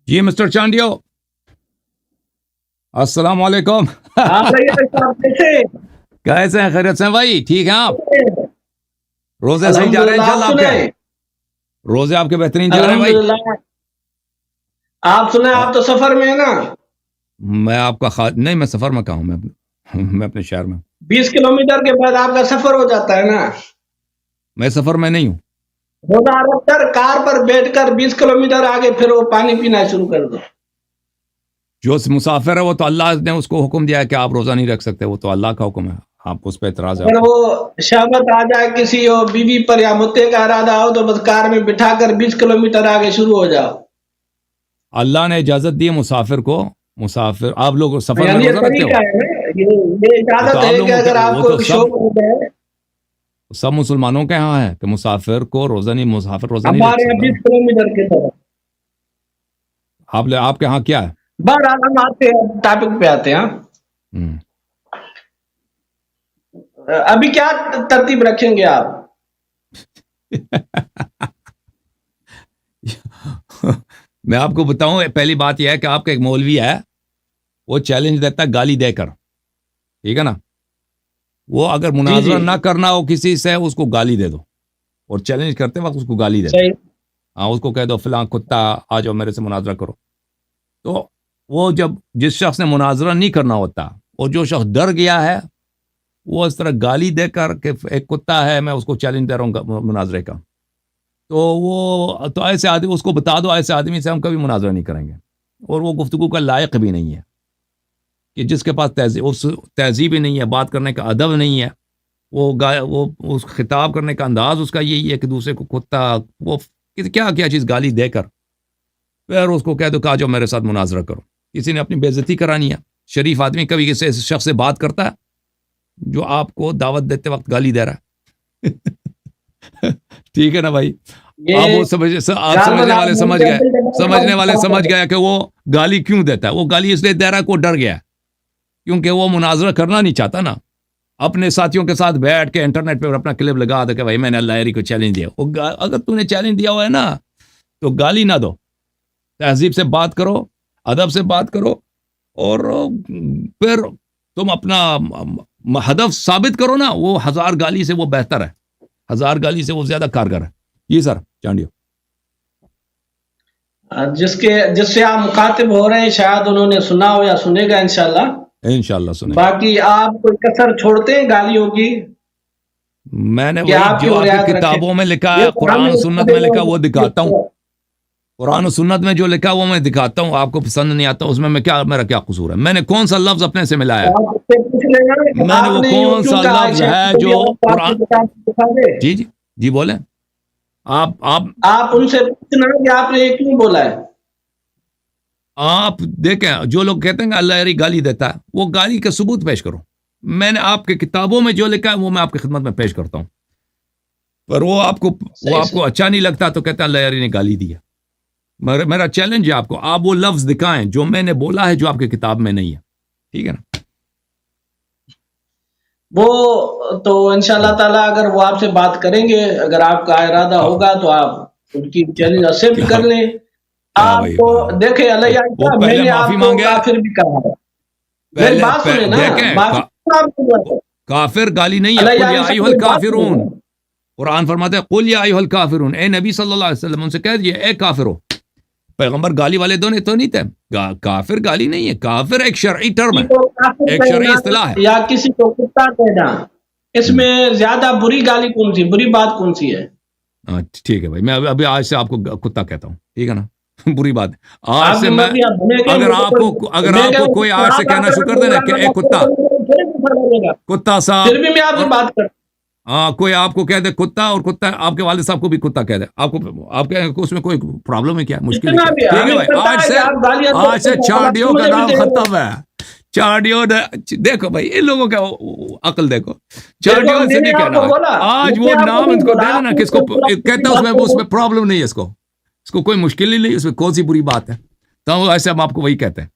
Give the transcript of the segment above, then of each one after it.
جی mister Chandio, السلام علیکم۔ کیسے ہیں؟ خیریت سے ہیں بھائی؟ ٹھیک ہیں آپ؟ روزے صحیح جا رہے ہیں انشاءاللہ آپ کے؟ روزے آپ کے بہترین جا رہے ہیں بھائی؟ آپ سنیں، آپ تو سفر میں ہیں نا؟ میں آپ کا نہیں، میں سفر میں کہا ہوں، میں اپنے شہر میں 20 کلومیٹر کے بعد آپ کا سفر ہو جاتا ہے نا؟ میں سفر میں نہیں ہوں۔ روزہ رکھ کر کار پر بیٹھ کر 20 کلومیٹر آگے پھر وہ پانی پینا شروع کر دو۔ جو مسافر ہے وہ تو اللہ نے اس کو حکم دیا ہے کہ آپ روزہ نہیں رکھ سکتے، وہ تو اللہ کا حکم ہے، آپ اس پہ اعتراض ہے؟ اگر وہ شہوت آ جائے کسی اور بیوی پر یا متے کا ارادہ ہو تو بس کار میں بٹھا کر 20 کلومیٹر آگے شروع ہو جاؤ۔ اللہ نے اجازت دی مسافر کو، مسافر آپ لوگ سفر میں روزہ رکھتے ہو؟ یہ اجازت ہے کہ اگر آپ کو شوق ہو جائے۔ سب مسلمانوں کے ہاں ہے کہ مسافر کو روزہ نہیں، مسافر روزہ نہیں ہمارے رکھ یہاں 20 سکتا۔ کلومیٹر کی طرف۔ آپ کے ہاں کیا ہے؟ بہرحال ہم آتے ہیں، ٹاپک پہ آتے ہیں۔ ابھی کیا ترتیب رکھیں گے آپ؟ میں آپ کو بتاؤں، پہلی بات یہ ہے کہ آپ کا ایک مولوی ہے، وہ چیلنج دیتا ہے گالی دے کر، ٹھیک ہے نا؟ وہ اگر مناظرہ نہ کرنا ہو کسی سے، اس کو گالی دے دو، اور چیلنج کرتے وقت اس کو گالی دے دو۔ ہاں، اس کو کہہ دو فلاں کتا آ جاؤ میرے سے مناظرہ کرو۔ تو وہ جب جس شخص نے مناظرہ نہیں کرنا ہوتا، اور جو شخص ڈر گیا ہے، وہ اس طرح گالی دے کر کہ ایک کتا ہے، میں اس کو چیلنج دے رہا ہوں مناظرے کا، تو ایسے آدمی اس کو بتا دو، ایسے آدمی سے ہم کبھی مناظرہ نہیں کریں گے، اور وہ گفتگو کا لائق بھی نہیں ہے، کہ جس کے پاس تہذیب ہی نہیں ہے، بات کرنے کا ادب نہیں ہے، وہ اس خطاب کرنے کا انداز اس کا یہی ہے کہ دوسرے کو کتا، وہ کیا چیز گالی دے کر پھر اس کو کہہ دو کہ آ جاؤ میرے ساتھ مناظرہ کرو۔ کسی نے اپنی بے عزتی کرانی ہے؟ شریف آدمی کبھی کسی ایسے شخص سے بات کرتا ہے جو آپ کو دعوت دیتے وقت گالی دے رہا ہے؟ ٹھیک ہے نا بھائی؟ آپ وہ سمجھنے والے سمجھ گیا کہ وہ گالی کیوں دیتا ہے۔ وہ گالی اس لیے دے رہا ہے کہ وہ ڈر گیا ہے، کیونکہ وہ مناظرہ کرنا نہیں چاہتا نا۔ اپنے ساتھیوں کے ساتھ بیٹھ کے انٹرنیٹ پہ اپنا کلپ لگا دے کہ بھائی میں نے اللہ علی کو چیلنج دیا۔ اگر تو نے چیلنج دیا ہوا ہے نا، تو گالی نہ دو، تہذیب سے بات کرو، ادب سے بات کرو، اور پھر تم اپنا ہدف ثابت کرو نا۔ وہ 1000 گالی سے وہ بہتر ہے، 1000 گالی سے وہ زیادہ کارگر ہے۔ جی سر چانڈیو، جس سے آپ مخاطب ہو رہے ہیں، شاید انہوں نے سنا ہو یا سنے گا انشاءاللہ سنیں۔ باقی آپ کوئی کسر چھوڑتے ہیں گالیوں کی؟ میں نے وہی جو آپ کی کتابوں میں لکھا ہے، قرآن و سنت میں لکھا، وہ دکھاتا ہوں۔ قرآن و سنت میں جو لکھا وہ میں دکھاتا ہوں۔ آپ کو پسند نہیں آتا، اس میں میرا کیا قصور ہے؟ میں نے کون سا لفظ اپنے سے ملایا؟ میں نے وہ کون سا لفظ ہے جو قرآن؟ جی بولیں آپ ان سے پوچھنا کہ آپ نے یہ کیوں بولا ہے۔ آپ دیکھیں، جو لوگ کہتے ہیں کہ اللہ علی گالی دیتا ہے، وہ گالی کا ثبوت پیش کرو۔ میں نے آپ کے کتابوں میں جو لکھا ہے وہ میں آپ کی خدمت میں پیش کرتا ہوں، پر وہ آپ کو اچھا نہیں لگتا تو کہتے ہیں اللہ علی نے گالی دی ہے۔ میرا چیلنج ہے آپ کو، آپ وہ لفظ دکھائیں جو میں نے بولا ہے، جو آپ کی کتاب میں نہیں ہے، ٹھیک ہے نا؟ وہ تو انشاءاللہ تعالی اگر وہ آپ سے بات کریں گے، اگر آپ کا ارادہ ہوگا تو آپ ان کی چیلنج ایکسپٹ کر لیں۔ آپ کو دیکھیں، میں نے آپ کو کافر بھی کہا ہے۔ میری بات سنیں نا، کافر گالی نہیں ہے، قل یا ایھا الکافرون۔ قرآن فرماتا ہے قل یا ایھا الکافرون، اے نبی صلی اللہ علیہ وسلم ان سے کہہ دیجئے اے کافرو۔ پیغمبر گالی والے دونوں تو نہیں تھے۔ کافر گالی نہیں ہے، کافر ایک شرعی ٹرم ہے، ایک شرعی اصطلاح ہے۔ یا کسی کو کتا کہنا، اس میں زیادہ بری گالی کون سی، بری بات کون سی ہے؟ ٹھیک ہے بھائی، میں ابھی آج سے آپ کو کتا کہتا ہوں، ٹھیک ہے نا؟ بری بات ہے۔ آج سے میں اگر آپ کو کوئی آج سے کہنا شروع کر دینا کہ اے کتا صاحب، پھر بھی میں آپ سے بات کرتا ہوں۔ ہاں، کوئی آپ کو کہہ دے کتا، اور کتا آپ کے والد صاحب کو بھی کتا کہہ دے، آپ کے اس میں کوئی پرابلم ہے کیا؟ مشکل ہے کیا؟ ٹھیک ہے بھائی، آج سے چانڈیو کا نام ختم ہے۔ چانڈیو دیکھو بھائی، ان لوگوں کا عقل دیکھو، چانڈیو سے نہیں کہنا۔ آج وہ نام ان کو دے دینا، کس کو کہتا ہے، اس میں پرابلم نہیں ہے، اس کو کوئی مشکل ہی نہیں، اس میں کون سی بری بات ہے؟ تو ایسے ہم آپ کو وہی کہتے ہیں۔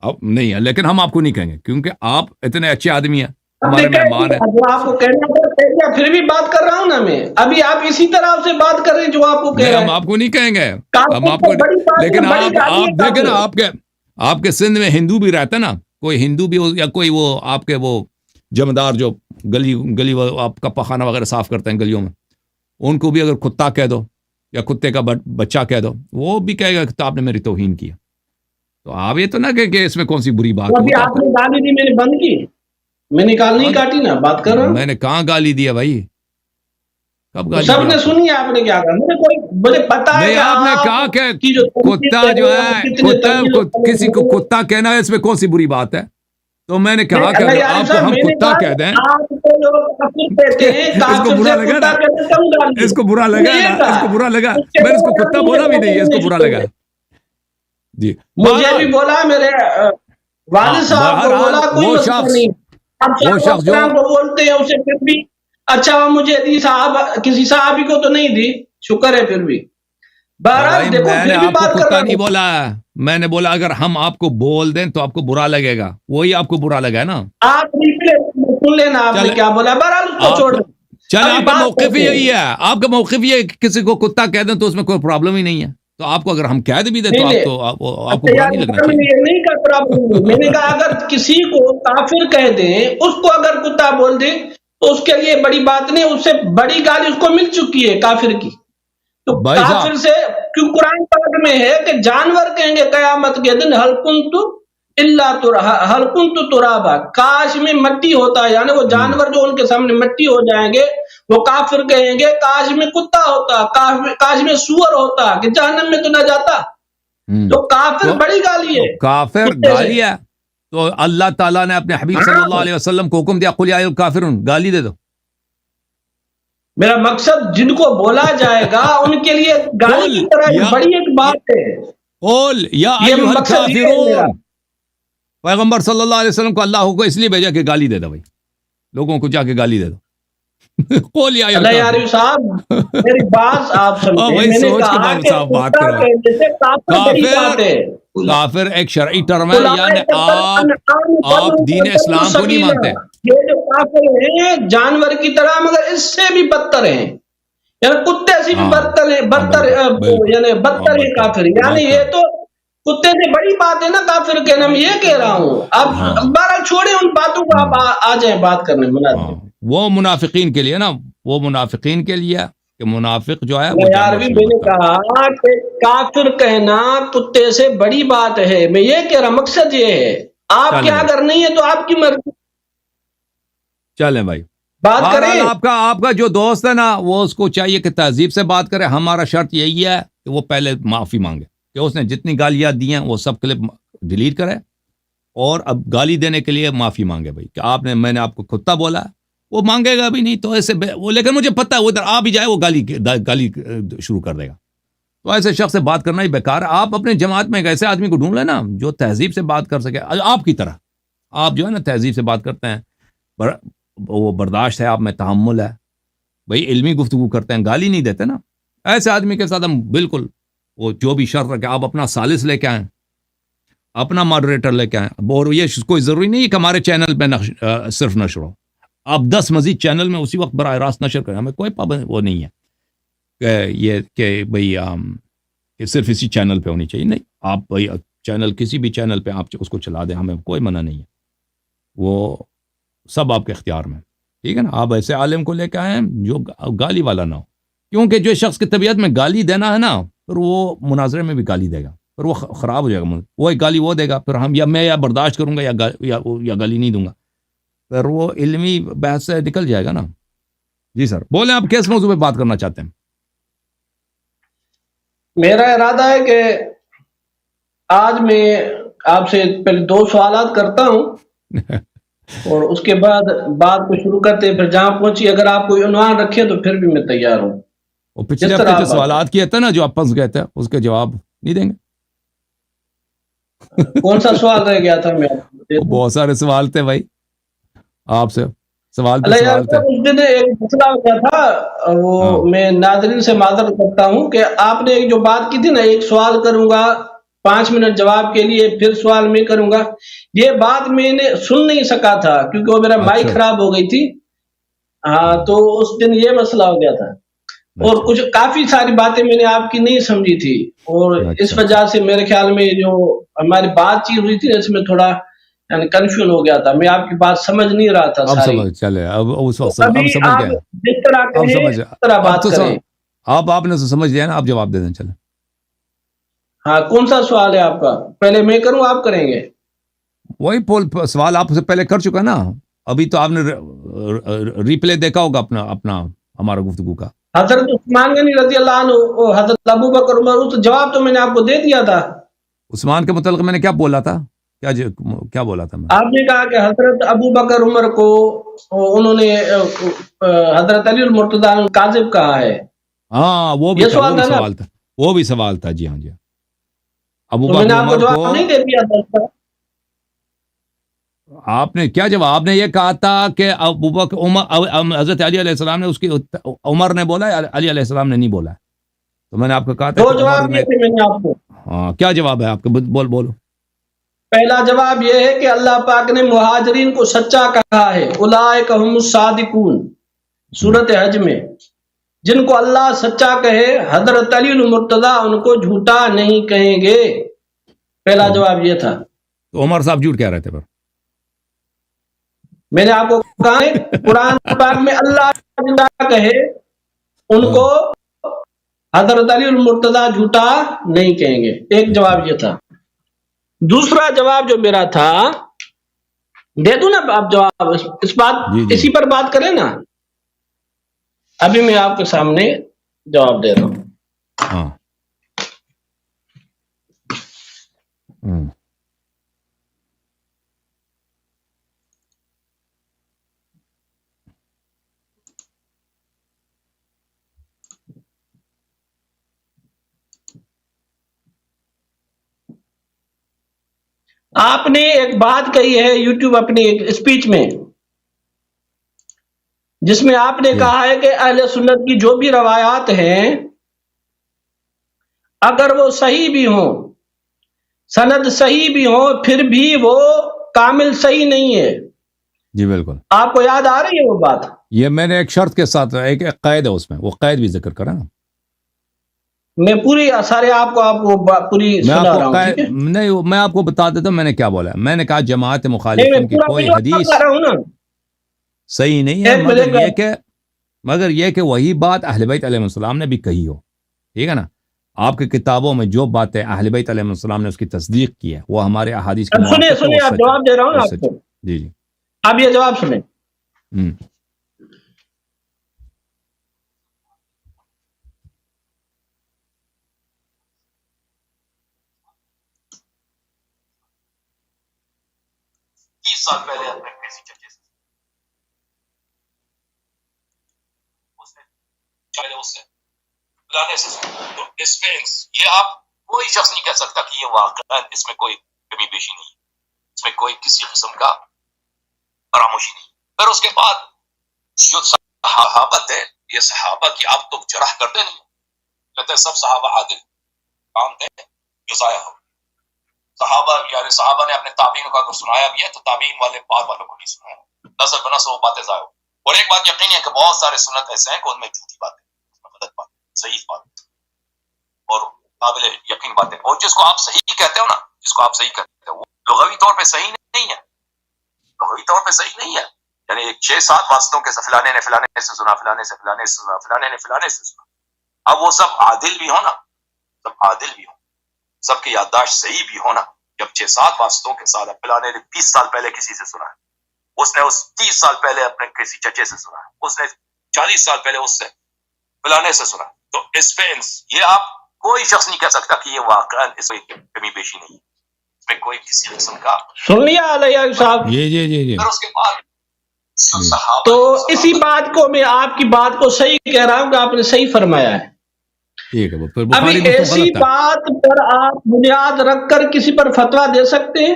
اب نہیں ہے، لیکن ہم آپ کو نہیں کہیں گے، کیونکہ آپ اتنے اچھے آدمی ہیں، ہمارے مہمان ہیں۔ آپ کو کہنا کیا پھر بھی بات کر رہا ہوں نا میں, ابھی آپ اسی طرح سے بات کر رہے ہیں جو آپ کو کہہ رہے ہیں. ہم آپ کو نہیں کہیں گے, ہم آپ کو, لیکن آپ دیکھیں نا, آپ کے سندھ میں ہندو بھی رہتا ہے نا, کوئی ہندو بھی ہو یا کوئی وہ آپ کے وہ جمدار جو گلی آپ کا پخانہ وغیرہ صاف کرتے ہیں گلیوں میں, ان کو بھی اگر کتا کہہ دو یا کتے کا بچہ کہہ دو, وہ بھی کہے گا کہ آپ نے میری توہین کیا. تو آپ یہ تو نہ کہ اس میں کون سی بری بات ہے. آپ نے گالی دی, میں نے بند کی, میں نے گالی نہیں کاٹی نا, بات کر رہا ہوں. میں نے کہاں گالی دیا بھائی, کب گالی سب نے سنی, آپ نے کیا کہا, مجھے پتا ہے. آپ نے کہا کہ کتا جو ہے, کسی کو کتا کہنا ہے اس میں کون سی بری بات ہے؟ تو میں نے کہا کہ اگر آپ کو ہم کتا کہہ دیں, اس کو برا لگا نا, اس کو برا لگا نا, اس کو برا لگا, میں نے اس کو کتا بولا بھی نہیں, اس کو برا لگا. جی مجھے بھی بولا, میرے والد صاحب کو بولا, کوئی مسئلہ نہیں. وہ شخص جو بولتے ہیں اسے پھر بھی اچھا مجھے دی, صاحب کسی صحابی کو تو نہیں دی, شکر ہے پھر بھی. بہرحال دیکھو, میں نے آپ کو کتا نہیں بولا, میں نے بولا اگر ہم آپ کو بول دیں تو آپ کو برا لگے گا, وہی آپ کو برا لگا ہے نا. آپ سن لینا آپ نے کیا بولا, بہرحال اس کو چھوڑ دیں. چلے آپ کا موقف ہی یہی ہے, آپ کا موقف یہ ہے کہ کسی کو کتا کہہ دیں تو اس میں کوئی پرابلم ہی نہیں ہے. تو آپ کو اگر ہم کہہ دیں بھی دیں تو آپ کو برا نہیں لگنا چاہیے. نہیں کا پرابلم, میں نے کہا اگر کسی کو کافر کہہ دیں, اس کو اگر کتا بول دیں تو اس کے لیے بڑی بات نہیں, اس سے بڑی گالی اس کو مل چکی ہے کافر کی. تو کافر سے کیوں قرآن پاک میں ہے کہ جانور کہیں گے قیامت کے دن حل کنت ترابا, کاش میں مٹی ہوتا ہے, یعنی وہ جانور جو ان کے سامنے مٹی ہو جائیں گے, وہ کافر کہیں گے کاش میں کتا ہوتا, کاش میں سور ہوتا کہ جہنم میں تو نہ جاتا. تو کافر بڑی گالی ہے, کافر گالی ہے. تو اللہ تعالیٰ نے اپنے حبیب صلی اللہ علیہ وسلم کو حکم دیا, قل یا ایھا الکافرون, گالی دے دو. میرا مقصد جن کو بولا جائے گا ان کے لیے گالی کی طرح بڑی ایک بات ہے. قل یا ایھا الکافرون, پیغمبر صلی اللہ علیہ وسلم کو اللہ کو اس لیے بھیجا کہ گالی دے دو بھائی, لوگوں کو جا کے گالی دے دو. قل یا ایھا الکافرون صاحب میری بات آپ سمجھیں, میں نے کہا کہ کافر ایک شرعی ٹرم ہے, یعنی آپ دین اسلام کو نہیں مانتے. یہ جو کافر ہیں جانور کی طرح, مگر اس سے بھی بدتر ہیں, یعنی کتے سے بھی بدتر ہیں, یعنی بدتر ہیں کافر. یعنی یہ تو کتے سے بڑی بات ہے نا کافر کہنا, میں یہ کہہ رہا ہوں. اب بارہ چھوڑے ان باتوں کو, آپ آ جائیں بات کرنے. وہ منافقین کے لیے نا, وہ منافقین کے لیے کہ منافق جو ہے یار بھی میں نے کہا کہ کافر کہنا کتے سے بڑی بات ہے, میں یہ کہہ رہا, مقصد یہ ہے. آپ کیا اگر نہیں ہے تو آپ کی مرضی. چلیں بھائی بات کریں. آپ کا جو دوست ہے نا, وہ اس کو چاہیے کہ تہذیب سے بات کرے. ہمارا شرط یہی ہے کہ وہ پہلے معافی مانگے کہ اس نے جتنی گالیاں دی ہیں وہ سب کلپ ڈیلیٹ کرے, اور اب گالی دینے کے لیے معافی مانگے بھائی کہ میں نے آپ کو کتا بولا. وہ مانگے گا بھی نہیں تو ایسے وہ, لیکن مجھے پتہ ہے وہ ادھر آ بھی جائے وہ گالی شروع کر دے گا. تو ایسے شخص سے بات کرنا ہی بیکار ہے. آپ اپنے جماعت میں ایک ایسے آدمی کو ڈھونڈ لیں نا جو تہذیب سے بات کر سکے, آپ کی طرح. آپ جو ہے نا تہذیب سے بات کرتے ہیں, وہ برداشت ہے آپ میں, تحمل ہے بھائی, علمی گفتگو کرتے ہیں, گالی نہیں دیتے نا. ایسے آدمی کے ساتھ ہم بالکل وہ جو بھی شرط رکھے, آپ اپنا ثالث لے کے آئیں, اپنا ماڈریٹر لے کے آئیں. اور یہ کوئی ضروری نہیں ہے کہ ہمارے چینل پہ صرف نشر ہو, آپ 10 مزید چینل میں اسی وقت براہ راست نشر کریں, ہمیں کوئی پابند وہ نہیں ہے کہ یہ کہ بھئی کہ صرف اسی چینل پہ ہونی چاہیے. نہیں, آپ بھئی چینل کسی بھی چینل پہ آپ اس کو چلا دیں, ہمیں کوئی منع نہیں ہے, وہ سب آپ کے اختیار میں. ٹھیک ہے نا, آپ ایسے عالم کو لے کے آئیں جو گالی والا نہ ہو, کیونکہ جو شخص کی طبیعت میں گالی دینا ہے نا, پھر وہ مناظرے میں بھی گالی دے گا, پھر وہ خراب ہو جائے گا. وہ گالی وہ دے گا, پھر ہم میں برداشت کروں گا یا گالی نہیں دوں گا, پھر وہ علمی بحث سے نکل جائے گا نا. جی سر بولیں, آپ کس موضوع پہ بات کرنا چاہتے ہیں؟ میرا ارادہ ہے کہ آج میں آپ سے پہلے 2 سوالات کرتا ہوں اور اس کے بعد بات کو شروع کرتے ہیں, پھر جہاں پہنچی اگر آپ کوئی عنوان رکھے تو پھر بھی میں تیار ہوں. اور پچھلے ہفتے جو سوالات کیے تھے نا, جو آپ پھنس گئے تھے, اس کے جواب نہیں دیں گے؟ کون سا سوال رہ گیا تھا؟ بہت سارے سوال تھے بھائی آپ سے, سوال پہ سوال تھے. اس دن ایک مسئلہ ہو گیا تھا, وہ میں ناظرین سے معذرت کرتا ہوں کہ آپ نے ایک جو بات کی تھی نا, ایک سوال کروں گا 5 منٹ جواب کے لیے, پھر سوال میں کروں گا, یہ بات میں نے سن نہیں سکا تھا کیونکہ وہ میرا مائک خراب ہو گئی تھی. ہاں تو اس دن یہ مسئلہ ہو گیا تھا، اور کچھ کافی ساری باتیں میں نے آپ کی نہیں سمجھی تھی، اور اس وجہ سے میرے خیال میں جو ہماری بات چیت ہوئی تھی اس میں تھوڑا یعنی کنفیوژن ہو گیا تھا، میں آپ کی بات سمجھ نہیں رہا تھا اب ساری۔ سمجھ چلے، اب اس وقت ابھی اب سمجھ آپ گئے، جس طرح اب کہیں سمجھ، اس طرح اب بات تو کریں۔ آپ نے تو سمجھ لیا نا، آپ جواب دے دیں چلیں۔ ہاں کون سا سوال ہے آپ کا؟ پہلے میں کروں آپ کریں گے؟ وہی سوال آپ سے پہلے کر چکا نا، ابھی تو آپ نے ریپلے دیکھا ہوگا اپنا ہمارا گفتگو کا۔ حضرت عثمان غنی رضی اللہ عنہ اور حضرت ابو بکر عمر، تو جواب تو میں نے آپ کو دے دیا تھا۔ عثمان کے متعلق میں نے کیا بولا تھا، کیا بولا تھا میں؟ آپ نے کہا کہ حضرت ابو بکر عمر کو انہوں نے حضرت علی المرتضیٰ کاذب کہا ہے۔ ہاں وہ بھی یہ تھا، وہ بھی نا؟ سوال تھا، وہ بھی سوال تھا، جی ہاں جی۔ ابو تو میں نے بکر آپ کو عمر کو جواب نہیں دے دیا تھا؟ آپ نے کیا جواب؟ آپ نے یہ کہا تھا کہ ابو بکر عمر، حضرت علی علیہ السلام نے اس کی، عمر نے بولا، علی علیہ السلام نے نہیں بولا، تو میں نے آپ کو کہا تھا دو کہ عمر جواب نے، دیے تھے میں نے آپ کو۔ ہاں کیا جواب ہے آپ کا؟ بولو۔ پہلا جواب یہ ہے کہ اللہ پاک نے مہاجرین کو سچا کہا ہے، اولئک هم الصادقون، سورۃ حج میں، جن کو اللہ سچا کہے، حضرت علی المرتضیٰ ان کو جھوٹا نہیں کہیں گے۔ پہلا جواب یہ تھا۔ تو عمر صاحب جھوٹ کہہ رہے تھے پر میں نے آپ کو کہا ہے قرآن پاک میں اللہ جھوٹا کہے ان کو حضرت علی المرتضیٰ جھوٹا نہیں کہیں گے۔ ایک جواب یہ تھا۔ دوسرا جواب جو میرا تھا، دے دوں نا آپ جواب، اس بات اسی پر بات کریں نا۔ ابھی میں آپ کے سامنے جواب دے رہا ہوں۔ ہاں آپ نے ایک بات کہی ہے یوٹیوب اپنی ایک اسپیچ میں، جس میں آپ نے کہا ہے کہ اہل سنت کی جو بھی روایات ہیں اگر وہ صحیح بھی ہوں، سند صحیح بھی ہوں، پھر بھی وہ کامل صحیح نہیں ہے۔ جی بالکل، آپ کو یاد آ رہی ہے وہ بات؟ یہ میں نے ایک شرط کے ساتھ، ایک قید ہے اس میں، وہ قید بھی ذکر کرا نا۔ میں پوری سارے آپ کو پوری سنا رہا ہوں، ٹھیک ہے؟ نہیں، میں آپ کو بتا دیتا ہوں میں نے کیا بولا۔ میں نے کہا جماعت مخالفین کی کوئی حدیث صحیح نہیں ہے، مگر یہ کہ وہی بات اہل بیت علیہ السلام نے بھی کہی ہو، ٹھیک ہے نا؟ آپ کی کتابوں میں جو باتیں اہل بیت علیہ السلام نے اس کی تصدیق کی ہے، وہ ہمارے احادیث کی سنیں آپ جواب دے رہا ہوں آپ کو۔ جی جی، آپ یہ جواب سنیں۔ سال پہلے اپنے کسی چچے سے لانے سے تو اس میں یہ آپ کوئی شخص نہیں کہہ سکتا کہ یہ واقعہ اس میں کوئی کمی بیشی نہیں، اس میں کوئی کسی قسم کا فراموشی نہیں۔ پھر اس کے بعد جو صحابت ہے، یہ صحابہ کی آپ تو جرح کرتے نہیں، کہتے سب صحابہ عادل کام تھے جو ضائع ہو۔ صحابہ یعنی صحابہ نے اپنے تابعین کو اگر سنایا بھی ہے تو تابعین والے بعد والوں کو نہیں سنایا، نسل بنسل وہ باتیں ضائع ہو۔ اور ایک بات یقینی ہے کہ بہت سارے سنت ایسے ہیں کہ ان میں جھوٹی باتیں، اس میں غلط بات، صحیح بات اور قابل یقین باتیں، اور جس کو آپ صحیح کہتے ہو نا، جس کو آپ صحیح کہتے ہو وہ لغوی طور پہ صحیح نہیں ہے، لغوی طور پہ صحیح نہیں ہے، یعنی ایک 6-7 واسطوں کے فلانے نے فلانے سے سنا، فلانے سے فلانے سے سنا، فلانے نے فلانے سے سنا، اب وہ سب عادل بھی ہو نا، سب عادل بھی ہو، سب کی یادداشت صحیح بھی ہونا، جب 6-7 واسطوں کے ساتھ فلانے نے 20 سال پہلے کسی سے سنا ہے، اس نے اس 30 سال پہلے اپنے کسی چچے سے سنا ہے، اس نے 40 سال پہلے اس سے فلانے سے سنا، تو اس پہ یہ آپ کوئی شخص نہیں کہہ سکتا کہ یہ واقعا اس میں کمی بیشی نہیں ہے، اس میں کوئی کسی قسم کا سن لیا علیہ صاحب؟ جی پھر اس کے بعد تو اسی بات کو میں آپ کی بات کو صحیح کہہ رہا ہوں کہ آپ نے صحیح فرمایا ہے۔ ابھی ایسی بات پر آپ بنیاد رکھ کر کسی پر فتویٰ دے سکتے ہیں؟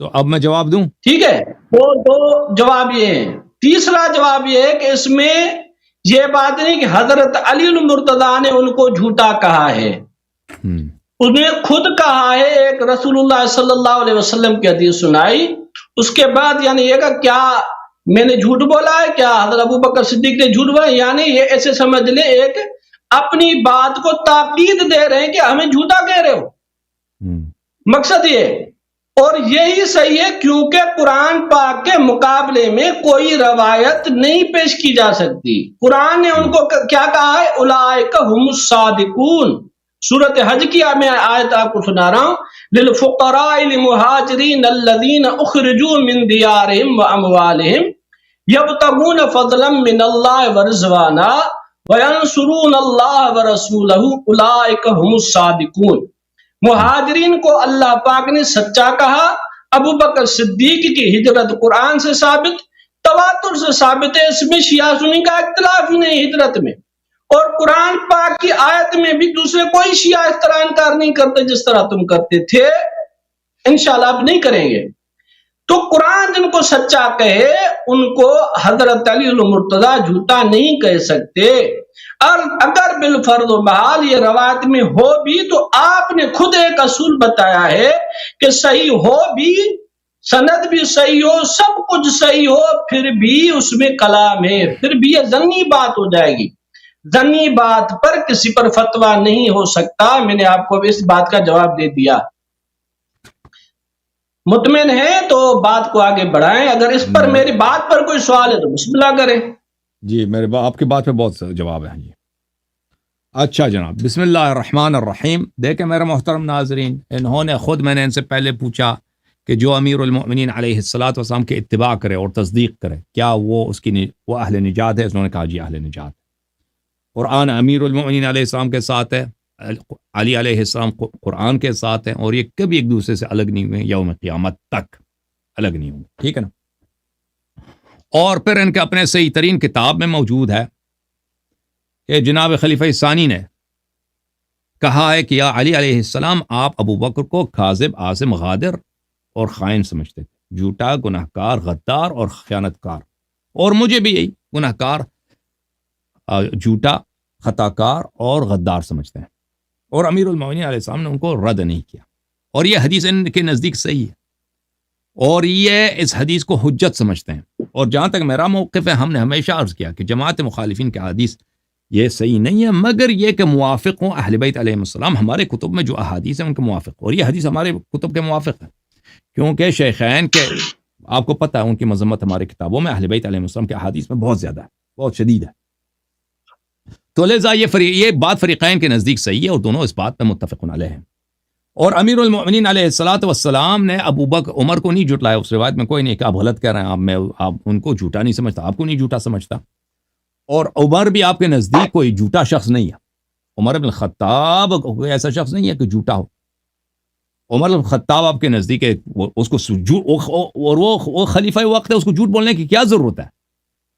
تو اب میں جواب دوں؟ ٹھیک ہے، وہ دو جواب یہ ہیں۔ تیسرا جواب یہ ہے کہ اس میں یہ بات نہیں کہ حضرت علی المرتضیٰ نے ان کو جھوٹا کہا ہے، انہیں خود کہا ہے، ایک رسول اللہ صلی اللہ علیہ وسلم کی حدیث سنائی، اس کے بعد یعنی یہ کہ کیا میں نے جھوٹ بولا ہے؟ کیا حضرت ابو بکر صدیق نے جھوٹ بولا؟ یعنی یہ ایسے سمجھ لیں ایک اپنی بات کو تاکید دے رہے ہیں کہ ہمیں جھوٹا کہہ رہے ہو، مقصد یہ. اور یہی صحیح ہے کیونکہ قرآن پاک کے مقابلے میں کوئی روایت نہیں پیش کی جا سکتی. قرآن نے ان کو کیا کہا ہے؟ اولئک هم الصادقون. سورۃ حج کی میں آیت آپ کو سنا رہا ہوں. للفقراء المہاجرین الذین اخرجوا من دیارہم واموالہم یبتغون فضلا من اللہ ورضوانا وینصرون اللہ ورسولہ اولئک هم الصادقون. مہاجرین کو اللہ پاک نے سچا کہا. ابو بکر صدیق کی ہجرت قرآن سے ثابت، تواتر سے ثابت ہے، اس میں شیعہ سنی کا اختلاف ہی نہیں ہجرت میں. اور قرآن پاک کی آیت میں بھی دوسرے کوئی شیعہ اس طرح انکار نہیں کرتے جس طرح تم کرتے تھے، انشاءاللہ اب نہیں کریں گے. تو قرآن جن کو سچا کہے ان کو حضرت علی المرتضیٰ جھوٹا نہیں کہہ سکتے. اور اگر بالفرض و محال یہ روایت میں ہو بھی تو آپ نے خود ایک اصول بتایا ہے کہ صحیح ہو بھی، سند بھی صحیح ہو، سب کچھ صحیح ہو، پھر بھی اس میں کلام ہے، پھر بھی یہ ظنی بات ہو جائے گی. ظنی بات پر کسی پر فتویٰ نہیں ہو سکتا. میں نے آپ کو اس بات کا جواب دے دیا. مطمئن ہے تو بات کو آگے بڑھائیں. اگر اس پر میری بات پر کوئی سوال ہے تو بسم اللہ کریں. جی میرے آپ کی بات پہ بہت جواب ہے جی. اچھا جناب، بسم اللہ الرحمن الرحیم. دیکھیں میرے محترم ناظرین، انہوں نے خود، میں نے ان سے پہلے پوچھا کہ جو امیر المؤمنین علیہ الصلاۃ والسلام کی اتباع کرے اور تصدیق کرے کیا وہ اس کی وہ اہل نجات ہے؟ انہوں نے کہا جی اہل نجات. قرآن امیر المؤمنین علیہ السلام کے ساتھ ہے، علی علیہ السلام قرآن کے ساتھ ہیں، اور یہ کبھی ایک دوسرے سے الگ نہیں ہوئے، یوم قیامت تک الگ نہیں ہوئے. ٹھیک ہے نا؟ اور پھر ان کے اپنے صحیح ترین کتاب میں موجود ہے کہ جناب خلیفہ ثانی نے کہا ہے کہ یا علی علیہ السلام، آپ ابو بکر کو کاذب، عاصم، غادر اور خائن سمجھتے تھے، جھوٹا، گناہ کار، غدار اور خیانت کار. اور مجھے بھی یہی گناہ کار، جھوٹا، خطا کار اور غدار سمجھتے ہیں. اور امیر المؤمنین علیہ السلام نے ان کو رد نہیں کیا. اور یہ حدیث ان کے نزدیک صحیح ہے، اور یہ اس حدیث کو حجت سمجھتے ہیں. اور جہاں تک میرا موقف ہے، ہم نے ہمیشہ عرض کیا کہ جماعت مخالفین کے حدیث یہ صحیح نہیں ہے، مگر یہ کہ موافق ہوں اہل بیت علیہ السلام. ہمارے کتب میں جو احادیث ہیں ان کے موافق، اور یہ حدیث ہمارے کتب کے موافق ہے، کیونکہ شیخین کے آپ کو پتہ ہے ان کی مذمت ہمارے کتابوں میں اہل بیت علیہ السلام کے احادیث میں بہت زیادہ ہے، بہت شدید ہے. تو لہٰذا یہ بات فریقین کے نزدیک صحیح ہے، اور دونوں اس بات پہ متفق علیہ ہیں. اور امیر المؤمنین علیہ الصلاۃ والسلام نے ابو بکر، عمر کو نہیں جھٹلایا. اس روایت میں کوئی نہیں کہ آپ غلط کہہ رہے ہیں، آپ ان کو جھوٹا نہیں سمجھتا، آپ کو نہیں جھوٹا سمجھتا. اور عمر بھی آپ کے نزدیک کوئی جھوٹا شخص نہیں ہے. عمر بن الخطاب کوئی ایسا شخص نہیں ہے کہ جھوٹا ہو. عمر بن الخطاب آپ کے نزدیک اس کو اور وہ خلیفہ وقت ہے، اس کو جھوٹ بولنے کی کیا ضرورت ہے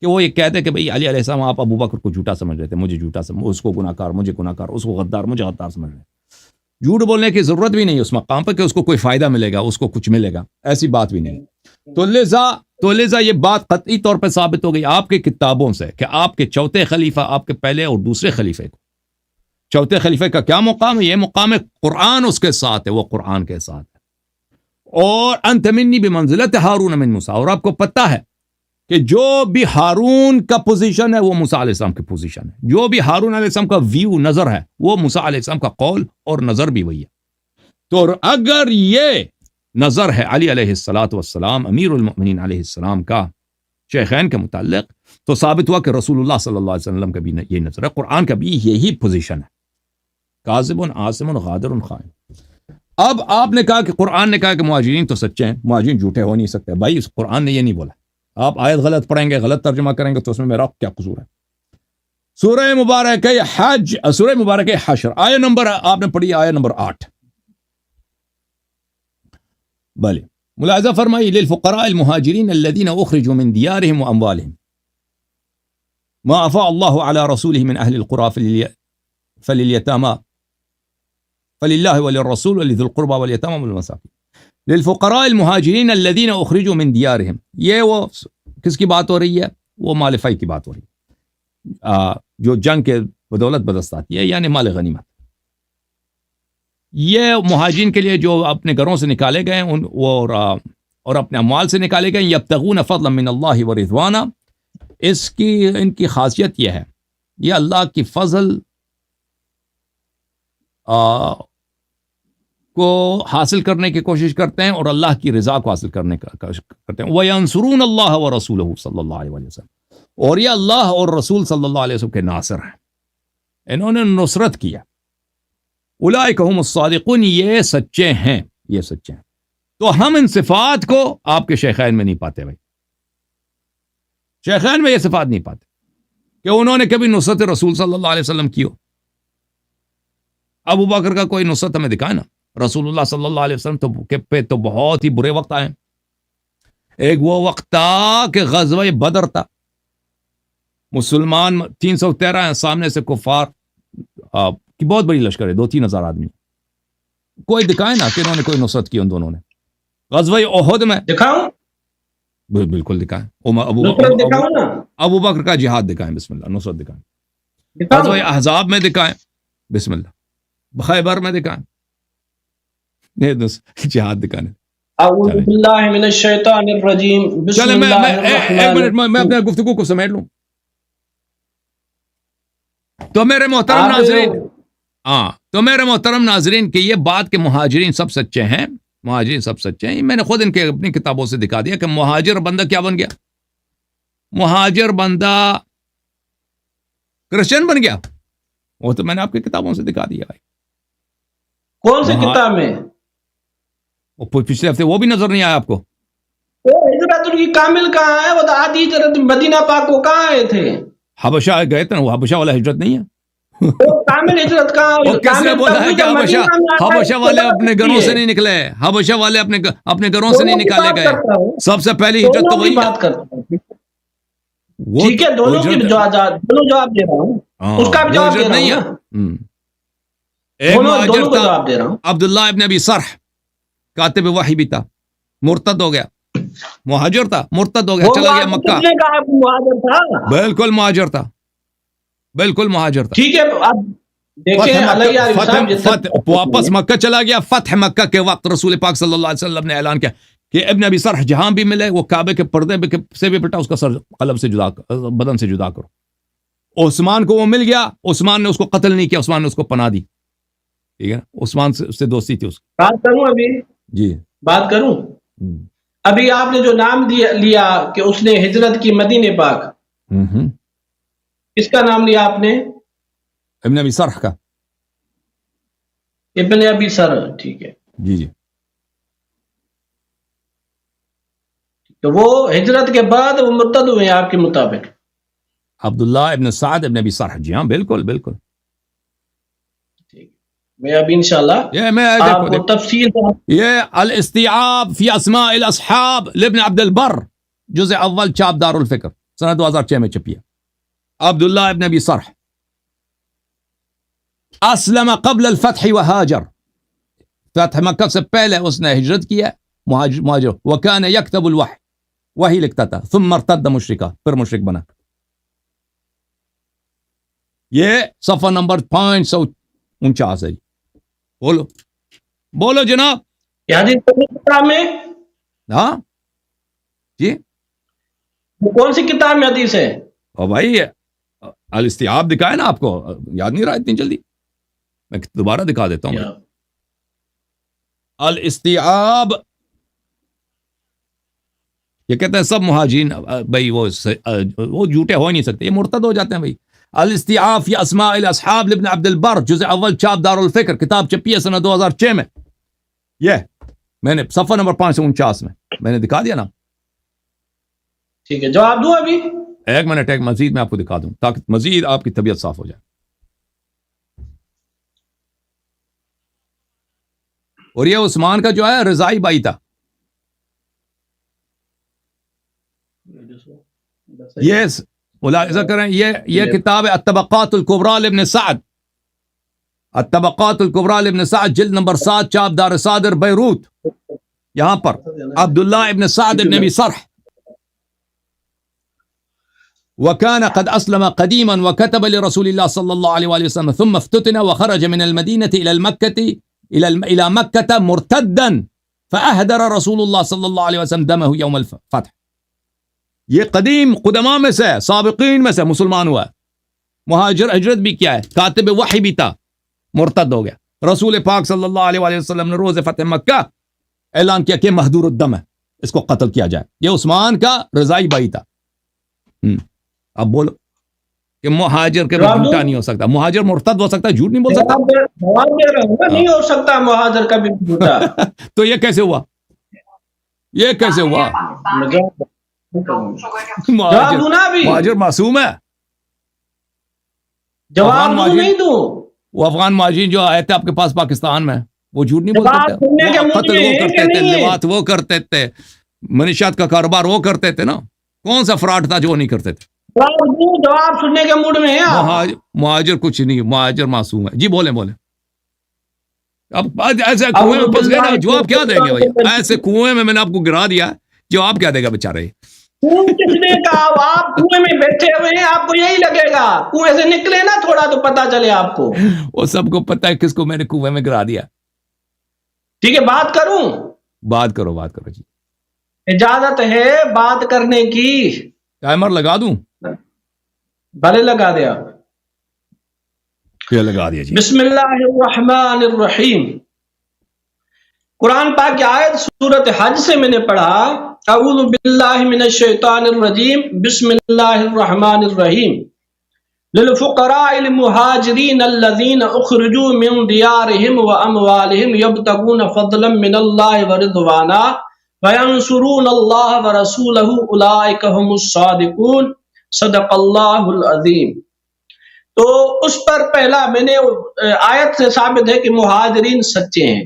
کہ وہ یہ کہتے کہ بھئی علی علیہ السلام آپ ابو بکر کو جھوٹا سمجھ رہے تھے، مجھے جھوٹا اس کو گناہ کار، مجھے گناہ کار، اس کو غدار، مجھے غدار سمجھ رہے. جھوٹ بولنے کی ضرورت بھی نہیں اس مقام پہ کہ اس کو کوئی فائدہ ملے گا، اس کو کچھ ملے گا، ایسی بات بھی نہیں. تو لہذا یہ بات قطعی طور پہ ثابت ہو گئی آپ کی کتابوں سے کہ آپ کے چوتھے خلیفہ، آپ کے پہلے اور دوسرے خلیفے کو، چوتھے خلیفے کا کیا مقام ہے؟ یہ مقام ہے قرآن اس کے ساتھ ہے، وہ قرآن کے ساتھ ہے. اور انت منی بمنزلت ہارون من موسیٰ. اور آپ کو پتہ ہے کہ جو بھی ہارون کا پوزیشن ہے وہ موسیٰ علیہ السلام کی پوزیشن ہے، جو بھی ہارون علیہ السلام کا ویو، نظر ہے، وہ موسیٰ علیہ السلام کا قول اور نظر بھی وہی ہے. تو اگر یہ نظر ہے علی علیہ الصلاۃ والسلام، امیر المؤمنین علیہ السلام کا شیخین کے متعلق، تو ثابت ہوا کہ رسول اللہ صلی اللہ علیہ وسلم کا بھی یہ نظر ہے، قرآن کا بھی یہی پوزیشن ہے، کاذب، عاصم، غادر، خائن. اب آپ نے کہا کہ قرآن نے کہا کہ مہاجرین تو سچے ہیں، مہاجرین جھوٹے ہو نہیں سکتے. بھائی اس قرآن نے یہ نہیں بولا. آپ آیت غلط پڑھیں گے، غلط ترجمہ کریں گے تو اس میں میرا کیا قصور ہے؟ سورہ مبارک حج، سورہ مبارک حشر، آیت نمبر آپ نے پڑھی، آیت نمبر 8. بھلے ملاحظہ فرمائی، للفقراء المہاجرین الذین اخرجوا من دیارہم واموالہم ما افاء اللہ علی رسولہ من اہل القری فلیلیتاما فللہ وللرسول ولذی القربى والیتاما والمساکین. للفقراء المہاجرین الذین اخرجوا من دیارہم، یہ وہ کس کی بات ہو رہی ہے؟ وہ مال فی کی بات ہو رہی ہے، جو جنگ کے بدولت بدست آتی ہے، یعنی مال غنیمت. یہ مہاجرین کے لیے جو اپنے گھروں سے نکالے گئے اور اور اپنے اموال سے نکالے گئے. یبتغون فضلا من اللہ ورضوانا, ان کی خاصیت یہ ہے, یہ اللہ کی فضل کو حاصل کرنے کی کوشش کرتے ہیں اور اللہ کی رضا کو حاصل کرنے کا کرتے ہیں. وَيَنْصُرُونَ اللَّهَ وَرَسُولَهُ صلی اللہ علیہ وسلم, اور یہ اللہ اور رسول صلی اللہ علیہ وسلم کے ناصر ہیں, انہوں نے نصرت کیا. اولئک هم الصادقون, یہ سچے ہیں, یہ سچے ہیں. تو ہم ان صفات کو آپ کے شیخین میں نہیں پاتے بھائی, شیخین میں یہ صفات نہیں پاتے کہ انہوں نے کبھی نصرت رسول صلی اللہ علیہ وسلم کی ہو. ابو بکر کا کوئی نصرت ہمیں دکھائے نا, رسول اللہ صلی اللہ علیہ وسلم پہ تو بہت ہی برے وقت آئے. ایک وہ وقت تھا کہ غزوہ بدر تھا, مسلمان 313 ہیں, سامنے سے کفار کی بہت بڑی لشکر ہے, 2-3 ہزار آدمی. کوئی دکھائے نا کہ انہوں نے کوئی نصرت کی ان دونوں نے. غزوہ احد میں دکھاؤں, بالکل دکھائیں. ابو بکر کا جہاد دکھائیں, بسم اللہ, نصرت دکھائیں. غزوہ احزاب میں دکھائیں, بسم اللہ. خیبر میں دکھائیں, جہاد دکھانے. اعوذ باللہ من الشیطان الرجیم, بسم اللہ الرحمن الرحیم. میں اپنے گفتگو کو سمیٹ لوں. تو میرے محترم ناظرین, تو میرے محترم ناظرین کہ یہ بات کہ مہاجرین سب سچے ہیں, مہاجرین سب سچے ہیں, میں نے خود ان کے اپنی کتابوں سے دکھا دیا کہ مہاجر بندہ کیا بن گیا. مہاجر بندہ کرسچن بن گیا, وہ تو میں نے آپ کی کتابوں سے دکھا دیا بھائی. کون سی کتاب میں؟ پچھلے ہفتے وہ بھی نظر نہیں آیا آپ کو؟ ہجرت کی کامل کہاں ہے؟ وہ تو آدھی ہجرت مدینہ پاک کو کہاں آئے تھے؟ حبشہ گئے تھے نا, وہ حبشہ والا ہجرت نہیں ہے. کامل ہجرت کہاں؟ کس نے بولا ہے کہ حبشہ والے اپنے گھروں سے نہیں نکلے, حبشہ والے اپنے گھروں سے نہیں نکالے گئے. سب سے پہلی ہجرت تو وہی بات کرتا ہوں. ٹھیک ہے, دونوں جواب دے رہا ہوں, اس کا بھی جواب دے رہا ہوں. ایک مہاجر تھا عبداللہ ابن ابی سرح, کاتب وحی بھی تھا, مرتد ہو گیا. مہاجر تھا, مرتد ہو گیا, چلا گیا مکہ. بالکل مہاجر تھا, بالکل مہاجر تھا. ٹھیک ہے, واپس مکہ چلا گیا. فتح مکہ کے وقت رسول پاک صلی اللہ علیہ وسلم نے اعلان کیا کہ ابن ابی سرح جہاں بھی ملے وہ کعبے کے پردے سے بھی پٹا, اس کا سر قلب سے جدا, بدن سے جدا کرو. عثمان کو وہ مل گیا, عثمان نے اس کو قتل نہیں کیا, عثمان نے اس کو پناہ دی. ٹھیک ہے, عثمان سے دوستی تھی اس. بات کروں ابھی, جی بات کروں. ابھی آپ نے جو نام لیا کہ اس نے ہجرت کی مدینے پاک, کس کا نام لیا آپ نے؟ ابن ابی سرح کا. ابن ابی سرح, ٹھیک ہے. جی جی. تو وہ ہجرت کے بعد وہ مرتد ہوئے ہیں آپ کے مطابق؟ عبداللہ ابن سعد ابن ابی سرح, جی ہاں بالکل بالکل. میں ابھی انشاءاللہ آپ کو تفصیل. یہ الاستیعاب فی اسماء الاصحاب لابن عبد البر, جزء اول, چاپ دار الفکر, سنہ 2006 میں چھپی ہے. عبداللہ ابن ابی سرح اسلم قبل الفتح وهاجر, فتح مکہ سے پہلے اس نے ہجرت کی ہے, مہاجر. وكان يكتب الوحی, وہی لکھتا تھا. ثم ارتد مشرکا, پھر مشرک بنا. یہ صفحہ نمبر 549 ہے. بولو بولو جناب. کتاب میں, ہاں جی, کون سی کتاب میں حدیث ہے؟ او بھائی الاستیعاب دکھائے نا آپ کو, یاد نہیں رہا اتنی جلدی, میں دوبارہ دکھا دیتا ہوں. الاستیعاب, یہ کہتے ہیں سب مہاجرین بھائی وہ جھوٹے ہو نہیں سکتے, یہ مرتد ہو جاتے ہیں بھائی. الاستیعاب فی اسماء الاصحاب لابن عبد البر, جزء اول, چاپ دار الفکر, کتاب چھپی ہے سنہ 2006 میں. یہ میں نے صفحہ نمبر 549 میں نے دکھا دیا نا. ٹھیک ہے, جواب دوں ابھی؟ ایک منٹ, ایک مزید میں آپ کو دکھا دوں تاکہ مزید آپ کی طبیعت صاف ہو جائے. اور یہ عثمان کا جو ہے رضائی بھائی تھا. یہ ملاحظہ کریں, یہ کتاب ہے الطبقات الکبریٰ لابن سعد, الطبقات الکبریٰ لابن سعد, جلد نمبر 7, چاپ دار صادر بیروت. یہاں پر عبداللہ ابن سعد ابن ابی سرح وكان قد أسلم قديما وكتب لرسول الله صلى الله عليه وآله وسلم ثم افتتن وخرج من المدينة إلى مكة مرتدا فأهدر رسول اللہ صلی اللہ علیہ وسلم دمہ یوم الفتح. یہ قدیم قدماء میں سے سابقین میں سے مسلمان ہوا ہے. مہاجر ہجرت بھی کیا ہے, کاتب وحی بھی تھا, مرتد ہو گیا. رسول پاک صلی اللہ علیہ وآلہ وسلم نے روز فتح مکہ اعلان کیا کہ مہدور الدم ہے, اس کو قتل کیا جائے. یہ عثمان کا رضائی بھائی تھا. اب بولو کہ مہاجر کے جھوٹا نہیں ہو سکتا, مہاجر مرتد ہو سکتا ہے, جھوٹ نہیں بول سکتا. نہیں ہو سکتا مہاجر کا بھی جھوٹا. تو یہ کیسے ہوا, یہ کیسے ہوا؟ مہاجر معصوم ہے. جواب نہیں دوں. وہ افغان مہاجرین جو آئے تھے آپ کے پاس پاکستان میں, وہ جھوٹ نہیں بولتے تھے, قتل وہ کرتے تھے, لواط وہ کرتے تھے, منشیات کا کاروبار وہ کرتے تھے نا. کون سا فراڈ تھا جو وہ نہیں کرتے تھے؟ جواب سننے کے موڈ میں ہے. مہاجر کچھ نہیں, مہاجر معصوم ہے. جی بولیں بولیں. اب ایسے کنویں میں پھنس گئے نا, جواب کیا دیں گے بھائی؟ ایسے کنویں میں نے آپ کو گرا دیا, جواب کیا دے گا بیچارے؟ کسنے کا آپ کنویں میں بیٹھے ہوئے ہیں, آپ کو یہی لگے گا. کنویں سے نکلے نا تھوڑا تو پتا چلے آپ کو. وہ سب کو پتا ہے کس کو میں نے کنویں میں گرا دیا. ٹھیک ہے, بات کروں؟ بات کرو, بات کرو. جی اجازت ہے بات کرنے کی؟ ٹائمر لگا دوں؟ بھلے لگا دیا. کیا لگا دیا؟ جی بسم اللہ الرحمن الرحیم. قرآن پاک کی آیت سورۃ حج سے میں نے پڑھا, اعوذ باللہ من الشیطان الرجیم, بسم اللہ الرحمن الرحیم. للفقراء المہاجرین الذین اخرجوا من دیارہم واموالہم یبتغون فضلا من اللہ ورضوانا وینصرون اللہ ورسولہ اولئک هم الصادقون. صدق اللہ العظیم. تو اس پر پہلا میں نے آیت سے ثابت ہے کہ مہاجرین سچے ہیں.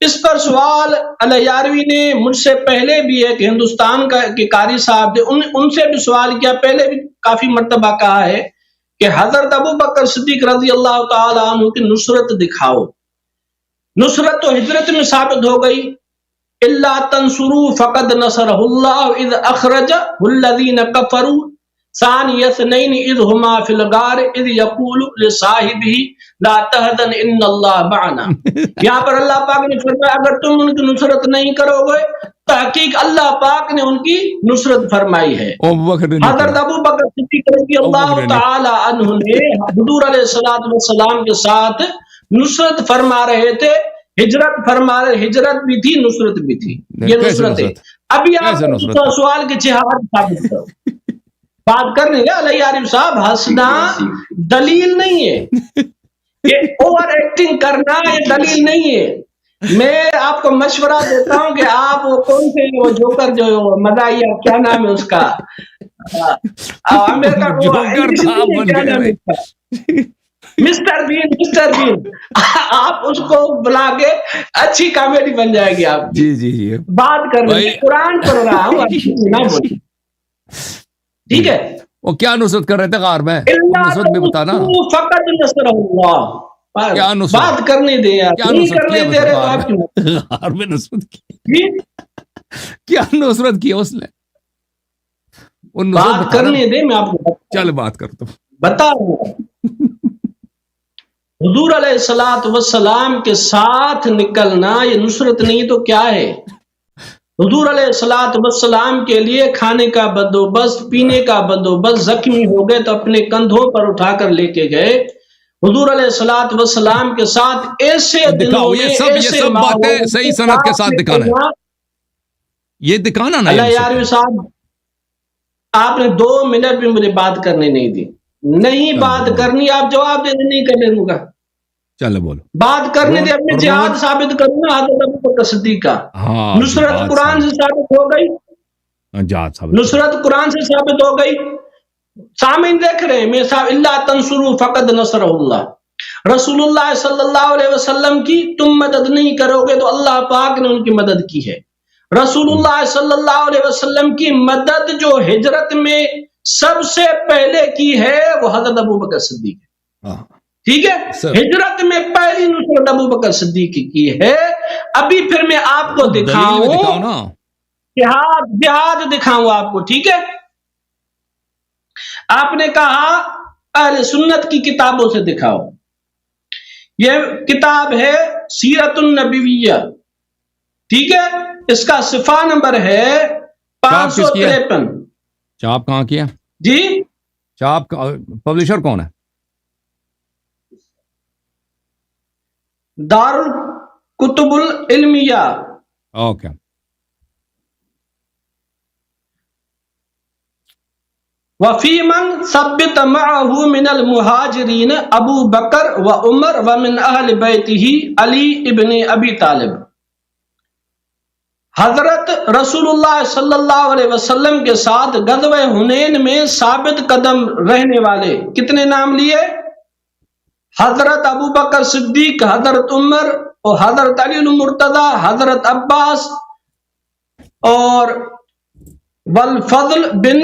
اس پر سوال الیاروی نے مجھ سے پہلے بھی ایک ہندوستان کے قاری صاحب تھے, ان سے بھی سوال کیا, پہلے بھی کافی مرتبہ کہا ہے کہ حضرت ابو بکر صدیق رضی اللہ تعالی عنہ کی نصرت دکھاؤ. نصرت تو ہجرت میں ثابت ہو گئی. الا تنصروا فقد نصرہ اللہ اذ اخرجہ الذین کفروا ثانی اثنین اذ ہما فی الغار اذ یقول لصاحبہ لا تحزن ان اللہ معنا. یہاں پر اللہ پاک نے فرمایا اگر تم ان کی نصرت نہیں کرو گے, تحقیق اللہ پاک نے ان کی نصرت فرمائی ہے. حضرت ابو بکر صدیق رضی اللہ تعالی عنہ نے حضور علیہ الصلوۃ والسلام کے ساتھ نصرت فرما رہے تھے, ہجرت فرما رہے, ہجرت بھی تھی, نصرت بھی تھی. یہ نصرت ہے. ابھی آپ سوال کے جہاد ثابت کرو. بات کرنے گا علیہ عارف صاحب, ہنسنا دلیل نہیں ہے, یہ اوور ایکٹنگ کرنا یہ دلیل نہیں ہے. میں آپ کو مشورہ دیتا ہوں کہ آپ وہ کون سے وہ جوکر جو مداحیہ کیا نام ہے اس کا, مسٹر بین, آپ اس کو بلا کے اچھی کامیڈی بن جائے گی آپ. جی جی جی بات کر رہے ہیں, قرآن پڑھ رہا ہوں. ٹھیک ہے, وہ کیا نصرت کر رہے تھے غار میں, نصرت بھی بتانا. فقط نصر اللہ. کیا نصرت, بات کرنے دیں یار, کیا نصرت کی غار میں, نصرت کی کیا نصرت کی اس نے, بات کرنے دیں. میں آپ کو چل بات کر تو بتا رہا ہوں. حضور علیہ الصلوۃ والسلام کے ساتھ نکلنا یہ نصرت نہیں تو کیا ہے؟ حضور علیہ الصلوۃ والسلام کے لیے کھانے کا بندوبست, پینے کا بندوبست, زخمی ہو گئے تو اپنے کندھوں پر اٹھا کر لے کے گئے. حضور علیہ الصلوۃ والسلام کے ساتھ ایسے دنوں میں یہ سب باتیں صحیح سند کے ساتھ دکھانا ہے, یہ دکھانا نا. اللہ یار صاحب, آپ نے 2 منٹ بھی مجھے بات کرنے نہیں دی. نہیں بات کرنی, آپ جواب دینے نہیں کرنے دوں گا. چلو بولو, بات کرنے دے, اپنے جہاد ثابت کروں نا حضرت ابو بکر صدیق کا. نصرت قرآن سے ثابت ہو گئی, نصرت قرآن سے ثابت ہو گئی. سامعین دیکھ رہے ہیں, میں صاحب اللہ تنصروا فقد نصرہ اللہ. رسول اللہ صلی اللہ علیہ وسلم کی تم مدد نہیں کرو گے تو اللہ پاک نے ان کی مدد کی ہے. رسول اللہ صلی اللہ علیہ وسلم کی مدد جو ہجرت میں سب سے پہلے کی ہے وہ حضرت ابو بکر صدیق ہے. ٹھیک ہے, ہجرت میں پہلی نصرت ابو بکر صدیق کی ہے. ابھی پھر میں آپ کو دکھاؤں, جہاد دکھاؤں آپ کو. ٹھیک ہے, آپ نے کہا اہل سنت کی کتابوں سے دکھاؤ. یہ کتاب ہے سیرت النبویہ, ٹھیک ہے، اس کا صفحہ نمبر ہے 553. چاپ کہاں کیا جی، چاپ کا پبلشر کون ہے؟ دار الکتب العلمیہ. اوکے. وفی من ثبت معه من المہاجرین ابو بکر و عمر ومن اہل بیتہ علی ابن ابی طالب. حضرت رسول اللہ صلی اللہ علیہ وسلم کے ساتھ غزوہ حنین میں ثابت قدم رہنے والے کتنے نام لیے؟ حضرت ابو بکر صدیق، حضرت عمر اور حضرت علی المرتضی، حضرت عباس اور والفضل بن،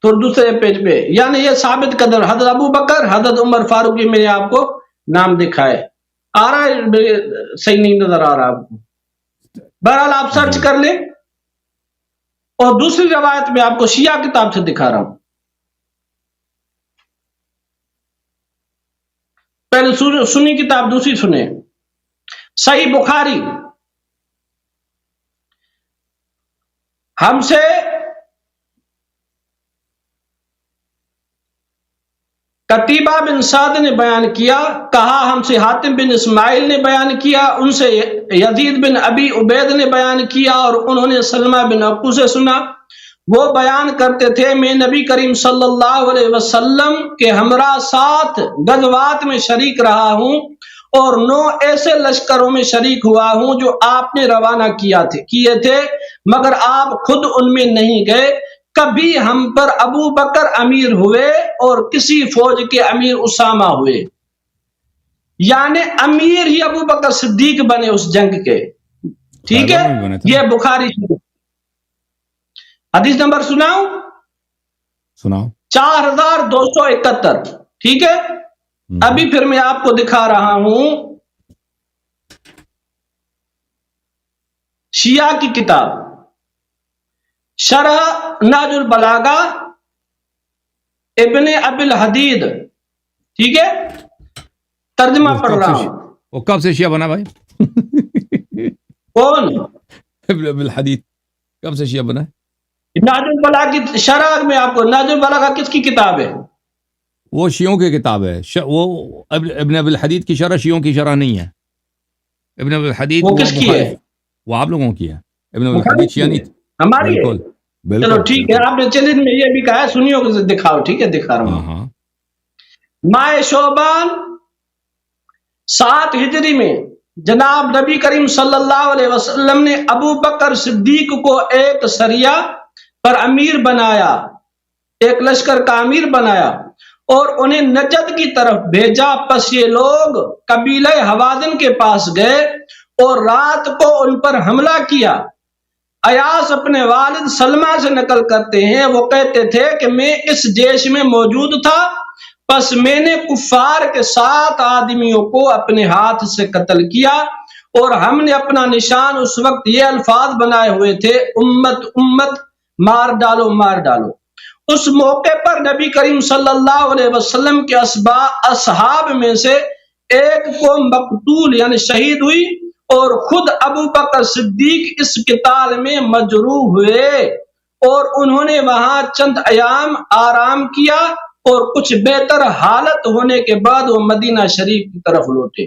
تو دوسرے پیج پہ، یعنی یہ ثابت قدم حضرت ابو بکر، حضرت عمر فاروق، یہ میں نے آپ کو نام دکھائے. آ رہا ہے؟ صحیح نہیں نظر آ رہا آپ کو؟ بہرحال آپ سرچ کر لیں. اور دوسری روایت میں آپ کو شیعہ کتاب سے دکھا رہا ہوں. پہلے سنی کتاب، دوسری سنیں. صحیح بخاری. ہم سے قتیبہ بن سعد نے بیان کیا، کہا ہم سے حاتم بن اسماعیل نے بیان کیا، ان سے یزید بن ابی عبید نے بیان کیا، اور انہوں نے سلمہ بن عقو سے سنا. وہ بیان کرتے تھے میں نبی کریم صلی اللہ علیہ وسلم کے ہمراہ 7 غزوات میں شریک رہا ہوں، اور 9 ایسے لشکروں میں شریک ہوا ہوں جو آپ نے روانہ کیے تھے، مگر آپ خود ان میں نہیں گئے. کبھی ہم پر ابو بکر امیر ہوئے اور کسی فوج کے امیر اسامہ ہوئے. یعنی امیر ہی ابو بکر صدیق بنے اس جنگ کے. ٹھیک ہے، یہ بخاری شریف. حدیث نمبر سناؤ؟ 4271. ٹھیک ہے، ابھی پھر میں آپ کو دکھا رہا ہوں شیعہ کی کتاب شرح نہج البلاغہ ابن ابی الحدید. ٹھیک ہے، ترجمہ پڑھ رہا ہوں. وہ کب سے شیعہ بنا بھائی؟ کون؟ ابن ابی الحدید کب سے شیعہ بنا؟ نہج البلاغہ کی شرح میں آپ کو، نہج البلاغہ کس کی کتاب ہے؟ وہ شیعوں کی کتاب ہے. وہ ابن ابی الحدید کی شرح شیعوں کی شرح نہیں ہے. ابن ابی الحدید وہ کس کی ہے؟ وہ آپ لوگوں کی ہے. ابن ابی الحدید شیعہ نہیں. ہماری ہے. چلو ٹھیک ہے، آپ نے چیلنج میں یہ بھی کہا ہے، سنیوں کو دکھاؤ. ٹھیک ہے، دکھا رہا ہوں. ماہ شعبان 7 ہجری میں جناب نبی کریم صلی اللہ علیہ وسلم نے ابو بکر صدیق کو ایک سریہ پر امیر بنایا، ایک لشکر کا امیر بنایا، اور انہیں نجد کی طرف بھیجا. پس یہ لوگ قبیلہ حوازن کے پاس گئے اور رات کو ان پر حملہ کیا. ایاس اپنے والد سلمہ سے نقل کرتے ہیں، وہ کہتے تھے کہ میں اس جیش میں موجود تھا، پس میں نے کفار کے 7 آدمیوں کو اپنے ہاتھ سے قتل کیا، اور ہم نے اپنا نشان اس وقت یہ الفاظ بنائے ہوئے تھے، امت امت، مار ڈالو مار ڈالو. اس موقع پر نبی کریم صلی اللہ علیہ وسلم کے اصحاب میں سے ایک کو مقتول یعنی شہید ہوئی، اور خود ابو بکر صدیق اس قتال میں مجروح ہوئے، اور انہوں نے وہاں چند ایام آرام کیا، اور کچھ بہتر حالت ہونے کے بعد وہ مدینہ شریف کی طرف لوٹے.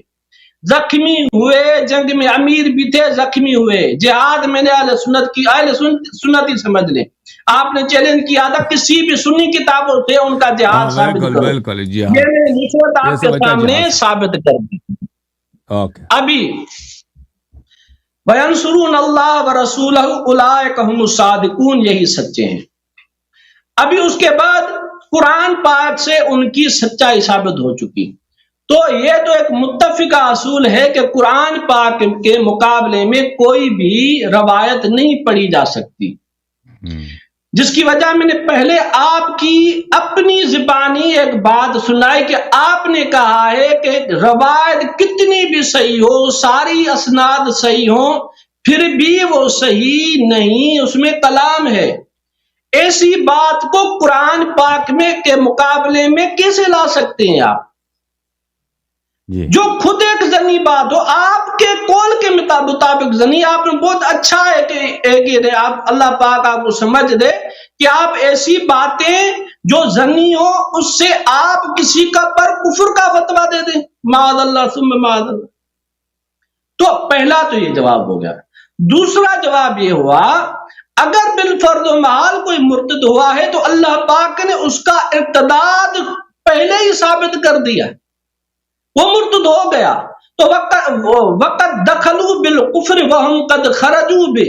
زخمی ہوئے، جنگ میں امیر بھی تھے، زخمی ہوئے. جہاد میں نے اہل سنت کی، اہل سنت ہی سمجھ لیں. آپ نے چیلنج کیا تھا کسی بھی سنی کتابوں سے ان کا جہاد ثابت کرو. یہ میں نے نسبت آپ کے سامنے ثابت کر دی. ابھی وَيَنْصُرُونَ اللَّهَ وَرَسُولَهُ أُولَٰئِكَ هُمُ الصَّادِقُونَ، یہی سچے ہیں. ابھی اس کے بعد قرآن پاک سے ان کی سچائی ثابت ہو چکی. تو یہ تو ایک متفقہ اصول ہے کہ قرآن پاک کے مقابلے میں کوئی بھی روایت نہیں پڑھی جا سکتی، جس کی وجہ میں نے پہلے آپ کی اپنی زبانی ایک بات سنائی کہ آپ نے کہا ہے کہ روایت کتنی بھی صحیح ہو، ساری اسناد صحیح ہو، پھر بھی وہ صحیح نہیں، اس میں کلام ہے. ایسی بات کو قرآن پاک میں کے مقابلے میں کیسے لا سکتے ہیں آپ؟ جو خود ایک ذنی بات ہو، آپ کے قول کے مطابق کا مطابق زنی. آپ نے بہت اچھا ہے کہ آپ اللہ پاک آپ کو سمجھ دے کہ آپ ایسی باتیں جو زنی ہو اس سے آپ کسی کا پر کفر کا فتویٰ دے دیں. معاذ اللہ ثم معاذ اللہ. تو پہلا تو یہ جواب ہو گیا. دوسرا جواب یہ ہوا اگر بالفرض و محال کوئی مرتد ہوا ہے تو اللہ پاک نے اس کا ارتداد پہلے ہی ثابت کر دیا, وہ مرتد ہو گیا. تو وقت دخلوا بالکفر وهم قد خرجوا به,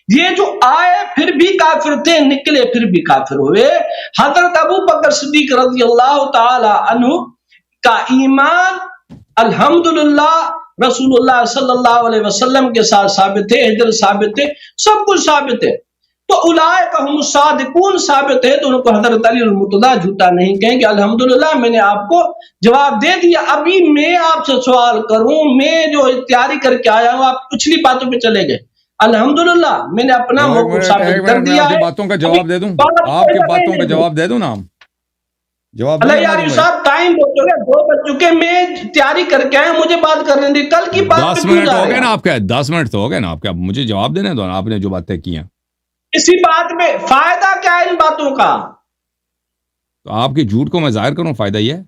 یہ جو آئے پھر بھی کافر تھے, نکلے پھر بھی کافر ہوئے. حضرت ابو بکر صدیق رضی اللہ تعالی عنہ کا ایمان الحمدللہ رسول اللہ صلی اللہ علیہ وسلم کے ساتھ ثابت ہے, ہجرت ثابت ہے, سب کچھ ثابت ہے. تو اولئک هم الصادقون ثابت ہے, تو ان کو حضرت علی المرتضیٰ جھوٹا نہیں کہیں گے. الحمدللہ میں نے آپ کو جواب دے دیا. ابھی میں آپ سے سوال کروں, میں جو تیاری کر کے آیا ہوں, آپ پچھلی باتوں پہ چلے گئے. الحمدللہ میں نے اپنا موقف ثابت کر دیا ہے. باتوں کا جواب دے دوں, آپ کی باتوں کا جواب دے دوں نا. جواب اللہ یاری صاحب ٹائم بہت ہو گیا, 2 بج چکے, میں تیاری کر کے آیا, مجھے بات کرنے دی. کل کی بات 10 منٹ ہو گئے نا آپ کا, 10 منٹ تو ہو گئے نا آپ کا, مجھے جواب دینے دو نا. آپ نے جو باتیں کی ہیں اسی بات میں فائدہ کیا ہے ان باتوں کا؟ تو آپ کی جھوٹ کو میں ظاہر کروں, فائدہ یہ ہے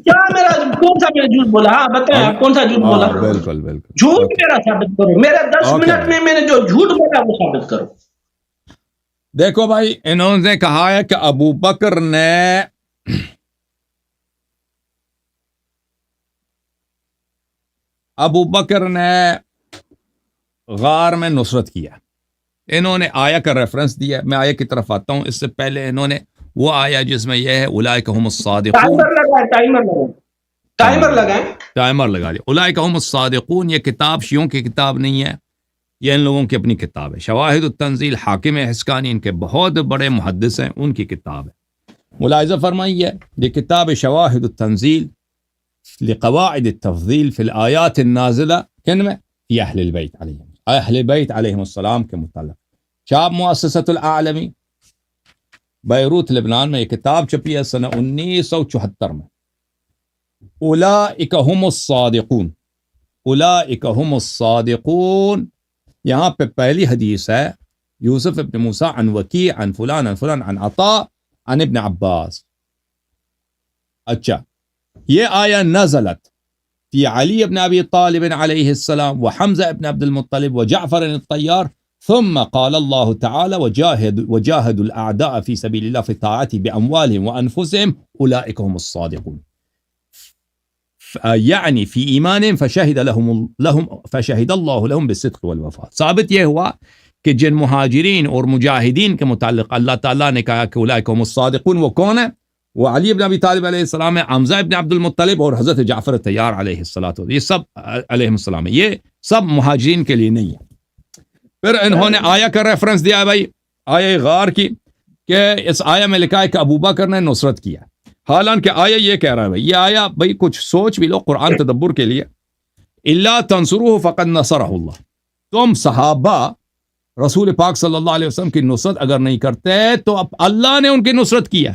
کیا میرا کون سا میں نے جھوٹ بولا؟ ہاں بتائیں آپ کون سا جھوٹ بولا؟ بالکل بالکل جھوٹ میرا ثابت کرو. میرا 10 منٹ میں نے جو جھوٹ بولا وہ ثابت کرو. دیکھو بھائی, انہوں نے کہا ہے کہ ابو بکر نے غار میں نصرت کیا. انہوں نے آیا کا ریفرنس دیا. میں آیا کی طرف آتا ہوں. اس سے پہلے انہوں نے وہ آیا جس میں یہ ہے اولئک هم الصادقون. ٹائمر لگا لیا. اولئک هم الصادقون یہ کتاب شیعوں کی کتاب نہیں ہے, یہ ان لوگوں کی اپنی کتاب ہے. شواہد التنزیل حاکم حسکانی ان کے بہت بڑے محدث ہیں, ان کی کتاب ہے. ملاحظہ فرمائیے, یہ کتاب شواہد التنزیل لقواعد التفضیل فی الآیات النازلہ کن میں فی اہل بیت علیہم السلام کے متعلق. چاپ مؤسسۃ الاعلمی بیروت لبنان میں یہ کتاب چھپی ہے سنہ 1974 میں. اولئک هم الصادقون, اولئک هم الصادقون. یہاں پہ پہلی حدیث ہے یوسف ابن موسیٰ عن وکیع عن فلان عن فلان عن عطاء عن ابن عباس. اچھا, یہ آیا نزلت فی علی ابن ابی طالب علیہ السلام وحمزہ ابن عبد المطلب وجعفر الطیار ثم قال اللہ تعالی وجاہدوا الاعداء فی سبیل اللہ فی طاعته باموالهم وانفسهم اولئک هم الصادقون. یعنی فی ایمانهم فشہد اللہ لهم بالصدق والوفاء. ثابت یہ ہوا کہ جن مہاجرین اور مجاہدین کے متعلق اللہ تعالیٰ نے کہا کہ اولئک هم الصادقون, وہ کون ہے؟ وہ علی ابن ابی طالب علیہ السلام ہے, حمزہ ابن عبد المطلب اور حضرت جعفر طیار علیہ السلام. یہ سب علیہ السلام ہے, یہ سب مہاجرین کے لیے نہیں ہے. پھر انہوں نے آیا کا ریفرنس دیا ہے بھائی, آیا غار کی, کہ اس آیا میں لکھا ہے کہ ابو بکر نے نصرت کیا. حالانکہ آیا یہ کہہ رہا ہے بھائی, یہ آیا بھائی کچھ سوچ بھی لو قرآن تدبر کے لیے. الا تنصروه فقد نصرہ اللہ. تم صحابہ رسول پاک صلی اللہ علیہ وسلم کی نصرت اگر نہیں کرتے تو اب اللہ نے ان کی نصرت کیا.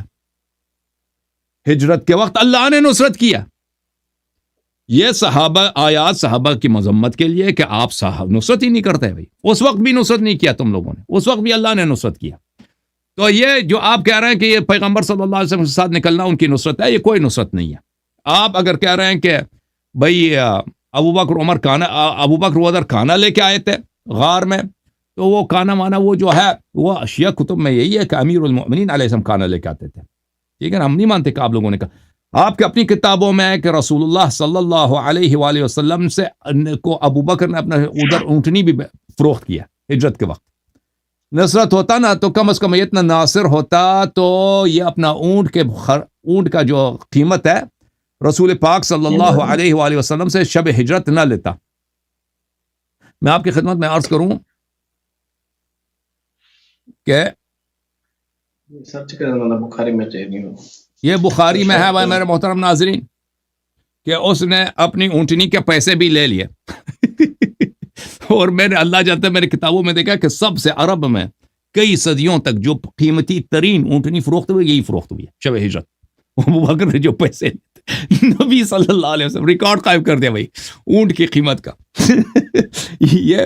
ہجرت کے وقت اللہ نے نصرت کیا. یہ صحابہ آیات صحابہ کی مذمت کے لیے کہ آپ نصرت ہی نہیں کرتے بھائی. اس وقت بھی نصرت نہیں کیا تم لوگوں نے, اس وقت بھی اللہ نے نصرت کیا. تو یہ جو آپ کہہ رہے ہیں کہ یہ پیغمبر صلی اللہ علیہ وسلم کے ساتھ نکلنا ان کی نصرت ہے, یہ کوئی نصرت نہیں ہے. آپ اگر کہہ رہے ہیں کہ بھائی ابو بکر ادھر کھانا لے کے آئے تھے غار میں, تو وہ کھانا مانا وہ جو ہے وہ شیعہ کتب میں یہی ہے کہ امیر المؤمنین علیہ السلام کھانا لے کے آتے تھے. ٹھیک ہے نا, ہم نہیں مانتے کہ آپ لوگوں نے کہا. آپ کے اپنی کتابوں میں ہے کہ رسول اللہ صلی اللہ علیہ وآلہ وسلم سے کو ابو بکر نے اپنا ادھر اونٹنی بھی فروخت کیا ہجرت کے وقت. نصرت ہوتا نا تو کم از کم یہ اتنا ناصر ہوتا تو یہ اپنا اونٹ کا جو قیمت ہے رسول پاک صلی اللہ علیہ وآلہ وسلم سے شب ہجرت نہ لیتا. میں آپ کی خدمت میں عرض کروں کہ سرچ کرنا بخاری میں چاہیے, یہ بخاری میں ہے بھائی میرے محترم ناظرین, کہ اس نے اپنی اونٹنی کے پیسے بھی لے لیے. اور میں نے اللہ جانتا ہے میری کتابوں میں دیکھا کہ سب سے عرب میں کئی صدیوں تک جو قیمتی ترین اونٹنی فروخت ہوئی یہی فروخت ہوئی ہے شب ہجرت. ابو بکر نے جو پیسے نبی صلی اللہ علیہ وسلم ریکارڈ قائم کر دیا بھائی اونٹ کی قیمت کا. یہ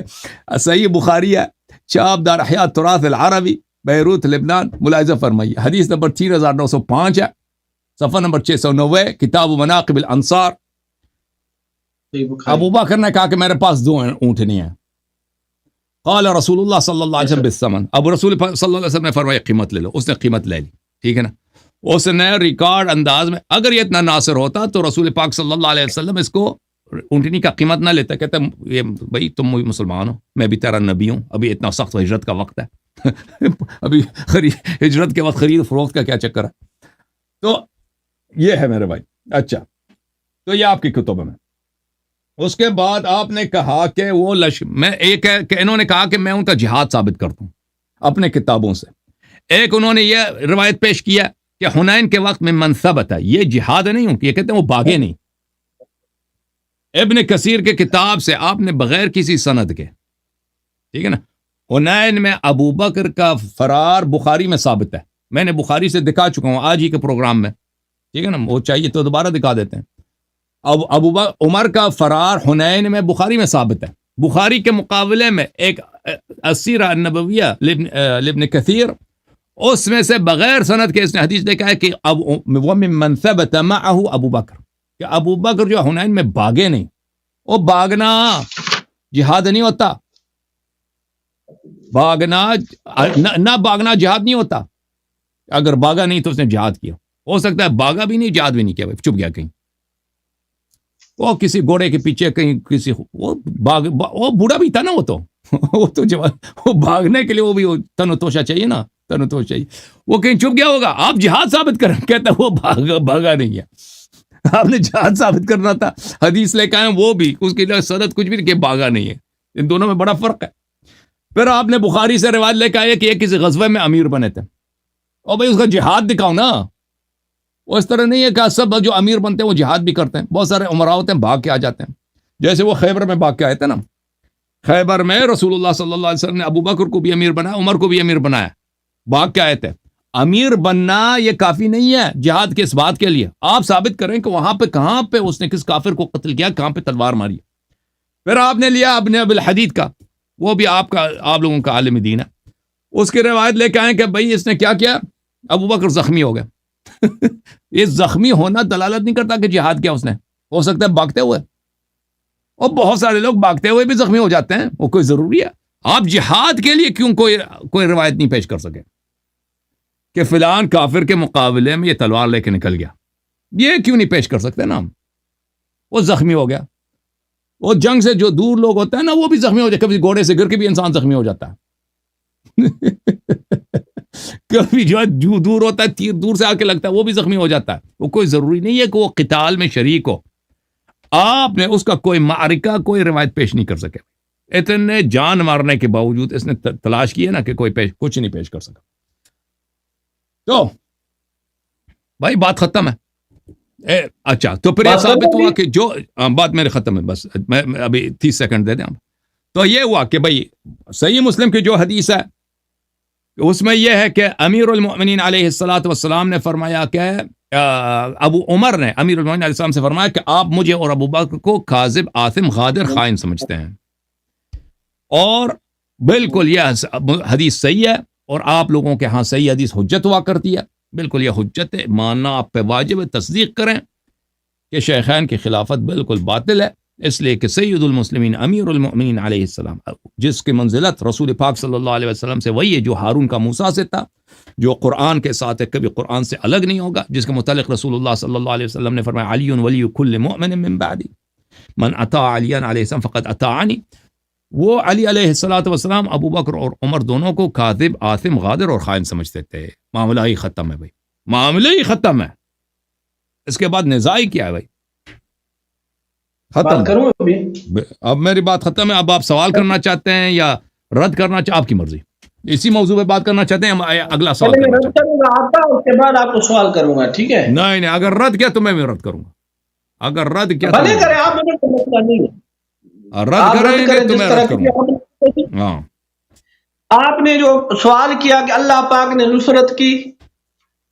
صحیح بخاری ہے، شعب دار احیاء تراث العربی، بیروت لبنان، ملاحظہ فرمائیے، حدیث نمبر 3905 ہے، صفحہ نمبر 690، کتاب مناقب الانصار۔ ابو بکر نے کہا کہ میرے پاس 2 اونٹنی ہیں، قال رسول اللہ صلی اللہ علیہ وسلم بالثمن، ابو رسول صلی اللہ علیہ وسلم نے فرمایا قیمت لے لو، اس نے قیمت لے لی، ٹھیک ہے نا۔ اس نے ریکارڈ انداز میں، اگر یہ اتنا ناصر ہوتا تو رسول پاک صلی اللہ علیہ وسلم اس کو اونٹنی کا قیمت نہ لیتا، کہتے یہ بھائی تم مسلمان ہو، میں بھی تیرا نبی ہوں، ابھی اتنا سخت ہجرت کا وقت ہے ابھی ہجرت کے وقت خرید فروخت کا کیا چکر ہے؟ تو یہ ہے میرے بھائی۔ اچھا، تو یہ آپ کی کتب میں۔ اس کے بعد آپ نے کہا کہ وہ میں ایک ہے کہ انہوں نے کہا کہ میں ان کا جہاد ثابت کرتا ہوں اپنے کتابوں سے۔ ایک انہوں نے یہ روایت پیش کیا کہ حنین کے وقت میں منثبت ہے، یہ جہاد نہیں ہوں، یہ کہتے ہیں وہ باغے نہیں۔ ابن کثیر کے کتاب سے آپ نے بغیر کسی سند کے، ٹھیک ہے نا، حنین میں ابو بکر کا فرار بخاری میں ثابت ہے، میں نے بخاری سے دکھا چکا ہوں آج ہی کے پروگرام میں، ٹھیک ہے نا، وہ چاہیے تو دوبارہ دکھا دیتے ہیں۔ اب عمر کا فرار حنین میں بخاری میں ثابت ہے۔ بخاری کے مقابلے میں ایک السیرہ النبویہ لابن کثیر، اس میں سے بغیر سند کے اس نے حدیث دیکھا ہے کہ وَمِمَّنْ ثَبَتَ مَعَهُ ابو بکر، کہ ابو بکر جو حنین میں باغے نہیں، وہ باغنا جہاد نہیں ہوتا، باغنا نہ باغنا جہاد نہیں ہوتا، اگر باغا نہیں تو اس نے جہاد کیا، ہو سکتا ہے باغا بھی نہیں جہاد بھی نہیں کیا، چھپ گیا کہیں، وہ کسی گھوڑے کے پیچھے کہیں کسی، وہ بوڑھا بھی تھا نا، وہ تو وہ بھاگنے کے لیے وہ بھی تن و توشہ چاہیے نا، تن و توشہ چاہیے، وہ کہیں چھپ گیا ہوگا، آپ جہاد ثابت کریں، کہتا ہے وہ بھاگا نہیں ہے، آپ نے جہاد ثابت کرنا تھا، حدیث لے کے آئے وہ بھی، اس کی سند کچھ بھی نہیں کہ بھاگا نہیں ہے، ان دونوں میں بڑا فرق ہے۔ پھر آپ نے بخاری سے روایت لے کے آئے کہ یہ کسی غزوے میں امیر بنے تھے، اور بھائی اس کا جہاد دکھاؤ نا، وہ اس طرح نہیں ہے کہ سب جو امیر بنتے ہیں وہ جہاد بھی کرتے ہیں، بہت سارے عمراء ہوتے ہیں بھاگ کے آ جاتے ہیں، جیسے وہ خیبر میں بھاگ کے آئے تھے نا، خیبر میں رسول اللہ صلی اللہ علیہ وسلم نے ابو بکر کو بھی امیر بنایا، عمر کو بھی امیر بنایا، بھاگ کے آئے تھے۔ امیر بننا یہ کافی نہیں ہے جہاد کے اس بات کے لیے، آپ ثابت کریں کہ وہاں پہ کہاں پہ اس نے کس کافر کو قتل کیا، کہاں پہ تلوار ماری۔ پھر آپ نے لیا ابن ابی الحدید کا، وہ بھی آپ لوگوں کا عالم دین ہے، اس کی روایت لے کے آئے کہ بھائی اس نے کیا کیا، ابو بکر زخمی ہو گئے یہ زخمی ہونا دلالت نہیں کرتا کہ جہاد کیا اس نے، ہو سکتا ہے بھاگتے ہوئے، اور بہت سارے لوگ بھاگتے ہوئے بھی زخمی ہو جاتے ہیں، وہ کوئی ضروری ہے؟ آپ جہاد کے لیے کیوں کوئی روایت نہیں پیش کر سکے کہ فلان کافر کے مقابلے میں یہ تلوار لے کے نکل گیا، یہ کیوں نہیں پیش کر سکتے نا ہم؟ وہ زخمی ہو گیا، وہ جنگ سے جو دور لوگ ہوتے ہیں نا وہ بھی زخمی ہو جاتے، کبھی گھوڑے سے گر کے بھی انسان زخمی ہو جاتا ہے کبھی جو دور ہوتا ہے، تیر دور سے آ کے لگتا ہے، وہ بھی زخمی ہو جاتا ہے، وہ کوئی ضروری نہیں ہے کہ وہ قتال میں شریک ہو۔ آپ نے اس کا کوئی معرکہ کوئی روایت پیش نہیں کر سکے، اتنے جان مارنے کے باوجود اس نے تلاش کی ہے نا کہ کچھ نہیں پیش کر سکا۔ تو بھائی بات ختم ہے۔ اچھا، تو پھر یہ ثابت ہوا کہ جو بات میرے ختم ہے، بس میں ابھی 30 سیکنڈ دے دیں۔ تو یہ ہوا کہ بھائی صحیح مسلم کی جو حدیث ہے اس میں یہ ہے کہ امیر المؤمنین علیہ الصلوۃ والسلام نے فرمایا کہ ابو عمر نے امیر المؤمنین علیہ السلام سے فرمایا کہ آپ مجھے اور ابو بکر کو کاذب، آثم، غادر، خائن سمجھتے ہیں، اور بالکل یہ حدیث صحیح ہے، اور آپ لوگوں کے ہاں صحیح حدیث حجت ہوا کرتی ہے، بالکل یہ حجت ہے، ماننا آپ پہ واجب ہے، تصدیق کریں کہ شیخین کی خلافت بالکل باطل ہے، اس لیے کہ سید المسلمین امیر المؤمنین علیہ السلام، جس کی منزلت رسول پاک صلی اللہ علیہ وسلم سے وہی ہے جو ہارون کا موسیٰ سے تھا، جو قرآن کے ساتھ ہے، کبھی قرآن سے الگ نہیں ہوگا، جس کے متعلق رسول اللہ صلی اللہ علیہ وسلم نے فرمایا علی ولی کل مؤمن من بعدی من اطاع علی علیہ السلام فقد اطاعنی۔ وہ علی علیہ السلام ابو بکر اور عمر دونوں کو کاذب، آثم، غادر اور خائن سمجھتے تھے۔ معاملہ ہی ختم ہے بھائی، معاملہ ہی ختم ہے، اس کے بعد نزاع کیا ہے بھائی؟ ختم کروں اب میری بات ختم ہے۔ اب آپ سوال کرنا چاہتے ہیں یا رد کرنا چاہتے ہیں، آپ کی مرضی، اسی موضوع پہ بات کرنا چاہتے ہیں، اگلا سوال کرنا چاہتے ہیں؟ اس کے بعد آپ کو سوال کروں گا، ٹھیک ہے؟ نہیں، اگر رد کیا تو میں رد کروں گا، اگر رد کیا بھلے کریں آپ، مجھے کوئی مسئلہ نہیں ہے، رد کریں گے تو میں رد کروں گا۔ ہاں، آپ نے جو سوال کیا کہ اللہ پاک نے نصرت کی،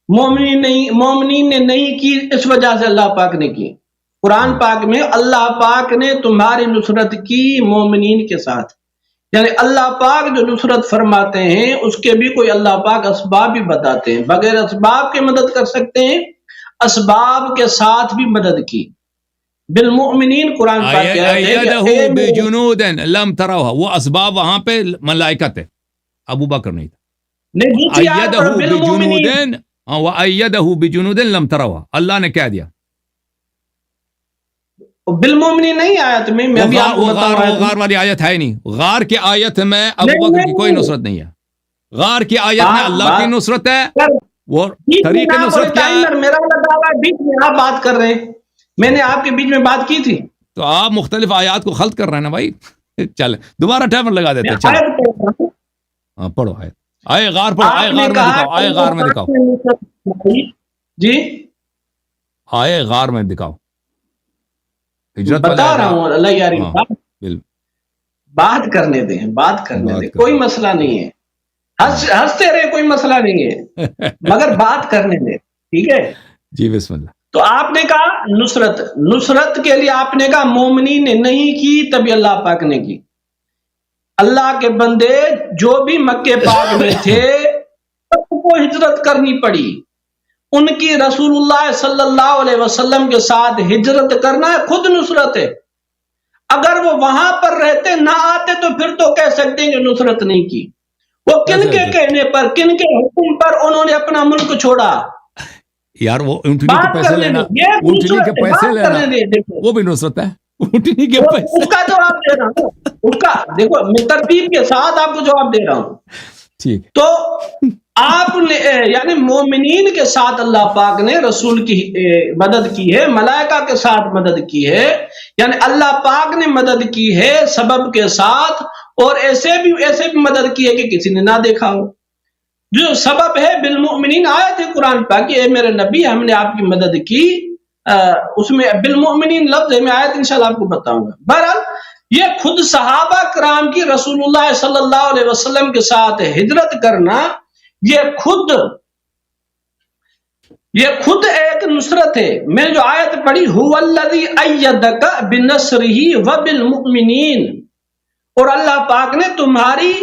مومنین نے نہیں کی، اس وجہ سے اللہ پاک نے کی، قرآن پاک میں اللہ پاک نے تمہاری نصرت کی مومنین کے ساتھ، یعنی اللہ پاک جو نصرت فرماتے ہیں اس کے بھی کوئی اللہ پاک اسباب بھی بتاتے ہیں، بغیر اسباب کے مدد کر سکتے ہیں، اسباب کے ساتھ بھی مدد کی بالمؤمنین. قرآن پاک ایدہ بجنود لم تروها، وہ اسباب وہاں پہ ملائکت ہے، ابو بکر نہیں تھا. ایدہ بجنود وایدہ بجنود لم تروها، اللہ نے کہہ دیا بالمؤمنین نہیں آیت میں بھی آپ کو بتا رہا ہوں. غار والی آیت ہے نہیں، غار کی آیت میں ابو بکر کی کوئی نصرت نہیں ہے. غار کی آیت میں اللہ کی نصرت ہے، وہ طریق نصرت کیا ہے؟ میرا لگا ہوا ہے بیچ میں آپ بات کر رہے ہیں، میں نے آپ کے بیچ میں بات کی تھی تو آپ مختلف آیات کو خلط کر رہے ہیں نا بھائی. چل دوبارہ ٹائمر لگا دیتے ہیں. ہاں پڑھو آیت، آئے غار پڑھو، آئے غار میں دکھاؤ، آئے غار میں دکھاؤ جی، آئے غار میں دکھاؤ. ہجرت بتا رہا ہوں اللہ یاری، بات کرنے دیں، بات کرنے دیں، کوئی مسئلہ نہیں ہے، ہنستے رہے کوئی مسئلہ نہیں ہے، مگر بات کرنے دیں، ٹھیک ہے جی. بسم اللہ. تو آپ نے کہا نصرت کے لیے آپ نے کہا مومنین نے نہیں کی، تبھی اللہ پاک نے کی. اللہ کے بندے جو بھی مکے پاک میں تھے سب کو ہجرت کرنی پڑی، ان کی رسول اللہ صلی اللہ علیہ وسلم کے ساتھ ہجرت کرنا ہے خود نصرت ہے. اگر وہ وہاں پر رہتے نہ آتے تو پھر تو کہہ سکتے ہیں کہ نصرت نہیں کی. وہ کن کے کہنے پر، کن کے حکم پر انہوں نے اپنا ملک چھوڑا؟ یار وہ اونٹنی کے پیسے لینا، اونٹنی کے پیسے لینا وہ بھی نصرت ہے. اونٹنی کے پیسے، اس کا جواب دے رہا ہوں، اس کا دیکھو میں ترتیب کے ساتھ آپ کو جواب دے رہا ہوں. ٹھیک. تو آپ نے یعنی مومنین کے ساتھ اللہ پاک نے رسول کی مدد کی ہے، ملائکہ کے ساتھ مدد کی ہے، یعنی اللہ پاک نے مدد کی ہے سبب کے ساتھ، اور ایسے بھی مدد کی ہے کہ کسی نے نہ دیکھا ہو. جو سبب ہے بالمؤمنین آیت ہے قرآن پاک کہ اے میرے نبی ہم نے آپ کی مدد کی، اس میں بالمؤمنین لفظ ہے، میں آیت انشاءاللہ آپ کو بتاؤں گا. بہرحال یہ خود صحابہ کرام کی رسول اللہ صلی اللہ علیہ وسلم کے ساتھ ہجرت کرنا، یہ ایک نصرت ہے. میں نے جو آیت پڑھی هو الذی ایدک بنصرہ وبالمؤمنین، اور اللہ پاک نے تمہاری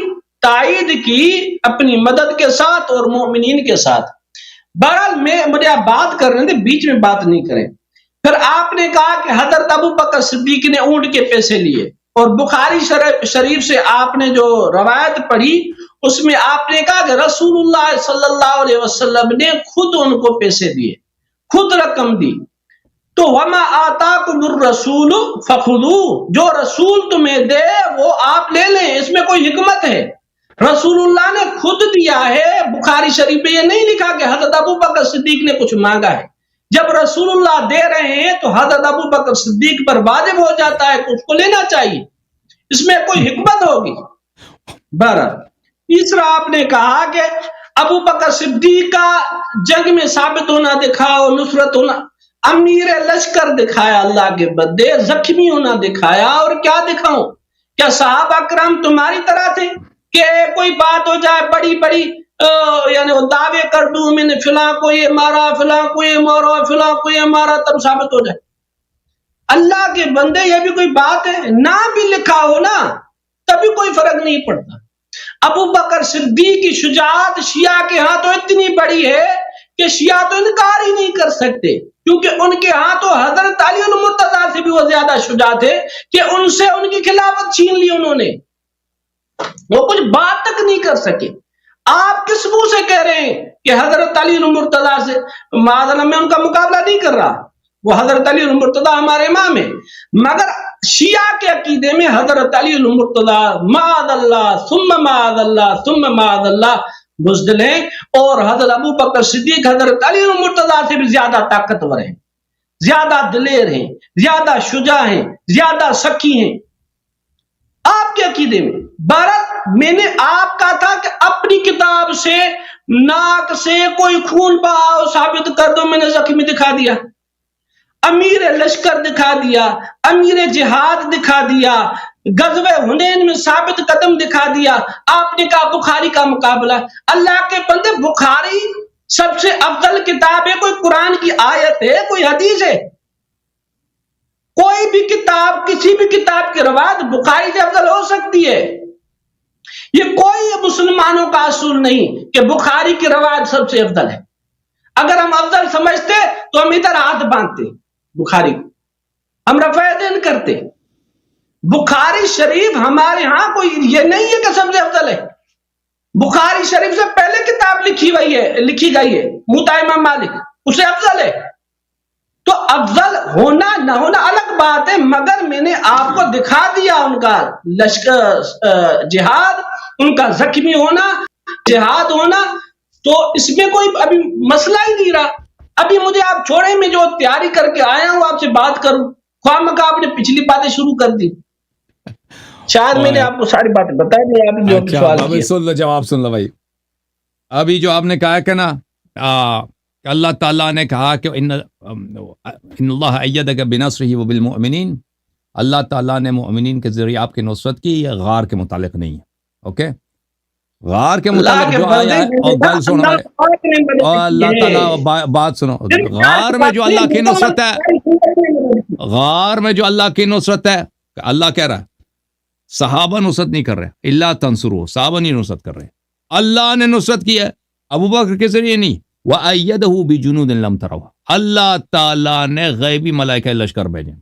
تائید کی اپنی مدد کے ساتھ اور مومنین کے ساتھ. بہرحال مجھے آپ بات کر رہے تھے، بیچ میں بات نہیں کریں. پھر آپ نے کہا کہ حضرت ابو بکر صدیق نے اونٹ کے پیسے لیے، اور بخاری شریف سے آپ نے جو روایت پڑھی اس میں آپ نے کہا کہ رسول اللہ صلی اللہ علیہ وسلم نے خود ان کو پیسے دیے، خود رقم دی. تو وما آتاکم الرسول فخذوہ، جو رسول تمہیں دے وہ آپ لے لیں، اس میں کوئی حکمت ہے. رسول اللہ نے خود دیا ہے. بخاری شریف میں یہ نہیں لکھا کہ حضرت ابو بکر صدیق نے کچھ مانگا ہے. جب رسول اللہ دے رہے ہیں تو حضرت ابو بکر صدیق پر واجب ہو جاتا ہے کہ اس کو لینا چاہیے، اس میں کوئی حکمت ہوگی. بہرحال تیسرا آپ نے کہا کہ ابو بکر صدیق کا جنگ میں ثابت ہونا دکھاؤ، نصرت ہونا، امیر لشکر دکھایا اللہ کے بندے، زخمی ہونا دکھایا. اور کیا دکھاؤں؟ کیا صحابہ کرام تمہاری طرح تھے کہ کوئی بات ہو جائے بڑی بڑی یعنی وہ دعوے کر دوں میں نے فلاں کو یہ مارا، فلاں کو یہ مارا، فلاں کو یہ مارا، تب ثابت ہو جائے؟ اللہ کے بندے یہ بھی کوئی بات ہے؟ نہ بھی لکھا ہو نا تبھی کوئی فرق نہیں پڑتا. ابو بکر صدیق کی شجاعت شیعہ کے ہاں تو اتنی بڑی ہے کہ شیعہ تو انکار ہی نہیں کر سکتے، کیونکہ ان کے ہاں تو حضرت علی المرتضیٰ سے بھی وہ زیادہ شجاع تھے کہ ان سے ان کی خلافت چھین لی انہوں نے، وہ کچھ بات تک نہیں کر سکے. آپ کس منہ سے کہہ رہے ہیں کہ حضرت علی المرتضیٰ سے؟ معاذ اللہ میں ان کا مقابلہ نہیں کر رہا، وہ حضرت علی المرتضیٰ ہمارے امام ہیں، مگر شیعہ کے عقیدے میں حضرت علی المرتضیٰ معاذ اللہ ثم معاذ اللہ ثم معاذ اللہ بزدل ہیں، اور حضرت ابو بکر صدیق حضرت علی المرتضیٰ سے بھی زیادہ طاقتور ہیں، زیادہ دلیر ہیں، زیادہ شجاع ہیں، زیادہ سخی ہیں آپ کے عقیدے میں. بہرحال میں نے آپ کہا تھا کہ اپنی کتاب سے ناک سے کوئی خون بہاؤ ثابت کر دو، میں نے زخمی دکھا دیا، امیر لشکر دکھا دیا، امیر جہاد دکھا دیا، غزوہ حنین میں ثابت قدم دکھا دیا. آپ نے کہا بخاری کا مقابلہ. اللہ کے بندے بخاری سب سے افضل کتاب ہے، کوئی قرآن کی آیت ہے، کوئی حدیث ہے؟ کوئی بھی کتاب، کسی بھی کتاب کی روایت بخاری سے افضل ہو سکتی ہے. یہ کوئی مسلمانوں کا اصول نہیں کہ بخاری کی روایت سب سے افضل ہے. اگر ہم افضل سمجھتے تو ہم ادھر ہاتھ باندھتے بخاری کو، ہم رفع دین کرتے. بخاری شریف ہمارے ہاں کوئی یہ نہیں ہے کہ سب سے افضل ہے. بخاری شریف سے پہلے کتاب لکھی گئی ہے موطا امام مالک، اسے افضل ہے. تو افضل ہونا نہ ہونا الگ بات ہے، مگر میں نے آپ کو دکھا دیا ان کا لشکر جہاد، ان کا زخمی ہونا، جہاد ہونا. تو اس میں کوئی ابھی مسئلہ ہی نہیں رہا. ابھی مجھے آپ چھوڑیں، میں جو تیاری کر کے آیا ہوں آپ سے بات کروں، خواہ مخواہ آپ نے پچھلی باتیں شروع کر دی. شاید میں نے آپ کو ساری باتیں بتا دی. آپ نے جو سوال کیا سن لو، جواب سن لو بھائی. ابھی جو آپ نے کہا کہ نا اللہ تعالیٰ نے کہا کہ ان اللہ ایدک بنصرہ وبالمؤمنین، اللہ تعالیٰ نے مؤمنین کے ذریعے آپ کی نصرت کی. یہ غار کے متعلق نہیں ہے. اوکے، غار کے متعلق جو آیا ہے، اور گل سنو اور اللہ تعالیٰ بات سنو، غار میں جو اللہ کی نصرت ہے، غار میں جو اللہ کی نصرت ہے، اللہ کہہ رہا ہے صحابہ نصرت نہیں کر رہے، اللہ تنصروا، صحابہ نہیں نصرت کر رہے، اللہ نے نصرت کی ہے ابو بکر کے ذریعے نہیں. وَأَيَّدَهُ بِجُنُودٍ لَمْ تَرَوْهَا، اللہ تعالیٰ نے غیبی ملائکہ لشکر بھیجے.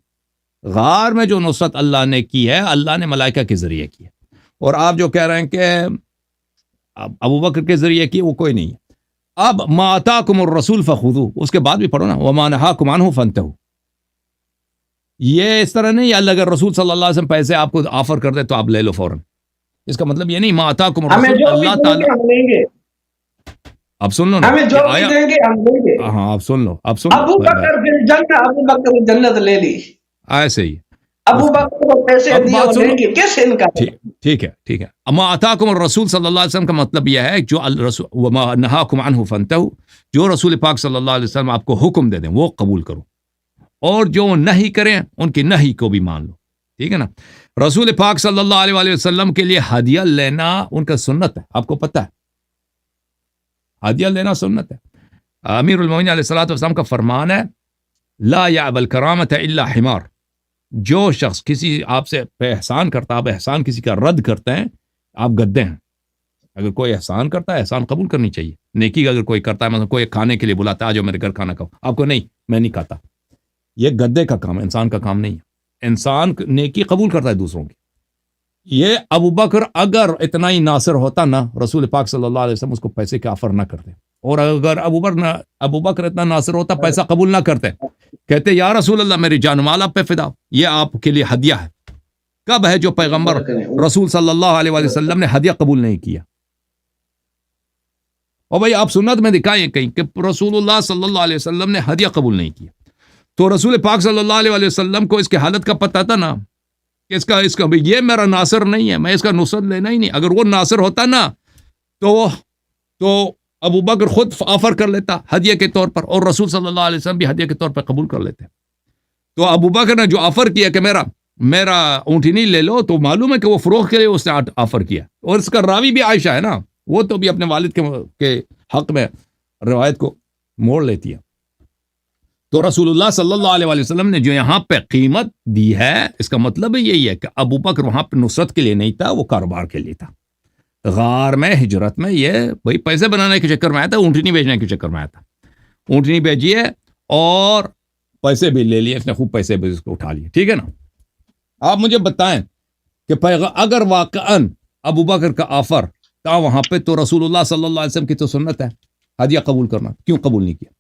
غار میں جو نصرت اللہ نے کی ہے، اللہ نے ملائکہ کے ذریعے کی ہے. اور آپ جو کہہ رہے ہیں کہ ابو بکر کے ذریعے کی، وہ کوئی نہیں ہے. اب مَا آتَاكُمُ الرَّسُولُ فَخُذُوهُ، اس کے بعد بھی پڑھو نا، وَمَا نَهَاكُمْ عَنْهُ فَانْتَهُوا. یہ اس طرح نہیں، اللہ اگر رسول صلی اللہ علیہ وسلم پیسے آپ کو آفر کر دے تو آپ لے لو فوراً. اس کا مطلب یہ نہیں مَا آتَاكُمُ الرَّسُولُ، اللہ تعالیٰ. اب سن لو نا، ہمیں جو بھی دیں گے ہم دیں گے. ہاں اب سن لو، اب سن لو. ابو بکر فی الجنہ، ابو بکر نے جنت لے لی. ایسے ہی ابو بکر کو پیسے دیے اور لیں گے، کیسے ان کا؟ ٹھیک ہے ٹھیک ہے. اما آتاکم الرسول صلی اللہ علیہ وسلم کا مطلب یہ ہے جو الرسول وما نہاکم عنہ فانتہوا، جو رسول پاک صلی اللہ علیہ وسلم آپ کو حکم دے دیں وہ قبول کرو، اور جو نہیں کریں ان کی نہیں کو بھی مان لو. ٹھیک ہے نا. رسول پاک صلی اللہ علیہ وسلم کے لیے ہدیہ لینا ان کا سنت ہے، آپ کو پتہ ہے ہدیہ لینا سنت ہے. امیر المومنین علیہ الصلوۃ والسلام کا فرمان ہے لا یعب الکرامۃ الا حمار، جو شخص کسی آپ سے احسان کرتا، آپ احسان کسی کا رد کرتے ہیں، آپ گدے ہیں. اگر کوئی احسان کرتا ہے احسان قبول کرنی چاہیے. نیکی اگر کوئی کرتا ہے، مثلا کوئی کھانے کے لیے بلاتا ہے، آ جاؤ میرے گھر کھانا کھاؤ، آپ کو نہیں میں نہیں کھاتا، یہ گدے کا کام ہے، انسان کا کام نہیں ہے. انسان نیکی قبول کرتا ہے دوسروں کی. یہ ابو بکر اگر اتنا ہی ناصر ہوتا نا، رسول پاک صلی اللہ علیہ وسلم اس کو پیسے کے آفر نہ کرتے. اور اگر ابو بکر اتنا ناصر ہوتا، پیسہ قبول نہ کرتے، کہتے یا رسول اللہ میری جان مال آپ پہ فدا، یہ آپ کے لیے ہدیہ ہے. کب ہے جو پیغمبر رسول صلی اللہ علیہ وسلم نے ہدیہ قبول نہیں کیا؟ اور بھائی آپ سنت میں دکھائیں کہیں کہ رسول اللہ صلی اللہ علیہ وسلم نے ہدیہ قبول نہیں کیا. تو رسول پاک صلی اللہ علیہ وسلم کو اس کی حالت کا پتہ تھا نا کہ اس کا یہ میرا ناصر نہیں ہے، میں اس کا نصرت لینا ہی نہیں. اگر وہ ناصر ہوتا نا تو ابو بکر خود آفر کر لیتا ہدیہ کے طور پر، اور رسول صلی اللہ علیہ وسلم بھی ہدیہ کے طور پر قبول کر لیتے. تو ابو بکر نے جو آفر کیا کہ میرا اونٹنی لے لو، تو معلوم ہے کہ وہ فروخت کے لیے اس نے آفر کیا. اور اس کا راوی بھی عائشہ ہے نا، وہ تو بھی اپنے والد کے حق میں روایت کو موڑ لیتی ہے. تو رسول اللہ صلی اللہ علیہ وسلم نے جو یہاں پہ قیمت دی ہے، اس کا مطلب یہی ہے کہ ابو بکر وہاں پہ نصرت کے لیے نہیں تھا، وہ کاروبار کے لیے تھا. غار میں ہجرت میں یہ بھائی پیسے بنانے کے چکر میں آیا تھا، اونٹنی بیچنے کے چکر میں آیا تھا. اونٹنی بیچی ہے اور پیسے بھی لے لیے اس نے، خوب پیسے بھی اس کو اٹھا لیے. ٹھیک ہے نا. آپ مجھے بتائیں کہ اگر واقعاً ابو بکر کا آفر تھا وہاں پہ، تو رسول اللہ صلی اللہ علیہ وسلم کی تو سنت ہے ہدیہ قبول کرنا، کیوں قبول نہیں کیا؟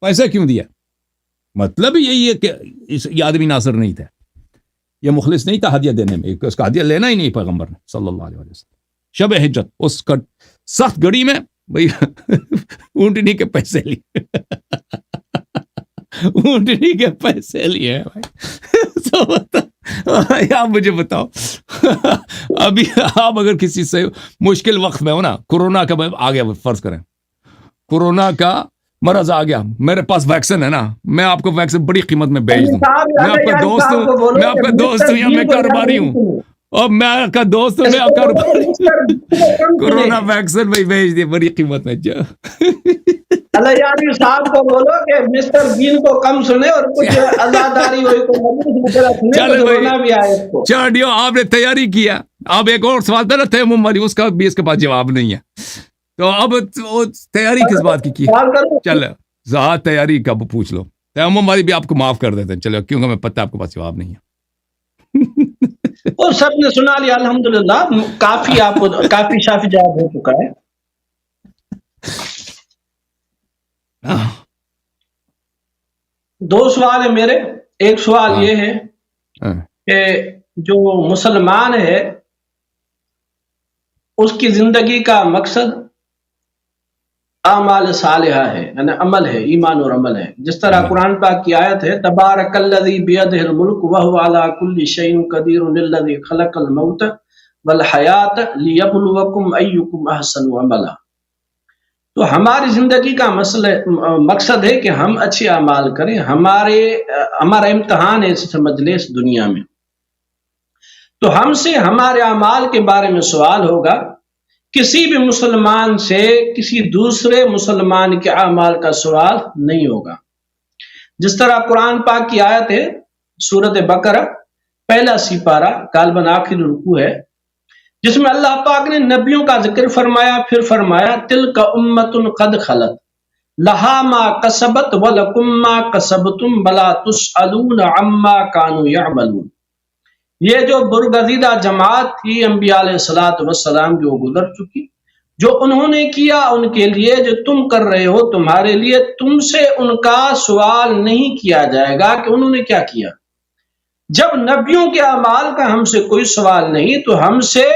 پیسے کیوں دیا؟ مطلب یہی ہے کہ یہ آدمی ناصر نہیں تھا، یہ مخلص نہیں تھا ہدیہ دینے میں، اس کا ہدیہ لینا ہی نہیں پیغمبر نے صلی اللہ علیہ وسلم. شب ہجرت اس کا سخت گھڑی میں بھائی اونٹنی کے پیسے لیے اونٹنی کے پیسے لیے بھائی. آپ مجھے بتاؤ ابھی آپ اگر کسی سے مشکل وقت میں ہو نا، کورونا کا آ گیا، فرض کریں کورونا کا مرض آ گیا، میرے پاس ویکسین ہے نا، میں آپ کو ویکسین بڑی قیمت میں بیچ دوں. میں آپ کا دوست ہوں، میں آپ کا دوست ہوں یا میں کاروباری ہوں، اور میں آپ کا دوست ہوں، میں آپ کاروباری. کورونا ویکسین بھائی بیچ دیے بڑی قیمت میں. الیانی صاحب کو بولو کہ مسٹر بین کو کم سنے اور کچھ ازاداری ہوئی کو چلے بھائی چاڑیو آپ نے تیاری کیا. اب ایک اور سوال تھا نا تیمم والی, اس کا بھی اس کے پاس جواب نہیں ہے. تو اب تیاری کس بات کی چل تیاری کا پوچھ لو. تیمم والی بھی آپ کو معاف کر دیتے ہیں چلو, کیونکہ ہمیں پتہ آپ کے پاس جواب نہیں ہے. وہ سب نے سنا لیا الحمدللہ, کافی آپ کو کافی شافی جواب ہو چکا ہے. دو سوال ہیں میرے. ایک سوال یہ ہے کہ جو مسلمان ہے اس کی زندگی کا مقصد اعمال صالحہ ہے, یعنی عمل ہے, ایمان اور عمل ہے. جس طرح قرآن پاک کی آیت ہے تبارک الذی بیدہ الملک وہو علی کل شیء قدیر الذی خلق الموت والحیات لیبلوکم ایکم احسن عملا. تو ہماری زندگی کا مقصد ہے کہ ہم اچھے اعمال کریں. ہمارا امتحان ہے سمجھ لیں اس دنیا میں. تو ہم سے ہمارے اعمال کے بارے میں سوال ہوگا. کسی بھی مسلمان سے کسی دوسرے مسلمان کے اعمال کا سوال نہیں ہوگا. جس طرح قرآن پاک کی آیت ہے سورۃ بقرہ پہلا سپارہ غالباً آخری رکوع ہے, جس میں اللہ پاک نے نبیوں کا ذکر فرمایا. پھر فرمایا تلک امۃ قد خلت لہا ما کسبت ولکم ما کسبتم ولا تسألون عما کانوا یعملون. یہ جو برگزیدہ جماعت تھی انبیاء علیہ الصلوۃ والسلام جو گزر چکی, جو انہوں نے کیا ان کے لیے, جو تم کر رہے ہو تمہارے لیے, تم سے ان کا سوال نہیں کیا جائے گا کہ انہوں نے کیا کیا. جب نبیوں کے اعمال کا ہم سے کوئی سوال نہیں, تو ہم سے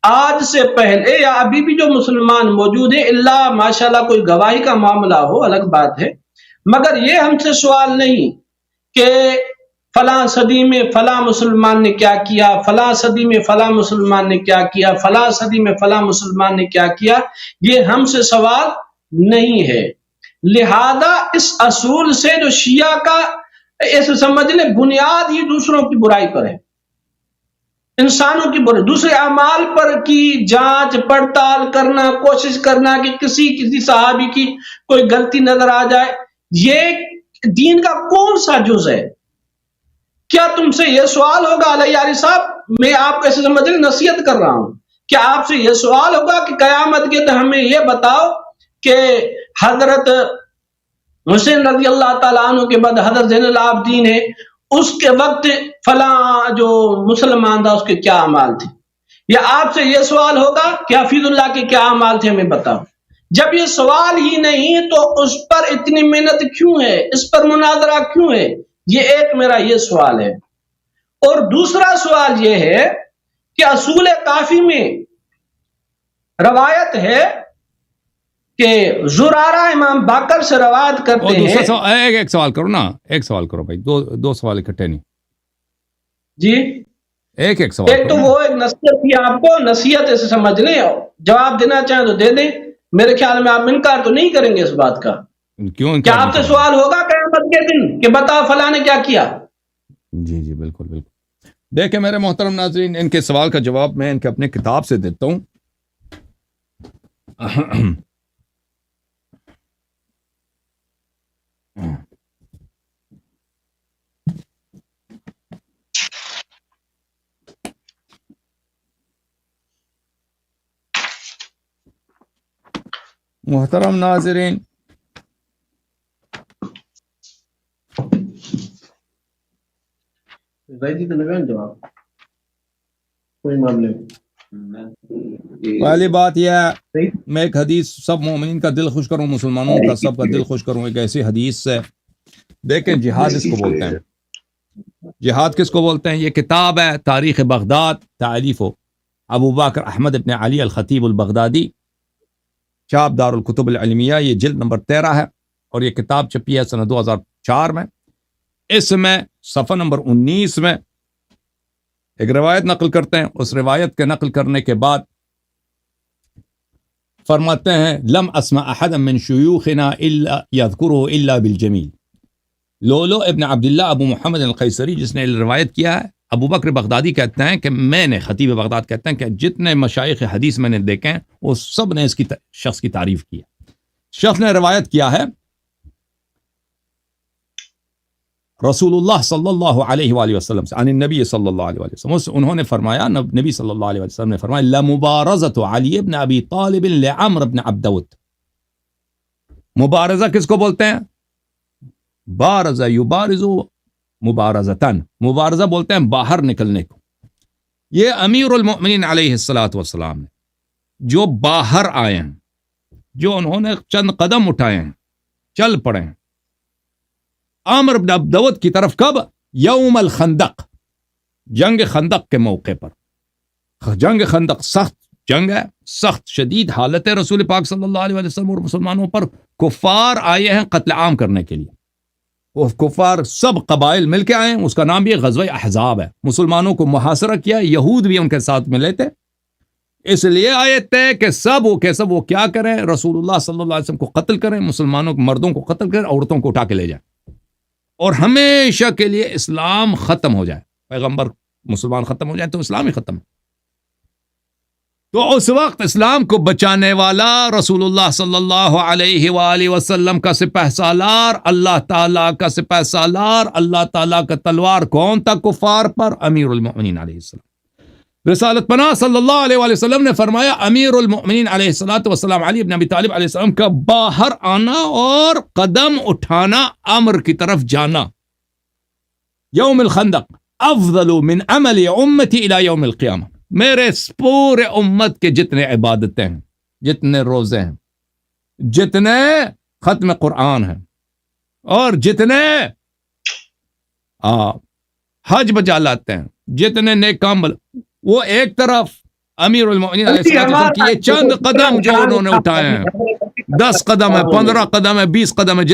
آج سے پہلے یا ابھی بھی جو مسلمان موجود ہیں, اللہ ماشاءاللہ کوئی گواہی کا معاملہ ہو الگ بات ہے, مگر یہ ہم سے سوال نہیں کہ فلاں صدی میں فلاں مسلمان نے کیا کیا, فلاں صدی میں فلاں مسلمان نے کیا کیا, فلاں صدی میں فلاں مسلمان نے کیا کیا. یہ ہم سے سوال نہیں ہے. لہذا اس اصول سے جو شیعہ کا ایسے سمجھ لیں بنیاد ہی دوسروں کی برائی پر ہے, انسانوں کی برائی, دوسرے اعمال پر کی جانچ پڑتال کرنا, کوشش کرنا کہ کسی صحابی کی کوئی غلطی نظر آ جائے. یہ دین کا کون سا جز ہے؟ کیا تم سے یہ سوال ہوگا علیہ صاحب, میں آپ کو ایسے سمجھ لیں نصیحت کر رہا ہوں, کیا آپ سے یہ سوال ہوگا کہ قیامت کے تو ہمیں یہ بتاؤ کہ حضرت حسین رضی اللہ تعالیٰ عنہ کے بعد حضرت زین العابدین ہے, اس کے وقت فلاں جو مسلمان تھا اس کے کیا اعمال تھے؟ یا آپ سے یہ سوال ہوگا کہ حفیظ اللہ کے کیا اعمال تھے ہمیں بتاؤ؟ جب یہ سوال ہی نہیں تو اس پر اتنی محنت کیوں ہے, اس پر مناظرہ کیوں ہے؟ یہ ایک میرا یہ سوال ہے. اور دوسرا سوال یہ ہے کہ اصول کافی میں روایت ہے کہ زرارہ امام باقر سے روایت کرتے ہیں. ایک سوال کرو نا, ایک سوال کرو بھائی, دو سوال اکٹھے نہیں جی, ایک سوال. ایک تو وہ ایک نصیحت تھی آپ کو, نصیحت ایسے سمجھ لیں, جواب دینا چاہیں تو دے دیں. میرے خیال میں آپ انکار تو نہیں کریں گے اس بات کا. کیا آپ سے سوال ہوگا قیامت کے دن کہ بتا فلاں نے کیا کیا؟ جی جی بالکل بالکل. دیکھیں میرے محترم ناظرین, ان کے سوال کا جواب میں ان کے اپنے کتاب سے دیتا ہوں. محترم ناظرین, پہلی بات یہ ہے, میں ایک حدیث سب مومنین کا دل خوش کروں, مسلمانوں کا سب کا دل خوش کروں, ایک ایسی حدیث سے. دیکھیں جہاد اس کو بولتے ہیں. جہاد کس کو بولتے ہیں؟ یہ کتاب ہے تاریخ بغداد, تالیف ابو بکر احمد ابن علی الخطیب البغدادی, چاپ دار الکتب العلمیہ, یہ جلد نمبر 13 ہے, اور یہ کتاب چھپی ہے سنہ 2004 میں. اس میں صفحہ نمبر 19 میں ایک روایت نقل کرتے ہیں. اس روایت کے نقل کرنے کے بعد فرماتے ہیں لم اسمع احد من شیوخنا الا یذکرہ الا بالجمیل. لولو ابن عبداللہ ابو محمد القیصری جس نے روایت کیا ہے, ابو بکر بغدادی کہتے ہیں کہ میں نے, خطیب بغداد کہتے ہیں کہ جتنے مشائخ حدیث میں نے دیکھے ہیں وہ سب نے اس کی شخص کی تعریف کی ہے. شخص نے روایت کیا ہے رسول اللہ صلی اللہ علیہ وآلہ وسلم سے، عن النبی صلی اللہ علیہ وآلہ وسلم، انہوں نے فرمایا، نبی صلی اللہ علیہ وسلم نے فرمایا، لمبارزۃ علی بن ابی طالب لعمر بن عبدود. مبارزہ کس کو بولتے ہیں؟ بارزہ یبارز مبارزتن، مبارزہ بولتے ہیں باہر نکلنے کو. یہ امیر المؤمنین علیہ الصلوۃ والسلام نے جو باہر آئے ہیں، جو انہوں نے چند قدم اٹھائے ہیں، چل پڑے ہیں عامر بن عبدود کی طرف. کب؟ یوم الخندق، جنگ خندق کے موقع پر. جنگ خندق سخت جنگ ہے، سخت شدید حالت ہے رسول پاک صلی اللہ علیہ وسلم اور مسلمانوں پر. کفار آئے ہیں قتل عام کرنے کے لیے. وہ کفار سب قبائل مل کے آئے ہیں، اس کا نام بھی غزوہ احزاب ہے. مسلمانوں کو محاصرہ کیا، یہود بھی ان کے ساتھ ملے تھے. اس لیے آیت ہے کہ سب وہ کیا کریں، رسول اللہ صلی اللہ علیہ وسلم کو قتل کریں، مسلمانوں کو، مردوں کو قتل کریں، عورتوں کو اٹھا کے لے جائیں، اور ہمیشہ کے لیے اسلام ختم ہو جائے. پیغمبر مسلمان ختم ہو جائے تو اسلام ہی ختم. تو اس وقت اسلام کو بچانے والا رسول اللہ صلی اللہ علیہ وآلہ وسلم کا سپہ سالار، اللہ تعالیٰ کا سپہ سالار، اللہ تعالیٰ کا تلوار کون تھا کفار پر؟ امیر المؤمنین علیہ السلام. رسالت پناہ صلی اللہ علیہ وآلہ وسلم نے فرمایا، امیر المؤمنین علیہ الصلوۃ والسلام علی بن ابی طالب علیہ السلام کا باہر آنا اور قدم اٹھانا، امر کی طرف جانا، یوم الخندق افضل من عمل امتی الی یوم القیامہ. میرے پورے امت کے جتنے عبادتیں ہیں، جتنے روزے ہیں، جتنے ختم قرآن ہیں، اور جتنے حج بجا لاتے ہیں، جتنے نیک کام، وہ ایک طرف امیر المؤمنین علیہ السلام کی یہ چند قدم جو انہوں نے اٹھائے ہیں، 10 قدم ہے، 15 قدم ہے، 20 قدم ہے،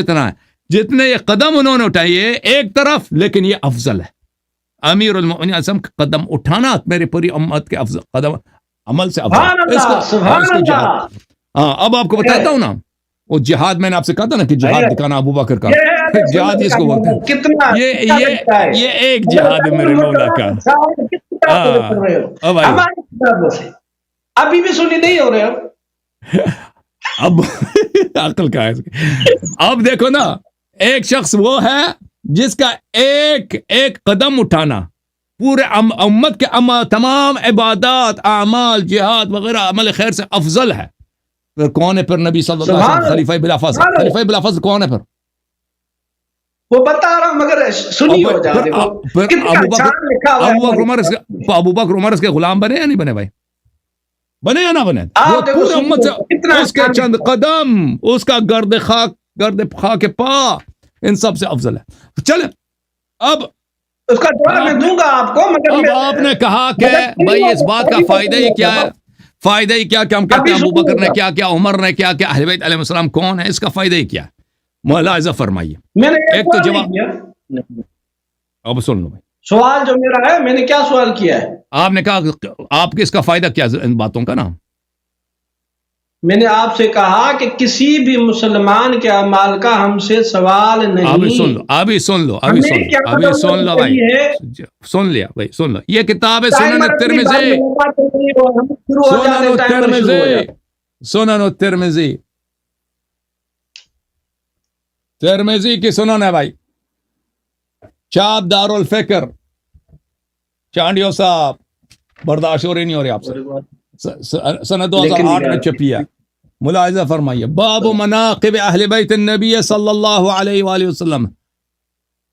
جتنے یہ قدم انہوں نے اٹھائے، یہ ایک طرف، لیکن یہ افضل ہے. امیر المؤمنین علیہ السلام کا قدم اٹھانا میرے پوری امت کے افضل قدم، عمل سے افضل. اب آپ کو بتاتا ہوں نا، وہ جہاد میں نے آپ سے کہا تھا نا کہ جہاد دکھانا ابو بکر کا، جہاد اس کو بولتے ہیں. یہ ایک جہاد ہے میرے مولا کا. ابھی بھی سنی نہیں ہو رہے ہو. اب عقل کا ہے. اب دیکھو نا، ایک شخص وہ ہے جس کا ایک قدم اٹھانا پورے امت کے تمام عبادات، اعمال، جہاد وغیرہ عمل خیر سے افضل ہے. پھر کون ہے پھر نبی صلی اللہ علیہ وسلم؟ خلیفہ بلا فاصل. خلیفہ بلا فاصل کون ہے پھر؟ وہ بتا رہا ہوں مگر سنی ہو جاتے. ابو بکر عمر اس کے غلام بنے یا نہیں بنے بھائی؟ بنے یا نہ بنے؟ وہ پورے امت سے اس کے چند قدم، اس کا گرد خاک پا ان سب سے افضل ہے. چلیں اب اس کا جواب میں دوں گا آپ کو، مگر اب آپ نے کہا کہ بھائی اس بات کا فائدہ ہی کیا ہے؟ فائدہ ہی کیا کہ ہم کہتے ہیں ابو بکر نے کیا کیا، عمر نے کیا کیا، اہل بیت علیہ السلام کون ہے؟ اس کا فائدہ ہی کیا ہے؟ ملاحظہ فرمائیے. ایک تو جواب اب سن لو بھائی، سوال جو میرا ہے، میں نے کیا سوال کیا ہے؟ آپ نے کہا آپ کے اس کا فائدہ کیا ان باتوں کا نا؟ میں نے آپ سے کہا کہ کسی بھی مسلمان کے اعمال کا ہم سے سوال نہیں. ابھی سن لو بھائی، سن لیا بھائی، سن لو. یہ کتاب ہے سنن ترمذی کی سنن ہے بھائی، چاپ دار الفکر چانڈیو صاحب، برداشت ہو رہی نہیں ہو رہی آپ سے، سنہ 2008 میں چھپی ہے. ملاحظہ فرمائیے، باب مناقب اہل بیت النبی صلی اللہ علیہ وآلہ وسلم،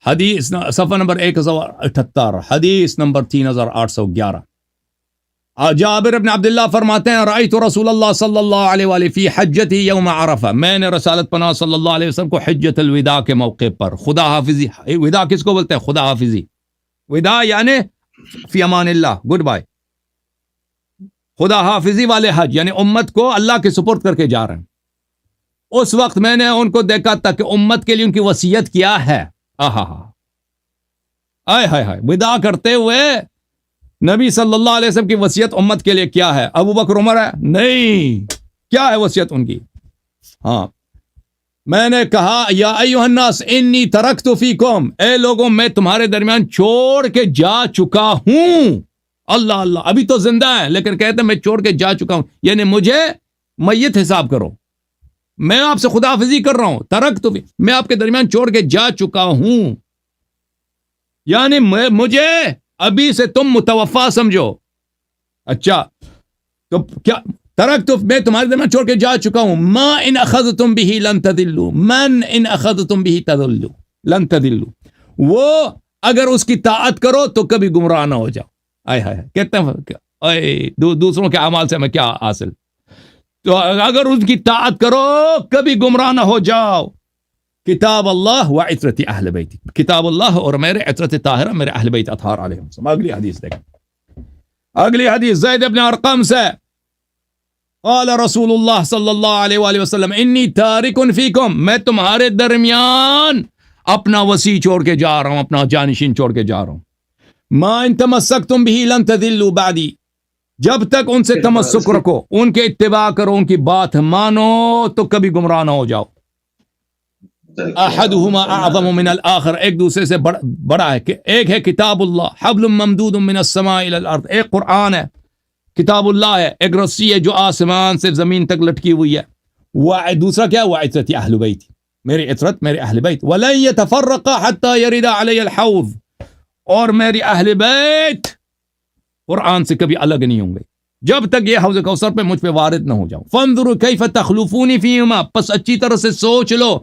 حدیث صفحہ نمبر 1078، حدیث نمبر 3811. جابر بن عبداللہ فرماتے ہیں، رأیت رسول اللہ صلی اللہ علیہ وآلہ فی حجتی یوم عرفہ، میں نے رسالت پناہ صلی اللہ علیہ وسلم کو حجت الوداع کے موقع پر، خدا حافظی. وداع کس کو بولتے ہیں؟ خدا حافظی. وداع یعنی فی امان اللہ، گڈ بائے. خدا حافظی والے حج یعنی امت کو اللہ کے سپرد کر کے جا رہے ہیں. اس وقت میں نے ان کو دیکھا تھا کہ امت کے لیے ان کی وصیت کیا ہے. وداع کرتے ہوئے نبی صلی اللہ علیہ وسلم کی وصیت امت کے لیے کیا ہے؟ ابو بکر عمر ہے؟ نہیں. کیا ہے وصیت ان کی؟ میں نے کہا، یا ایھا الناس انی ترکت فیکم، اے لوگوں میں تمہارے درمیان چھوڑ کے جا چکا ہوں. اللہ، ابھی تو زندہ ہے لیکن کہتے ہیں میں چھوڑ کے جا چکا ہوں، یعنی مجھے میت حساب کرو. میں آپ سے خدا حافظی کر رہا ہوں. ترکت میں آپ کے درمیان چھوڑ کے جا چکا ہوں, یعنی مجھے ابھی سے تم متوفا سمجھو. اچھا تو کیا ترکت میں تمہارے درمیان چھوڑ کے جا چکا ہوں. ما ان اخذتم به لن تضلوا, من ان اخذتم به تضلوا لن تضلوا, وہ اگر اس کی طاعت کرو تو کبھی گمراہ نہ ہو جاؤ. آئے ہائے کہتے ہیں دوسروں کے اعمال سے ہمیں کیا حاصل, تو اگر ان کی طاعت کرو کبھی گمراہ نہ ہو جاؤ. کتاب اللہ و عترت اہل بیت, کتاب اللہ اور میرے عترت طاہرہ میرے اہل بیت اطہار علیہم السلام. اگلی حدیث دیکھیں, اگلی حدیث زید بن ارقم سے, قال رسول اللہ صلی اللہ علیہ وآلہ وسلم انی تارک فیکم, میں تمہارے درمیان اپنا وسیع چھوڑ کے جا رہا ہوں, اپنا جانشین چھوڑ کے جا رہا ہوں. ما ان تمسکتم به لن تضلوا بعدی, جب تک ان سے تمسک رکھو, ان کے اتباع کرو, ان کی بات مانو تو کبھی گمراہ نہ ہو جاؤ. احدہما اعظم من الاخر, ایک دوسرے سے بڑا ہے. کہ ایک ہے کتاب اللہ حبل ممدود من السماء الى الارض, ایک قرآن ہے, کتاب اللہ ہے, ایک رسی ہے جو آسمان سے زمین تک لٹکی ہوئی ہے. دوسرا کیا, وعترت اہل بیت, میری عترت میرے اہل بیت. ولن يتفرقا حتى يرد علی الحوض, اور میری اہل بیت قرآن سے کبھی الگ نہیں ہوں گے جب تک یہ حوض کوثر پہ مجھ پہ وارد نہ ہو جاؤ. فانظروا کیف تخلفون فیہما, پس اچھی طرح سے سوچ لو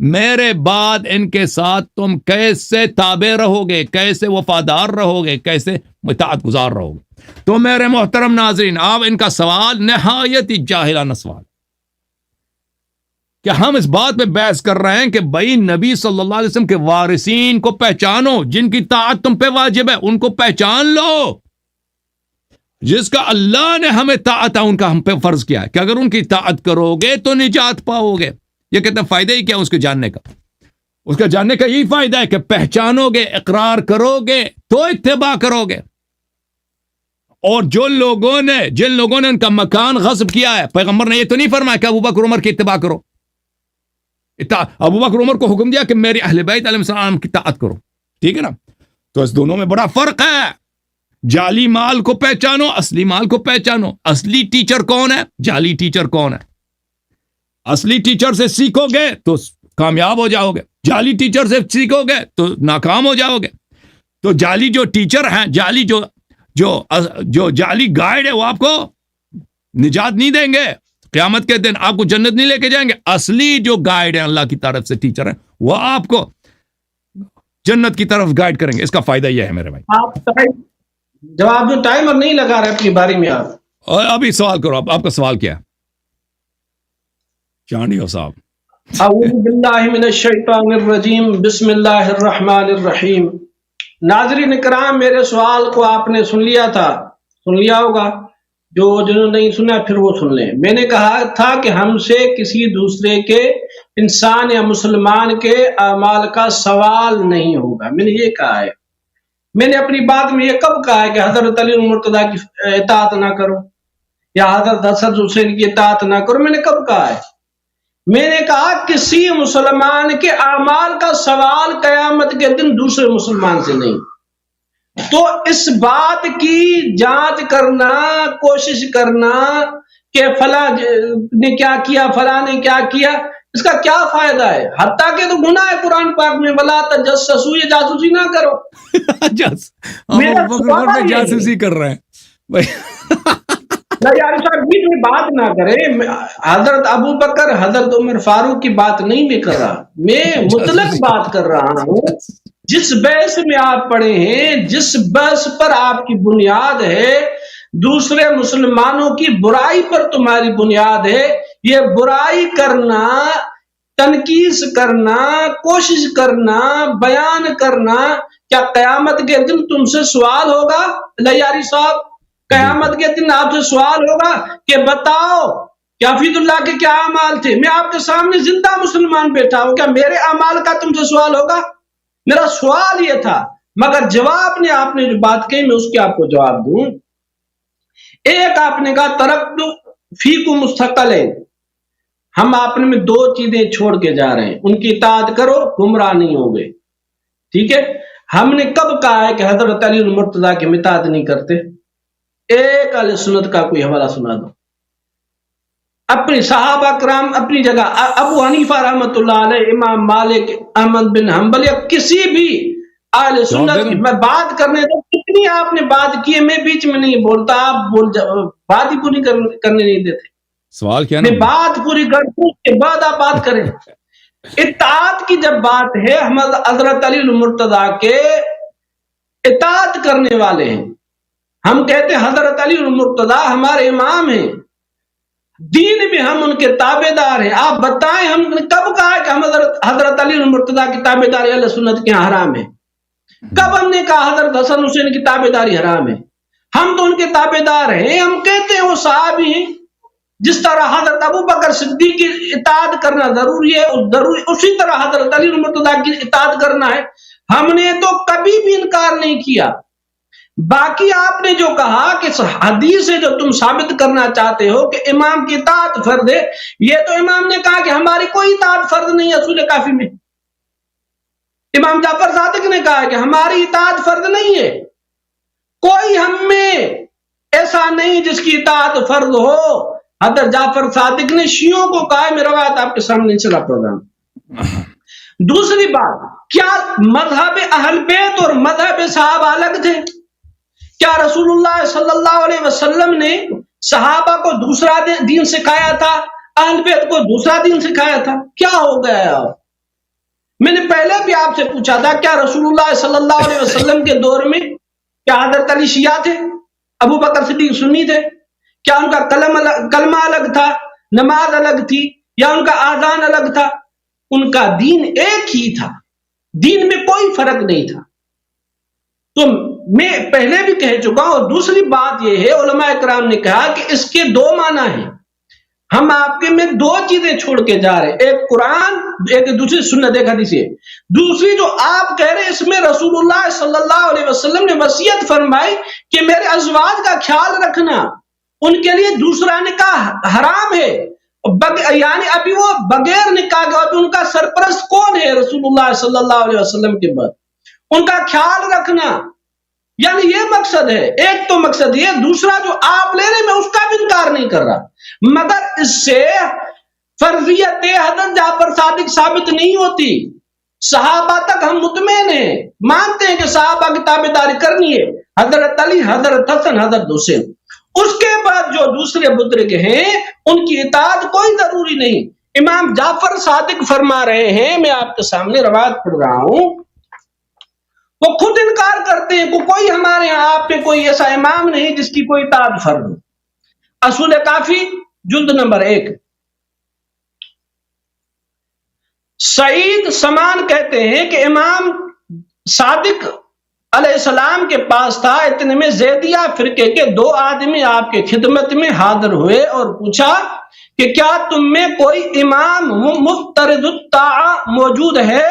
میرے بعد ان کے ساتھ تم کیسے تابع رہو گے, کیسے وفادار رہو گے, کیسے اطاعت گزار رہو گے. تو میرے محترم ناظرین, آپ ان کا سوال نہایت ہی جاہلانہ سوال, کہ ہم اس بات پہ بحث کر رہے ہیں کہ بھائی نبی صلی اللہ علیہ وسلم کے وارثین کو پہچانو, جن کی طاعت تم پہ واجب ہے ان کو پہچان لو. جس کا اللہ نے ہمیں طاعت ان کا ہم پہ فرض کیا ہے کہ اگر ان کی طاعت کرو گے تو نجات پاؤ گے. یہ کہتے ہیں فائدہ ہی کیا اس کے جاننے کا, اس کا جاننے کا یہی فائدہ ہے کہ پہچانو گے, اقرار کرو گے تو اتباع کرو گے. اور جن لوگوں نے ان کا مکان غصب کیا ہے, پیغمبر نے یہ تو نہیں فرمایا کہ ابوبکر عمر کی اتباع کرو. ابوبکر عمر کو حکم دیا کہ میری اہل بیت علیہ السلام کی طاعت کرو, ٹھیک ہے نا. تو اس دونوں میں بڑا فرق ہے. جعلی مال کو پہچانو, اصلی مال کو پہچانو. اصلی ٹیچر کون ہے, جعلی ٹیچر کون ہے. اصلی ٹیچر سے سیکھو گے تو کامیاب ہو جاؤ گے, جعلی ٹیچر سے سیکھو گے تو ناکام ہو جاؤ گے. تو جعلی جو ٹیچر ہیں, جعلی جو جعلی گائیڈ ہے, وہ آپ کو نجات نہیں دیں گے. قیامت کے دن آپ کو جنت نہیں لے کے جائیں گے. اصلی جو گائیڈ ہیں اللہ کی طرف سے ٹیچر ہیں, وہ آپ کو جنت کی طرف گائیڈ کریں گے. اس کا فائدہ یہ ہے میرے بھائی. آپ جواب جو ٹائمر نہیں لگا رہے اپنی باری میں, آپ اور ابھی سوال کرو. آپ کا سوال کیا ہے چانڈی ہو صاحب؟ اعوذ باللہ من الشیطان الرجیم, بسم اللہ الرحمن الرحیم. ناظرین کرام, میرے سوال کو آپ نے سن لیا ہوگا. جنہوں نے نہیں سنا پھر وہ سن لیں. میں نے کہا تھا کہ ہم سے کسی دوسرے کے انسان یا مسلمان کے اعمال کا سوال نہیں ہوگا. میں نے یہ کہا ہے. میں نے اپنی بات میں یہ کب کہا ہے کہ حضرت علی مرتضیٰ کی اطاعت نہ کرو یا حضرت حسن حسین کی اطاعت نہ کرو؟ میں نے کب کہا ہے؟ میں نے کہا کسی مسلمان کے اعمال کا سوال قیامت کے دن دوسرے مسلمان سے نہیں. تو اس بات کی جانچ کرنا, کوشش کرنا کہ فلاں نے کیا کیا, فلاں نے کیا کیا, اس کا کیا فائدہ ہے؟ حتیٰ کہ تو گناہ ہے قرآن پاک میں, ولا تجسسوا, یہ جاسوسی نہ کرو. جاسوسی کر رہے ہیں یار صاحب, بیچ میں بات نہ کرے. حضرت ابو بکر, حضرت عمر فاروق کی بات نہیں میں کر رہا, میں مطلق بات کر رہا ہوں. جس بحث میں آپ پڑھے ہیں, جس بحث پر آپ کی بنیاد ہے, دوسرے مسلمانوں کی برائی پر تمہاری بنیاد ہے, یہ برائی کرنا, تنقید کرنا, کوشش کرنا, بیان کرنا, کیا قیامت کے دن تم سے سوال ہوگا؟ لیاری صاحب, قیامت کے دن آپ سے سوال ہوگا کہ بتاؤ کہ حفیظ اللہ کے کیا اعمال تھے؟ میں آپ کے سامنے زندہ مسلمان بیٹھا ہوں, کیا میرے اعمال کا تم سے سوال ہوگا؟ میرا سوال یہ تھا, مگر جواب نے آپ نے جو بات کہی میں اس کے آپ کو جواب دوں. ایک آپ نے کہا ترکت فیکم مستقلین, ہم آپ میں دو چیزیں چھوڑ کے جا رہے ہیں, ان کی اطاعت کرو گمراہ نہیں ہوگے. ٹھیک ہے, ہم نے کب کہا ہے کہ حضرت علی مرتضیٰ کی اطاعت نہیں کرتے؟ ایک اہل سنت کا کوئی حوالہ سنا دو. اپنی صحابہ کرام اپنی جگہ، ابو حنیفہ رحمۃ اللہ علیہ، امام مالک، احمد بن حنبل یا کسی بھی اہل سنت کی میں بات کرنے دو، کتنی آپ نے بات کی ہے، میں بیچ میں نہیں بولتا، آپ بات ہی پوری کرنے نہیں دیتے. سوال کیا میں بات پوری کروں اس کے بعد آپ بات کریں. اطاعت کی جب بات ہے، حضرت علی المرتضیٰ کے اطاعت کرنے والے ہیں. ہم کہتے ہیں حضرت علی المرتضیٰ ہمارے امام ہیں، دین میں ہم ان کے تابع دار ہیں. آپ بتائیں ہم نے کب کہا کہ ہم حضرت علی المرتضیٰ کی تابع داری اہل سنت کے یہاں حرام ہے؟ کب ہم نے کہا حضرت حسن حسین کی تابع داری حرام ہے؟ ہم تو ان کے تابع دار ہیں. ہم کہتے ہیں وہ صحابی ہیں. جس طرح حضرت ابو بکر صدیق کی اطاعت کرنا ضروری ہے، اسی طرح حضرت علی المرتضیٰ کی اطاعت کرنا ہے. ہم نے تو کبھی بھی انکار نہیں کیا. باقی آپ نے جو کہا کہ حدیث سے جو تم ثابت کرنا چاہتے ہو کہ امام کی اطاعت فرض ہے، یہ تو امام نے کہا کہ ہماری کوئی اطاعت فرض نہیں ہے. اصول کافی میں امام جعفر صادق نے کہا کہ ہماری اطاعت فرض نہیں ہے، کوئی ہم میں ایسا نہیں جس کی اطاعت فرض ہو. حضرت جعفر صادق نے شیعوں کو کہا ہے، میرا بات آپ کے سامنے چلا پروگرام. دوسری بات، کیا مذہب اہل بیت اور مذہب صحابہ الگ تھے؟ کیا رسول اللہ صلی اللہ علیہ وسلم نے صحابہ کو دوسرا دین سکھایا تھا، اہل بیت کو دوسرا دین سکھایا تھا؟ کیا ہو گیا؟ میں نے پہلے بھی آپ سے پوچھا تھا، کیا رسول اللہ صلی اللہ علیہ وسلم کے دور میں کیا حضرت علی شیعہ تھے، ابو بکر صدیق سنی تھے؟ کیا ان کا کلمہ الگ تھا، نماز الگ تھی، یا ان کا آذان الگ تھا؟ ان کا دین ایک ہی تھا، دین میں کوئی فرق نہیں تھا. تو میں پہلے بھی کہہ چکا ہوں. اور دوسری بات یہ ہے، علماء کرام نے کہا کہ اس کے دو معنی ہیں. ہم آپ کے میں دو چیزیں چھوڑ کے جا رہے ہیں، ایک قرآن، ایک دوسری سنت، ایک حدیث ہے. دوسری جو آپ کہہ رہے ہیں، اس میں رسول اللہ صلی اللہ علیہ وسلم نے وصیت فرمائی کہ میرے ازواج کا خیال رکھنا، ان کے لیے دوسرا نکاح حرام ہے. یعنی ابھی وہ بغیر نکاح کے، ابھی ان کا سرپرست کون ہے؟ رسول اللہ صلی اللہ علیہ وسلم کے بعد ان کا خیال رکھنا. یعنی یہ مقصد ہے. ایک تو مقصد یہ، دوسرا جو آپ لے رہے میں اس کا بھی انکار نہیں کر رہا، مگر اس سے فرضیت حضرت جعفر صادق ثابت نہیں ہوتی. صحابہ تک ہم مطمئن ہیں، مانتے ہیں کہ صحابہ کی تابع داری کرنی ہے، حضرت علی، حضرت حسن، حضرت حسین. اس کے بعد جو دوسرے بزرگ ہیں ان کی اطاعت کوئی ضروری نہیں. امام جعفر صادق فرما رہے ہیں، میں آپ کے سامنے روایت پڑھ رہا ہوں، وہ خود انکار کرتے ہیں کہ کوئی ہمارے یہاں آپ پہ کوئی ایسا امام نہیں جس کی کوئی اطاعت فرض ہو. اصول کافی جلد نمبر 1. سعید سمان کہتے ہیں کہ امام صادق علیہ السلام کے پاس تھا، اتنے میں زیدیہ فرقے کے 2 آدمی آپ کے خدمت میں حاضر ہوئے اور پوچھا کہ کیا تم میں کوئی امام مفترض الطاعہ موجود ہے؟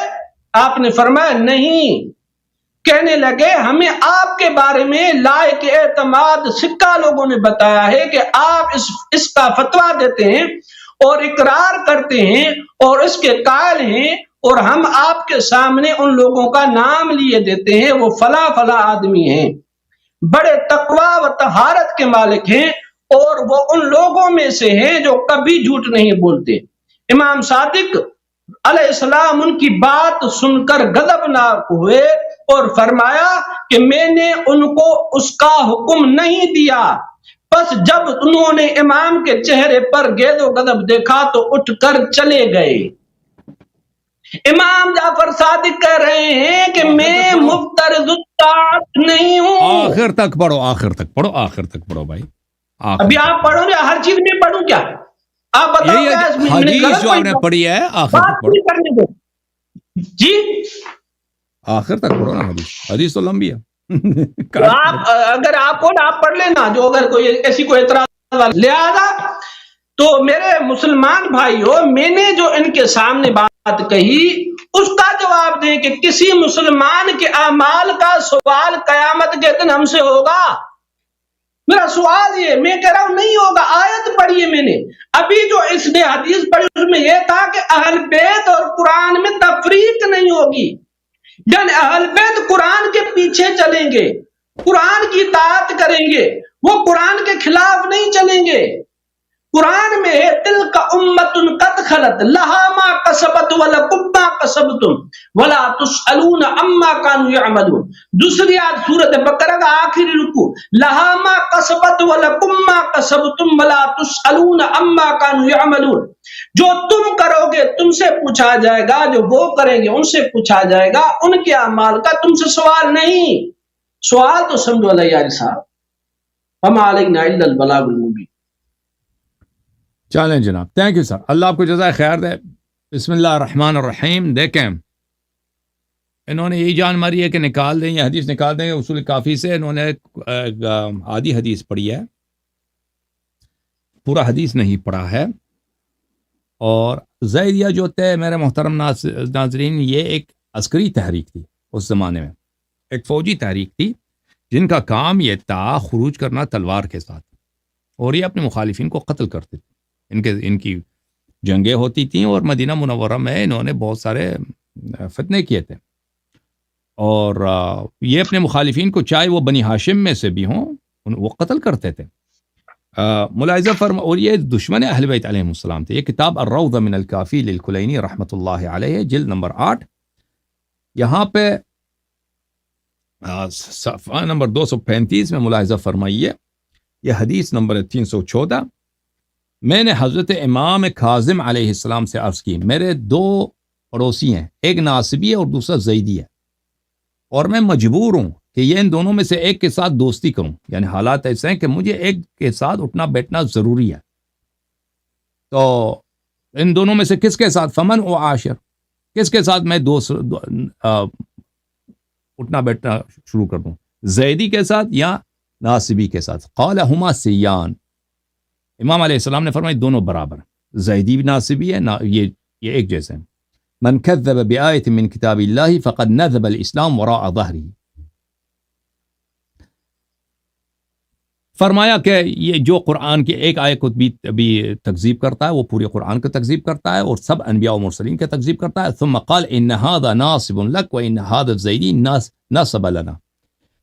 آپ نے فرمایا نہیں. کہنے لگے ہمیں آپ کے بارے میں لائق اعتماد سکہ لوگوں نے بتایا ہے کہ آپ اس کا فتویٰ دیتے ہیں اور اقرار کرتے ہیں اور اس کے قائل ہیں، اور ہم آپ کے سامنے ان لوگوں کا نام لیے دیتے ہیں، وہ فلاں فلاں آدمی ہیں، بڑے تقوی و طہارت کے مالک ہیں، اور وہ ان لوگوں میں سے ہیں جو کبھی جھوٹ نہیں بولتے. امام صادق علیہ السلام ان کی بات سن کر غضبناک ہوئے اور فرمایا کہ میں نے ان کو اس کا حکم نہیں دیا. بس جب انہوں نے امام کے چہرے پر گیز و غضب دیکھا تو اٹھ کر چلے گئے. امام جعفر صادق کہہ رہے ہیں کہ میں مفترض الطاعت نہیں ہوں. آخر تک پڑھو، آخر تک پڑھو، آخر تک پڑھو بھائی. ابھی آپ پڑھو یا ہر چیز میں پڑھوں کیا؟ آپ بتاؤ. حدیث جو آپ نے پڑھی ہے آخر تک پڑھو. جی آخر تک پڑھو نا. حدیث تو لمبی ہے. آپ اگر آپ کو آپ پڑھ لینا، جو اگر کوئی ایسی کوئی اعتراض. لہذا تو میرے مسلمان بھائیو، میں نے جو ان کے سامنے بات کہی اس کا جواب دیں کہ کسی مسلمان کے اعمال کا سوال قیامت کے دن ہم سے ہوگا. میرا سوال یہ، میں کہہ رہا ہوں نہیں ہوگا. آیت پڑھی ہے میں نے ابھی، جو اس نے حدیث پڑھی اس میں یہ تھا کہ اہل بیت اور قرآن میں تفریق نہیں ہوگی. یعنی اہل بیت قرآن کے پیچھے چلیں گے، قرآن کی اطاعت کریں گے، وہ قرآن کے خلاف نہیں چلیں گے. قرآن میں ہے تلک امت قد خلت لہا ما کسبت ولکم ما کسبتم ولا تسألون عما كانوا يعملون. دوسری آیت سورۃ بقرہ کا آخری رکوع لہا ما کسبت ولکم ما کسبتم ولا تسألون عما كانوا يعملون. جو تم کرو گے تم سے پوچھا جائے گا، جو وہ کریں گے ان سے پوچھا جائے گا، ان کے اعمال کا تم سے سوال نہیں. سوال تو سمجھو اللہ یار صاحب، وما علینا الا البلاغ المبین. چلیں جناب، تھینک یو سر، اللہ آپ کو جزائے خیر دے. بسم اللہ الرحمن الرحیم. دیکھیں انہوں نے یہی جان ماری ہے کہ نکال دیں، یہ حدیث نکال دیں اصول کافی سے. انہوں نے آدھی حدیث پڑھی ہے، پورا حدیث نہیں پڑھا ہے. اور زیدیہ جو تھے میرے محترم ناظرین، یہ ایک عسکری تحریک تھی اس زمانے میں، ایک فوجی تحریک تھی جن کا کام یہ تھا خروج کرنا تلوار کے ساتھ، اور یہ اپنے مخالفین کو قتل کرتے تھے. ان کی جنگیں ہوتی تھیں اور مدینہ منورہ میں انہوں نے بہت سارے فتنے کیے تھے، اور یہ اپنے مخالفین کو چاہے وہ بنی ہاشم میں سے بھی ہوں وہ قتل کرتے تھے. ملاحظہ فرما، اور یہ دشمن اہل بیت علیہ السلام تھے. یہ کتاب الروضہ من الکافی للکلینی رحمۃ اللہ علیہ، جلد نمبر 8، یہاں پہ صفحہ نمبر 235 میں ملاحظہ فرمائیے، یہ حدیث نمبر 314. میں نے حضرت امام کاظم علیہ السلام سے عرض کی، میرے دو پڑوسی ہیں، ایک ناصبی ہے اور دوسرا زیدی ہے، اور میں مجبور ہوں کہ یہ ان دونوں میں سے ایک کے ساتھ دوستی کروں. یعنی حالات ایسے ہیں کہ مجھے ایک کے ساتھ اٹھنا بیٹھنا ضروری ہے. تو ان دونوں میں سے کس کے ساتھ؟ فمن و عاشر، کس کے ساتھ میں اٹھنا بیٹھنا شروع کر دوں، زیدی کے ساتھ یا ناصبی کے ساتھ؟ قال ہما سیان، امام علیہ السلام نے فرمایا دونوں برابر، زیدی بھی ناصبی ہے، یہ ایک جیسے ہیں. من کذب بآیت من کتاب اللہ فقد نذب الاسلام وراء ظہرہ. فرمایا کہ یہ جو قرآن کی ایک آیت کو بھی تکذیب کرتا ہے وہ پورے قرآن کو تکذیب کرتا ہے اور سب انبیاء و مرسلین کا تکذیب کرتا ہے. ثم قال ان هذا ناصب لك وان هذا الزیدی نصب لنا.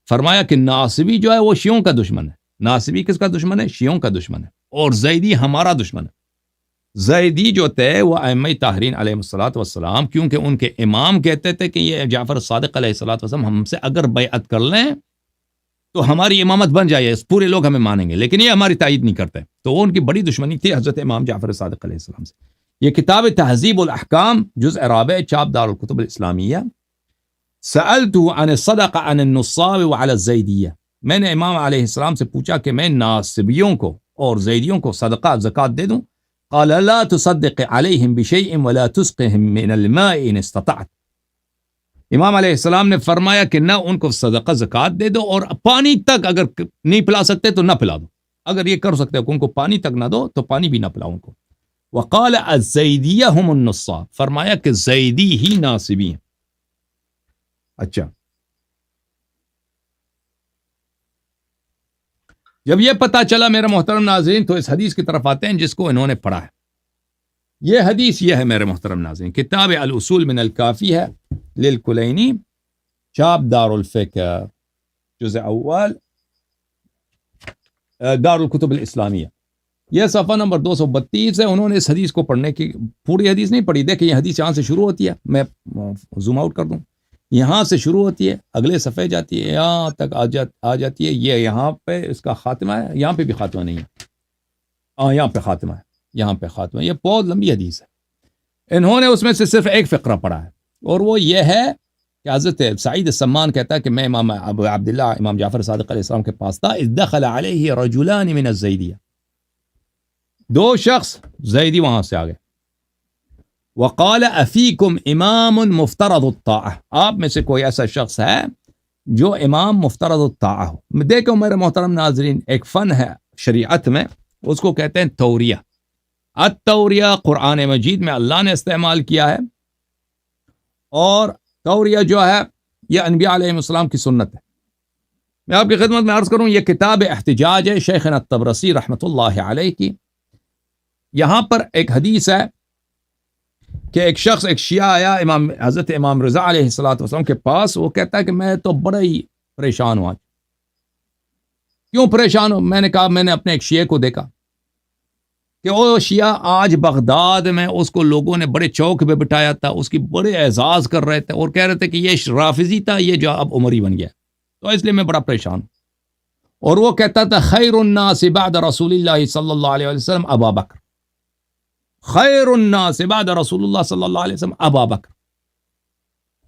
فرمایا کہ ناصبی جو ہے وہ شیعوں کا دشمن ہے. ناصبی کس کا دشمن ہے؟ شیعوں کا دشمن ہے. اور زیدی ہمارا دشمن ہے. زیدی جو تھے وہ ائمہ طاہرین علیہ الصلوۃ والسلام، کیونکہ ان کے امام کہتے تھے کہ یہ جعفر صادق علیہ الصلوۃ والسلام ہم سے اگر بیعت کر لیں تو ہماری امامت بن جائے، پورے لوگ ہمیں مانیں گے، لیکن یہ ہماری تائید نہیں کرتے. تو وہ ان کی بڑی دشمنی تھی حضرت امام جعفر صادق علیہ السلام سے. یہ کتاب تہذیب الاحکام جزء رابع، چاپ دار الکتب الاسلامیہ. سألته عن الصدقہ عن النصاب وعلى الزیدیہ، میں نے امام علیہ السلام سے پوچھا کہ میں ناصبیوں کو اور زیدیوں کو صدقہ زکوٰۃ دے دوں؟ قال لا تصدق عليهم بشيء ولا تسقهم من الماء ان استطعت. امام علیہ السلام نے فرمایا کہ نہ ان کو صدقہ زکوٰۃ دے دو اور پانی تک اگر نہیں پلا سکتے تو نہ پلا دو. اگر یہ کر سکتے ہو ان کو پانی تک نہ دو تو پانی بھی نہ پلاؤ ان کو. وقال الزیدیہ هم النصاب، فرمایا کہ زیدی ہی ناصبی ہیں. اچھا، جب یہ پتہ چلا میرے محترم ناظرین تو اس حدیث کی طرف آتے ہیں جس کو انہوں نے پڑھا ہے. یہ حدیث یہ ہے میرے محترم ناظرین، کتاب الاصول من الکافی ہے للکلینی، چاپ دار الفقہ جزء اول دار الکتب الاسلامیہ. یہ صفحہ نمبر 232 ہے. انہوں نے اس حدیث کو پڑھنے کی، پوری حدیث نہیں پڑھی، دیکھیں یہ حدیث یہاں سے شروع ہوتی ہے، میں زوم آؤٹ کر دوں، یہاں سے شروع ہوتی ہے، اگلے صفحے جاتی ہے، یہاں تک آ جاتی ہے. یہ یہاں پہ اس کا خاتمہ ہے، یہاں پہ بھی خاتمہ نہیں ہے، یہاں پہ خاتمہ ہے، یہاں پہ خاتمہ ہے. یہ بہت لمبی حدیث ہے. انہوں نے اس میں سے صرف ایک فقرہ پڑھا ہے، اور وہ یہ ہے کہ حضرت سعید السمان کہتا ہے کہ میں امام ابو عبداللہ امام جعفر صادق علیہ السلام کے پاس تھا، اذ دخل علیہ رجلان من الزیدیہ، دو شخص زیدی وہاں سے آگئے. وقال افیکم امام مفترض الطاعہ، آپ میں سے کوئی ایسا شخص ہے جو امام مفترض الطاعہ ہو. دیکھو میرے محترم ناظرین، ایک فن ہے شریعت میں، اس کو کہتے ہیں توریہ. التوریہ قرآن مجید میں اللہ نے استعمال کیا ہے، اور توریہ جو ہے یہ انبیاء علیہ السلام کی سنت ہے. میں آپ کی خدمت میں عرض کروں، یہ کتاب احتجاج ہے شیخنا الطبرسی رحمۃ اللہ علیہ کی. یہاں پر ایک حدیث ہے کہ ایک شخص، ایک شیعہ آیا حضرت امام رضا علیہ السلام کے پاس. وہ کہتا ہے کہ میں تو بڑا ہی پریشان ہوں. آج کیوں پریشان ہوں؟ میں نے کہا میں نے اپنے ایک شیعہ کو دیکھا کہ وہ شیعہ آج بغداد میں اس کو لوگوں نے بڑے چوک پہ بٹھایا تھا، اس کی بڑے اعزاز کر رہے تھے اور کہہ رہے تھے کہ یہ رافضی تھا، یہ جو اب عمری بن گیا، تو اس لیے میں بڑا پریشان ہوں۔ اور وہ کہتا تھا خیر الناس بعد رسول اللہ صلی اللہ علیہ وسلم ابا بکر، خیر الناس بعد رسول اللہ صلی اللہ علیہ وسلم ابا بکر۔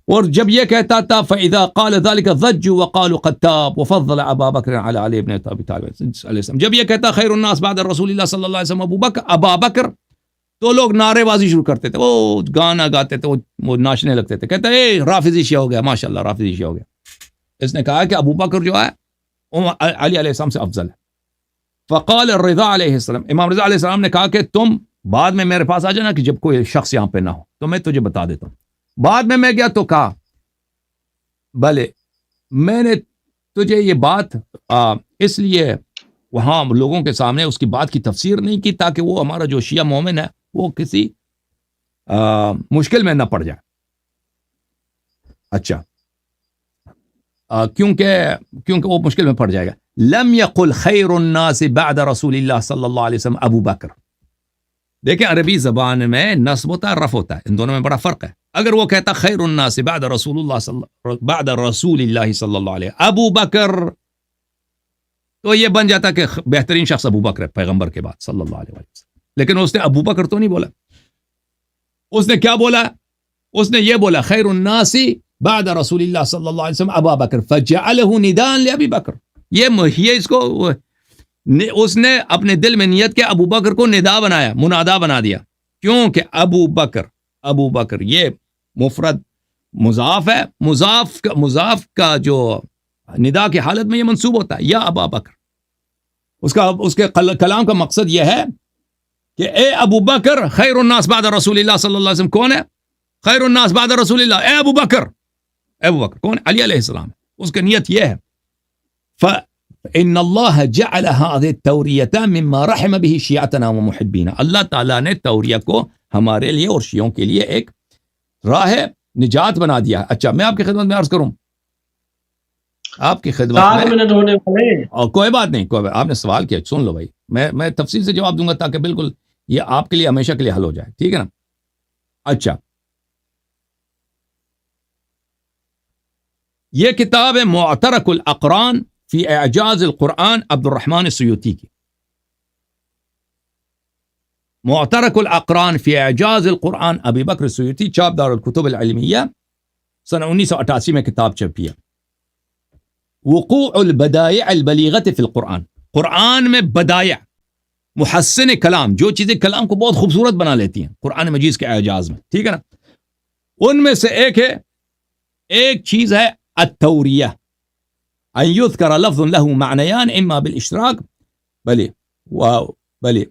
اور جب یہ کہتا تھا فَإِذَا قَالَ ذَلِكَ ضَجُّوا وَقَالُوا قَتَّابٌ وَفَضَّلَ أَبَا بَكْرٍ عَلَى عَلِيِّ بْنِ أَبِي طالب علیہ السلام، جب یہ کہتا خیر الناس بعد رسول اللہ صلی اللہ علیہ وسلم ابا بکر، تو لوگ نعرے بازی شروع کرتے تھے، وہ گانا گاتے تھے، وہ ناچنے لگتے تھے، کہتے اے رافضی شیعہ ہو گیا، ماشاءاللہ رافضی شیعہ ہو گیا۔ اس نے کہا کہ ابو بکر جو ہے وہ علی علیہ السلام سے افضل ہے۔ فقال الرضا علیہ السلام، امام رضا علیہ السلام نے کہا کہ تم بعد میں میرے پاس آ جانا کہ جب کوئی شخص یہاں پہ نہ ہو تو میں تجھے بتا دیتا ہوں۔ بعد میں گیا تو کہا بھلے میں نے تجھے یہ بات اس لیے وہاں لوگوں کے سامنے اس کی بات کی تفسیر نہیں کی تاکہ وہ ہمارا جو شیعہ مومن ہے وہ کسی مشکل میں نہ پڑ جائے۔ اچھا، کیونکہ وہ مشکل میں پڑ جائے گا۔ لم يقل خیر الناس بعد رسول اللہ صلی اللہ علیہ وسلم ابو بکر۔ دیکھیں عربی زبان میں نصب ہوتا ہے، رفع ہوتا ہے، ان دونوں میں بڑا فرق ہے۔ اگر وہ کہتا خیر الناس بعد رسول اللہ صلی اللہ علیہ ابو بکر، تو یہ بن جاتا کہ بہترین شخص ابو بکر ہے پیغمبر کے بعد صلی اللہ علیہ وسلم۔ لیکن اس نے ابو بکر تو نہیں بولا، اس نے کیا بولا؟ اس نے یہ بولا خیر الناس بعد رسول اللہ صلی اللہ علیہ وسلم ابا بکر فجعلہ نداء لابی بکر۔ یہ اس کو اس نے اپنے دل میں نیت کیا، ابو بکر کو ندا بنایا، منادا بنا دیا، کیونکہ ابو بکر یہ مفرد مضاف ہے، مضاف کا جو ندا کی حالت میں یہ منصوب ہوتا ہے، یا ابا بکر۔ اس کے کلام کا مقصد یہ ہے کہ اے ابو بکر خیر الناس بعد رسول اللہ صلی اللہ علیہ وسلم کون ہے؟ خیر الناس بعد رسول اللہ اے ابو بکر کون؟ علی علیہ السلام۔ اس کی نیت یہ ہے فَإِنَّ اللَّهَ جَعَلَ هَذِهِ التَّوْرِيَةَ مِمَّا رَحِمَ بِهِ شِيَعَتَنَا وَمُحِبِّينَ۔ اللہ تعالیٰ نے توریہ کو ہمارے لیے اور شیعوں کے لیے ایک راہ نجات بنا دیا۔ اچھا، میں آپ کی خدمت میں عرض کروں، آپ کی خدمت میں 7 منٹ ہونے والے ہیں۔ اور کوئی بات نہیں، آپ نے سوال کیا، سن لو بھائی، میں تفصیل سے جواب دوں گا تاکہ بالکل یہ آپ کے لیے ہمیشہ کے لیے حل ہو جائے، ٹھیک ہے نا؟ اچھا، یہ کتاب ہے معترک الاقران فی اعجاز القرآن عبد الرحمن السیوطی کی۔ معترک الاقران فی اعجاز القرآن ابی بکر السیوطی، چاپ دار الکتب العلمیہ، سنہ 1988 میں کتاب چھپی ہے۔ وقوع البدائع البلیغت فی القرآن، قرآن میں بدائع، محسن کلام، جو چیزیں کلام کو بہت خوبصورت بنا لیتی ہیں قرآن مجید کے اعجاز میں، ٹھیک ہے نا؟ ان میں سے ایک چیز ہے التوریہ، ان یذکر لفظ له معنیان اما بالاشتراک بلی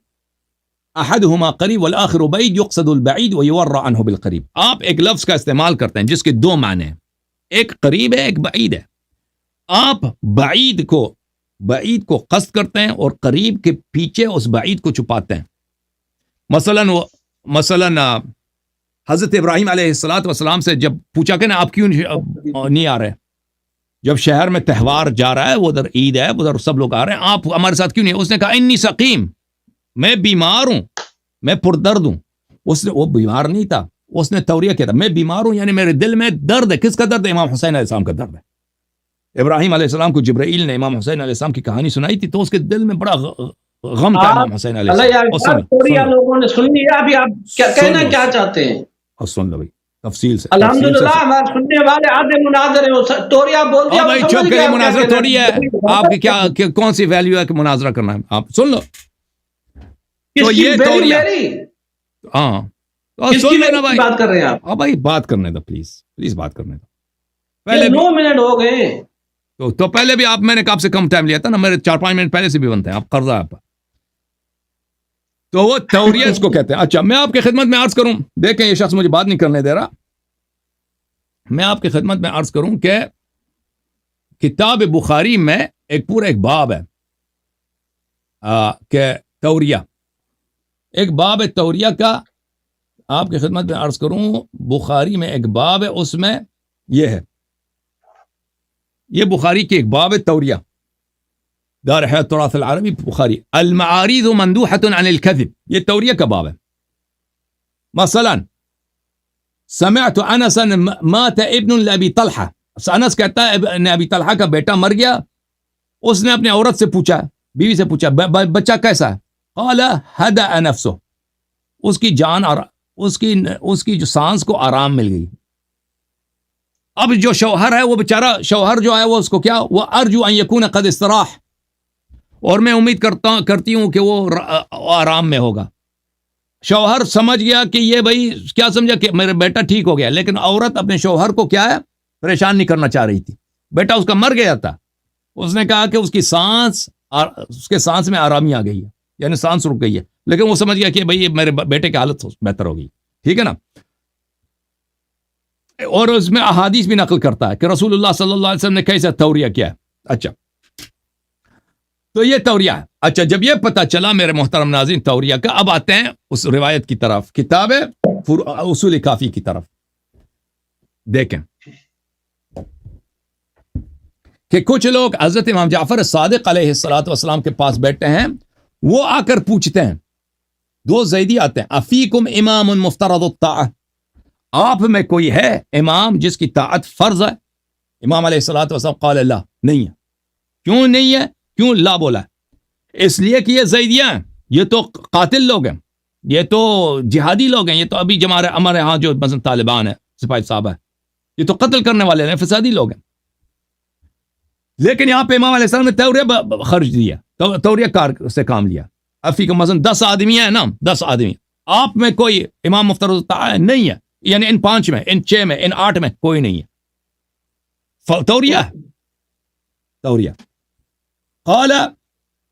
احدهما قریب والآخر بعید یقصد البعید ویورع عنہ بالقریب۔ آپ ایک لفظ کا استعمال کرتے ہیں جس کے دو معنی ہیں، ایک قریب ہے ایک بعید ہے۔ آپ بعید کو قصد کرتے ہیں اور قریب کے پیچھے اس بعید کو چھپاتے ہیں۔ مثلا حضرت ابراہیم علیہ السلام سے جب پوچھا کہ نا آپ کیوں نہیں آ رہے، جب شہر میں تہوار جا رہا ہے، وہ ادھر عید ہے، ادھر سب لوگ آ رہے ہیں، آپ ہمارے ساتھ کیوں نہیں؟ اس نے کہا انی سقیم، میں بیمار ہوں، میں پردرد ہوں۔ وہ بیمار نہیں تھا، اس نے توریہ کیا تھا، میں بیمار ہوں یعنی میرے دل میں درد ہے۔ کس کا درد ہے؟ امام حسین علیہ السلام کا درد ہے۔ ابراہیم علیہ السلام کو جبرائیل نے امام حسین علیہ السلام کی کہانی سنائی تھی تو اس کے دل میں بڑا غم تھا امام حسین علیہ السلام۔ لوگوں نے سن لیا، ابھی آپ کہنا کیا چاہتے ہیں؟ اور سن لو بھائی تفصیل سے۔ الحمدللہ ہمارے سننے والے آدھے مناظر ہیں، توریہ بول دیا بھائی چپ کریے، مناظرہ تھوڑی ہے، آپ کی کیا کون سی ویلیو ہے کہ مناظرہ کرنا ہے؟ آپ سن لو تو یہ توریہ، ہاں سن لینا بھائی، بات کر رہے ہیں آپ؟ ہاں بھائی بات کرنے دو، پلیز بات کرنے دو۔ پہلے 9 منٹ ہو گئے تو پہلے بھی میں نے آپ سے کم ٹائم لیا تھا نا، میرے 4-5 منٹ پہلے سے بھی بنتے ہیں، آپ قرضہ آپ۔ تو وہ توریہ اس کو کہتے ہیں۔ اچھا، میں آپ کی خدمت میں عرض کروں، دیکھیں یہ شخص مجھے بات نہیں کرنے دے رہا، میں آپ کی خدمت میں عرض کروں کہ کتاب بخاری میں ایک باب ہے کہ توریہ، ایک باب ہے توریہ کا، آپ کی خدمت میں عرض کروں بخاری میں ایک باب ہے، اس میں یہ ہے، یہ بخاری کی ایک باب ہے توریہ، دار حیات التراث العربی بخاری. المعارض مندوحة عن الكذب، یہ توریہ کا باب ہے. مثلا سمعت انسا مات ابن لابی طلحہ، انس کہتا ہے ابی طلحہ کا بیٹا مر گیا. اس نے اپنے عورت سے پوچھا، بیوی سے پوچھا بچہ کیسا ہے؟ قال هدأ نفسه، اس کی جان اور اس کی جو سانس کو آرام مل گئی. اب جو شوہر ہے وہ بیچارہ شوہر جو ہے وہ اس کو کیا، وہ ارجو ان یکون قد استراح، اور میں امید کرتی ہوں کہ وہ آرام میں ہوگا. شوہر سمجھ گیا کہ یہ بھائی کیا سمجھا کہ میرا بیٹا ٹھیک ہو گیا، لیکن عورت اپنے شوہر کو کیا ہے پریشان نہیں کرنا چاہ رہی تھی. بیٹا اس کا مر گیا تھا. اس نے کہا کہ اس کے سانس میں آرامی آ گئی ہے، یعنی سانس رک گئی ہے، لیکن وہ سمجھ گیا کہ بھائی میرے بیٹے کی حالت بہتر ہو گئی. ٹھیک ہے نا. اور اس میں احادیث بھی نقل کرتا ہے کہ رسول اللہ صلی اللہ علیہ وسلم نے کیسا توریہ کیا ہے. اچھا تو یہ توریہ ہے. اچھا جب یہ پتہ چلا میرے محترم ناظرین توریہ کا، اب آتے ہیں اس روایت کی طرف، کتاب اصول کافی کی طرف. دیکھیں کہ کچھ لوگ حضرت امام جعفر صادق علیہ السلام کے پاس بیٹھتے ہیں، وہ آ کر پوچھتے ہیں، دو زیدی آتے ہیں، افیکم امام مفترض الطاعہ، آپ میں کوئی ہے امام جس کی طاعت فرض ہے؟ امام علیہ السلام قال اللہ، نہیں ہے. کیوں نہیں ہے؟ کیوں لا بولا ہے؟ اس لیے کہ یہ زیدیاں ہیں، یہ تو قاتل لوگ ہیں، یہ تو جہادی لوگ ہیں، یہ تو ابھی ہمارے ہاں جو مثلا طالبان ہیں، سپاہی صاحب ہیں، یہ تو قتل کرنے والے ہیں، فسادی لوگ ہیں. لیکن یہاں پہ امام علیہ السلام نے توریہ خرچ دیا، توریہ کار سے کام لیا. افی کا مثلا 10 آدمی ہیں نا، 10 آدمی، آپ میں کوئی امام مفترض الطاعہ نہیں ہے، یعنی ان 5 میں، ان 6 میں، ان 8 میں کوئی نہیں ہے. توریہ. قال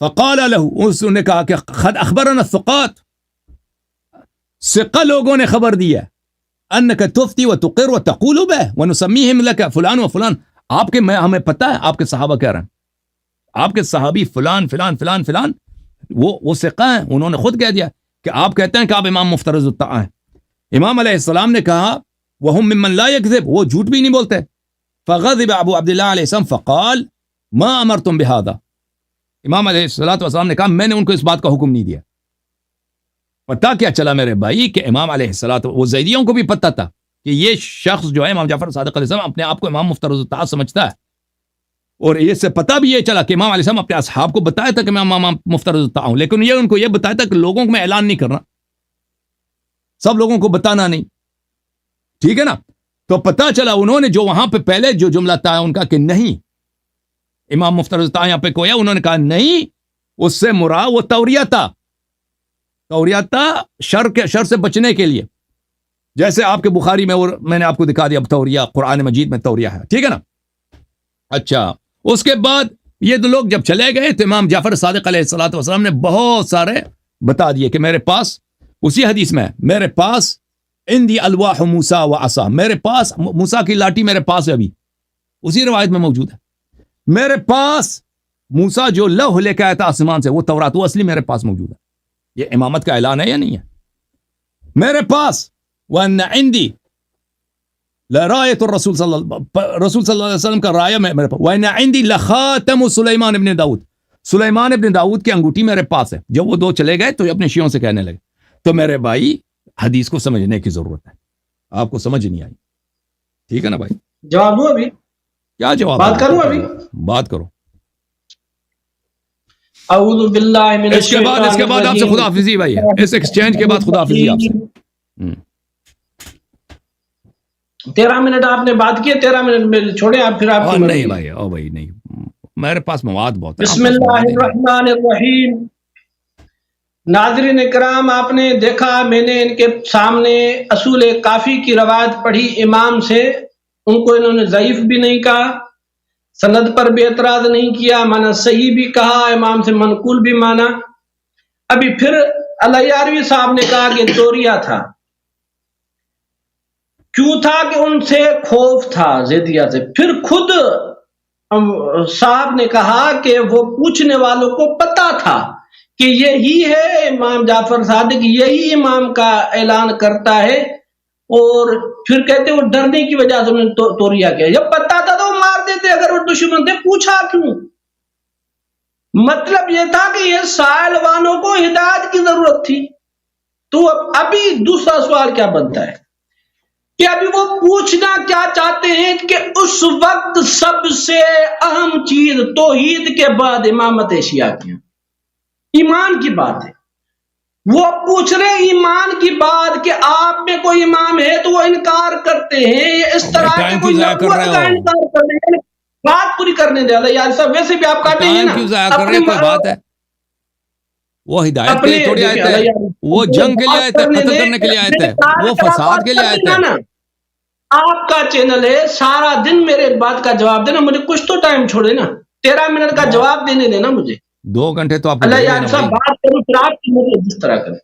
فقال له، اس نے کہا کہ قد اخبرنا الثقات، ثقہ لوگوں نے خبر دیا، انک تفتی وتقر وتقول به ونسمیہم لك فلان وفلان. آپ کے ہمیں پتہ ہے آپ کے صحابہ کہہ رہے ہیں، آپ کے صحابی فلان فلان فلان فلان وہ ثقہ ہیں، انہوں نے خود کہہ دیا کہ آپ کہتے ہیں کہ آپ امام مفترض الطاعہ ہیں. امام علیہ السلام نے کہا وہم ممن لا یکذب، وہ جھوٹ بھی نہیں بولتے. فغضب ابو عبداللہ علیہ السلام فقال ما امرتم بهذا، امام علیہ السلام نے کہا میں نے ان کو اس بات کا حکم نہیں دیا. پتہ کیا چلا میرے بھائی کہ امام علیہ السلام، وہ زیدیوں کو بھی پتہ تھا کہ یہ شخص جو ہے امام جعفر صادق علیہ السلام اپنے آپ کو امام مفترض الطاعہ سمجھتا ہے، اور یہ سے پتہ بھی یہ چلا کہ امام علیہ السلام اپنے اصحاب کو بتایا تھا کہ میں امام مفترض الطاعہ ہوں، لیکن یہ ان کو یہ بتایا تھا کہ لوگوں کو میں اعلان نہیں کرنا، سب لوگوں کو بتانا نہیں. ٹھیک ہے نا. تو پتہ چلا انہوں نے جو وہاں پہ پہلے جو جملہ تھا ان کا کہ نہیں امام مفترض الطاعہ یہاں پہ کوئی ہے، انہوں نے کہا نہیں، اس سے مراد وہ توریہ تھا، توریہ تھا شر سے بچنے کے لیے. جیسے آپ کے بخاری میں، اور میں نے آپ کو دکھا دیا اب توریہ قرآن مجید میں توریہ ہے. ٹھیک ہے نا. اچھا اس کے بعد یہ دو لوگ جب چلے گئے تو امام جعفر صادق علیہ السلام نے بہت سارے بتا دیے کہ میرے پاس، اسی حدیث میں میرے پاس اندی الواح موسیٰ و عصا، میرے پاس موسیٰ کی لاٹھی میرے پاس ہے، ابھی اسی روایت میں موجود ہے. میرے پاس موسیٰ جو لوح لے کے آیا تھا آسمان سے، وہ تورات، وہ اصلی میرے پاس موجود ہے. یہ امامت کا اعلان ہے یا نہیں ہے؟ میرے پاس وَأَنَّ عِنْدِي لَرَائِيَةُ الرَّسُولِ رسول صلی اللہ علیہ وسلم کا رایہ میرے پاس، وَأَنَّ عِنْدِي لَخَاتَمُ سلیمان ابن داؤد، سلیمان ابن داؤد کی انگوٹھی میرے پاس ہے. جب وہ دو چلے گئے تو اپنے شیعوں سے کہنے لگے. تو میرے بھائی حدیث کو سمجھنے کی ضرورت ہے، آپ کو سمجھ نہیں آئی. ٹھیک ہے نا بھائی. جواب دوں ابھی؟ کیا جواب؟ بات کروں ابھی؟ بات کرو. اعوذ باللہ من اس کے بعد آپ سے خدا حافظی بھائی، اس ایکسچینج کے بعد خدا حافظی آپ سے. 13 منٹ آپ نے بات کی، 13 منٹ میں چھوڑے آپ، پھر آپ نہیں بھائی، او بھائی نہیں، میرے پاس مواد بہت ہے. بسم اللہ الرحمن الرحیم. ناظرین اکرام، آپ نے دیکھا میں نے ان کے سامنے اصول کافی کی روایت پڑھی امام سے. ان کو انہوں نے ضعیف بھی نہیں کہا، سند پر بھی اعتراض نہیں کیا، مانا صحیح بھی کہا، امام سے منقول بھی مانا. ابھی پھر الیاروی صاحب نے کہا کہ توریہ تھا. کیوں تھا؟ کہ ان سے خوف تھا زیدیہ سے. پھر خود صاحب نے کہا کہ وہ پوچھنے والوں کو پتا تھا کہ یہی ہے امام جعفر صادق، یہی امام کا اعلان کرتا ہے، اور پھر کہتے وہ ڈرنے کی وجہ سے انہوں نے توریہ کیا. جب پتا تھا تو وہ مار دیتے، اگر وہ دشمن تھے پوچھا کیوں؟ مطلب یہ تھا کہ یہ سائل والوں کو ہدایت کی ضرورت تھی. تو ابھی دوسرا سوال کیا بنتا ہے کہ ابھی وہ پوچھنا کیا چاہتے ہیں کہ اس وقت سب سے اہم چیز توحید کے بعد امامت شیعہ کی ایمان کی بات ہے. وہ پوچھ رہے ایمان کی بات کہ آپ میں کوئی امام ہے تو وہ انکار کرتے ہیں. یہ اس طرح کے کوئی نبوت کا انکار کر رہے ہیں. بات پوری کرنے دے اللہ یار صاحب. ویسے بھی آپ کہتے ہیں نا کوئی بات ہے. وہ ہدایت کے لیے تھوڑی آیت ہے, وہ جنگ کے لیے آیت ہے, قتل کرنے کے لیے آیت ہے, وہ فساد کے لیے آیت ہے. آپ کا چینل ہے, سارا دن میرے بات کا جواب دینا. مجھے کچھ تو ٹائم چھوڑے نا, 13 منٹ کا جواب دینے دینا مجھے. 2 گھنٹے تو آپ اللہ یار صاحب بات کروں پھر آپ کی مجھے جس طرح کریں.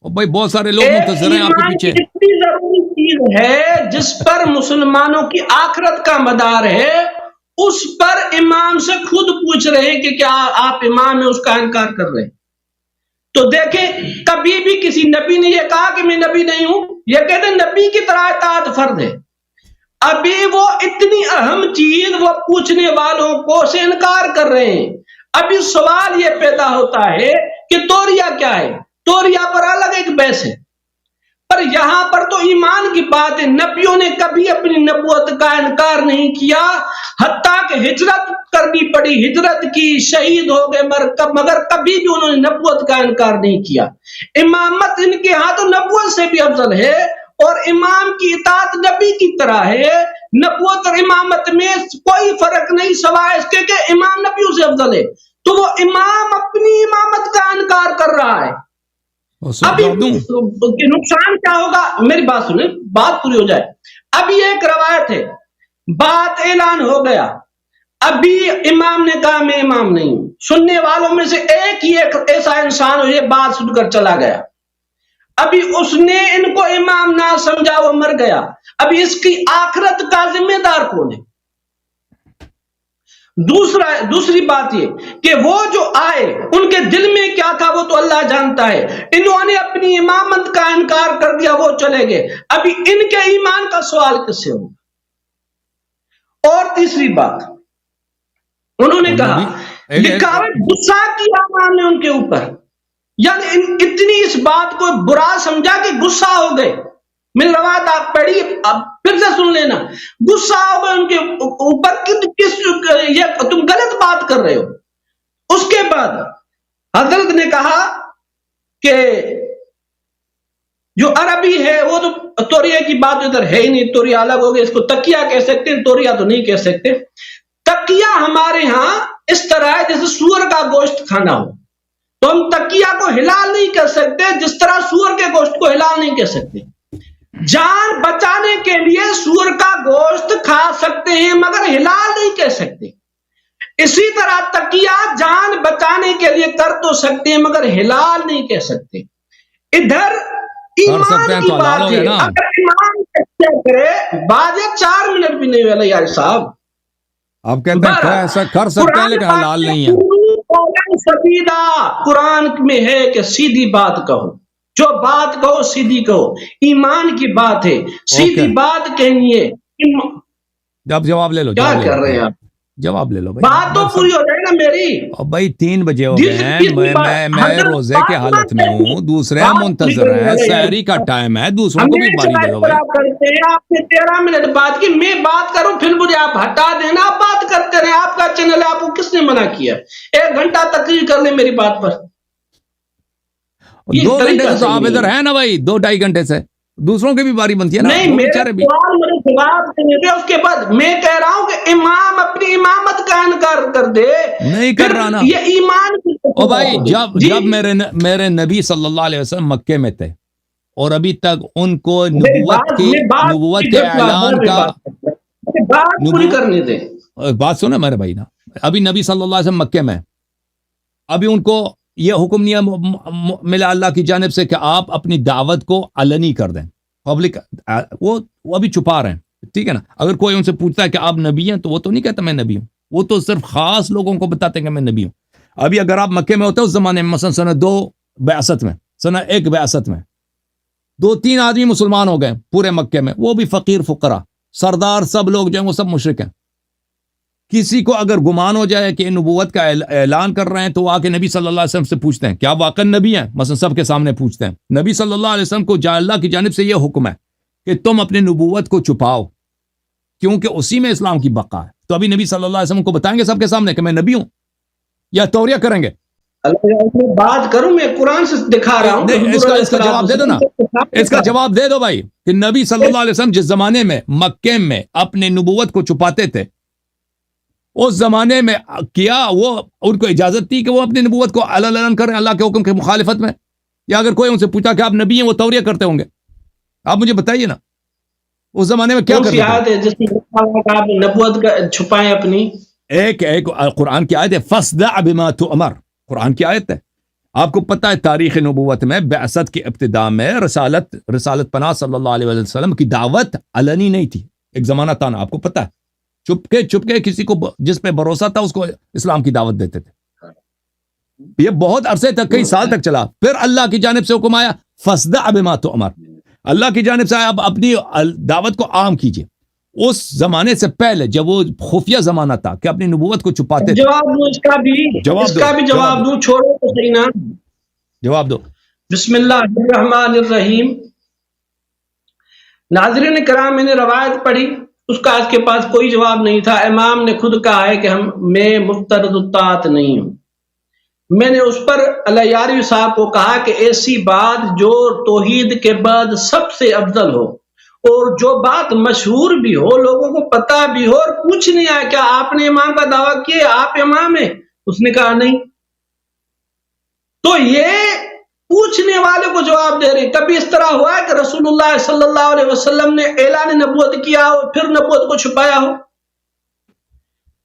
بھائی بہت سارے لوگ منتظر ہیں آپ کے پیچھے. اتنی ضروری چیز ہے جس پر مسلمانوں کی آخرت کا مدار ہے, اس پر امام سے خود پوچھ رہے ہیں کہ کیا آپ امام ہیں, اس کا انکار کر رہے ہیں. تو دیکھیں کبھی بھی کسی نبی نے یہ کہا کہ میں نبی نہیں ہوں. یہ کہتے ہیں نبی کی طرح اطاعت فرض ہے. ابھی وہ اتنی اہم چیز وہ پوچھنے والوں کو سے انکار کر رہے ہیں. ابھی سوال یہ پیدا ہوتا ہے کہ توریہ کیا ہے. توریہ پر الگ ایک بحث ہے, پر یہاں پر تو ایمان کی بات ہے. نبیوں نے کبھی اپنی نبوت کا انکار نہیں کیا, حتیٰ کہ ہجرت کرنی پڑی, ہجرت کی, شہید ہو گئے, مگر کبھی بھی انہوں نے نبوت کا انکار نہیں کیا. امامت ان کے ہاں تو نبوت سے بھی افضل ہے, اور امام کی اطاعت نبی کی طرح ہے. نبوت اور امامت میں کوئی فرق نہیں سوائے اس کے کہ امام نبیوں سے افضل ہے. تو وہ امام اپنی امامت کا انکار کر رہا ہے. ابھی نقصان کیا ہوگا, میری بات سنیں, بات پوری ہو جائے. ابھی ایک روایت ہے, بات اعلان ہو گیا, ابھی امام نے کہا میں امام نہیں ہوں. سننے والوں میں سے ایک ہی ایک ایسا انسان ہو یہ بات سن کر چلا گیا. ابھی اس نے ان کو امام نہ سمجھا, وہ مر گیا. ابھی اس کی آخرت کا ذمہ دار کون ہے؟ دوسری بات یہ کہ وہ جو آئے ان کے دل میں کیا تھا وہ تو اللہ جانتا ہے. انہوں نے اپنی امامت کا انکار کر دیا, وہ چلے گئے. ابھی ان کے ایمان کا سوال کس سے ہوگا؟ اور تیسری بات, انہوں نے کہا لکھا ہے غصہ کیا امام نے ان کے اوپر, یعنی اتنی اس بات کو برا سمجھا کہ غصہ ہو گئے. میں روایت آپ پڑھی, اب پھر سے سن لینا. غصہ ہو گئے ان کے اوپر, یہ تم غلط بات کر رہے ہو. اس کے بعد حضرت نے کہا کہ جو عربی ہے وہ تو توریہ کی بات ادھر ہے ہی نہیں, توریہ الگ ہو گیا. اس کو تکیہ کہہ سکتے ہیں, توریہ تو نہیں کہہ سکتے. تکیہ ہمارے ہاں اس طرح ہے جیسے سور کا گوشت کھانا ہو, تو ہم تکیہ کو حلال نہیں کہہ سکتے, جس طرح سور کے گوشت کو حلال نہیں کہہ سکتے. جان بچانے کے لیے سور کا گوشت کھا سکتے ہیں مگر حلال نہیں کہہ سکتے. اسی طرح تکیہ جان بچانے کے لیے کر تو سکتے ہیں مگر حلال نہیں کہہ سکتے. ادھر ایمان کی بات ہے, اگر ایمان کیا کرے بعد 4 منٹ بھی نہیں ہوئے یار صاحب. آپ کہتے ہیں ایسا کر سکتے ہیں لیکن حلال نہیں ہے. سیدھا قرآن میں ہے کہ سیدھی بات کہو, جو بات کہو سیدھی کہو. ایمان کی بات ہے, سیدھی بات کہنی ہے. جب جواب لے لو, کیا کر رہے ہیں آپ, جواب لے لو بھائی, بات تو پوری ہو جائے نا میری. اب بھائی 3 بجے ہو گئے ہیں, میں روزے کے حالت میں ہوں, دوسرے منتظر ہیں, سحری کا ٹائم ہے, دوسروں کو بھی باری دے دو بھائی. آپ نے 13 منٹ بات کی, میں بات کروں پھر مجھے آپ ہٹا دینا. آپ بات کرتے رہے, آپ کا چینل ہے, آپ کو کس نے منع کیا؟ 1 گھنٹہ تقریر کر لیں میری بات پر. 2 گھنٹے سے تو آپ ادھر ہیں نا بھائی, 2-2.5 گھنٹے سے دوسروں کی بھی باری بنتی ہے نا. نہیں, میرے سوال مجھے جواب دینے دے. اس کے بعد میں کہہ رہا ہوں کہ امام اپنی امامت کا انکار کر دے. نہیں کر رہا نا یہ ایمان. او بھائی, جب میرے نبی صلی اللہ علیہ وسلم مکے میں تھے اور ابھی تک ان کو نبوت کے اعلان کا بات پوری کرنے دے. بات سنیں میرے بھائی نا, ابھی نبی صلی اللہ علیہ وسلم مکے میں, ابھی ان کو یہ حکم نہیں ملا اللہ کی جانب سے کہ آپ اپنی دعوت کو علنی کر دیں, پبلک. وہ ابھی چھپا رہے ہیں, ٹھیک ہے نا. اگر کوئی ان سے پوچھتا ہے کہ آپ نبی ہیں تو وہ تو نہیں کہتا میں نبی ہوں, وہ تو صرف خاص لوگوں کو بتاتے ہیں کہ میں نبی ہوں. ابھی اگر آپ مکے میں ہوتے اس زمانے میں, مثلا سنہ 2 بعثت میں, سنہ 1 بعثت میں 2-3 آدمی مسلمان ہو گئے پورے مکے میں, وہ بھی فقیر فقراء, سردار سب لوگ جو ہیں وہ سب مشرک ہیں. کسی کو اگر گمان ہو جائے کہ نبوت کا اعلان کر رہے ہیں تو وہ آ کے نبی صلی اللہ علیہ وسلم سے پوچھتے ہیں کیا واقعا نبی ہیں، مثلا سب کے سامنے پوچھتے ہیں. نبی صلی اللہ علیہ وسلم کو اللہ کی جانب سے یہ حکم ہے کہ تم اپنی نبوت کو چھپاؤ کیونکہ اسی میں اسلام کی بقا ہے. تو ابھی نبی صلی اللہ علیہ وسلم کو بتائیں گے سب کے سامنے کہ میں نبی ہوں، یا توریہ کریں گے؟ بات کروں میں قرآن سے دکھا رہا ہوں. اس کا جواب دے دو نا، اس کا جواب دے دو بھائی کہ نبی صلی اللہ علیہ وسلم جس زمانے میں مکے میں اپنی نبوت کو چھپاتے تھے اس زمانے میں کیا وہ ان کو اجازت تھی کہ وہ اپنی نبوت کو اعلان کریں اللہ کے حکم کے مخالفت میں؟ یا اگر کوئی ان سے پوچھا کہ آپ نبی ہیں وہ توریہ کرتے ہوں گے؟ آپ مجھے بتائیے نا اس زمانے میں کیا کرتے تھے؟ جس میں نبوت چھپائیں اپنی. ایک قرآن کی آیت ہے فَاصْدَعْ بِمَا تُؤْمَرْ، قرآن کی آیت ہے. آپ کو پتہ ہے تاریخ نبوت میں بعثت کی ابتداء میں رسالت پناہ صلی اللہ علیہ وسلم کی دعوت علنی نہیں تھی. ایک زمانہ تھا نا، آپ کو پتہ ہے، چپ کے کسی کو جس پہ بھروسہ تھا اس کو اسلام کی دعوت دیتے تھے. یہ بہت عرصے تک، کئی سال تک چلا. پھر اللہ کی جانب سے حکم آیا فَاصْدَعْ بِمَا تُؤْمَرْ، اللہ کی جانب سے آیا اب اپنی دعوت کو عام کیجیے. اس زمانے سے پہلے جب وہ خفیہ زمانہ تھا کہ اپنی نبوت کو چھپاتے تھے. جواب دو اس کا بھی جواب دو، چھوڑو تو صحیح نا. جواب دو. بسم اللہ الرحمن الرحیم. ناظرین کرام، میں نے روایت پڑھی، اس کا اس کے پاس کوئی جواب نہیں تھا. امام نے خود کہا ہے کہ میں مفترض الطاعت نہیں ہوں. میں نے اس پر علیاری صاحب کو کہا کہ ایسی بات جو توحید کے بعد سب سے افضل ہو اور جو بات مشہور بھی ہو، لوگوں کو پتا بھی ہو، اور پوچھ نہیں آیا کیا آپ نے امام کا دعویٰ کیا، آپ امام ہیں؟ اس نے کہا نہیں. تو یہ پوچھنے والے کو جواب دے رہے ہیں. کبھی اس طرح ہوا ہے کہ رسول اللہ صلی اللہ علیہ وسلم نے اعلان نبوت کیا ہو پھر نبوت کو چھپایا ہو؟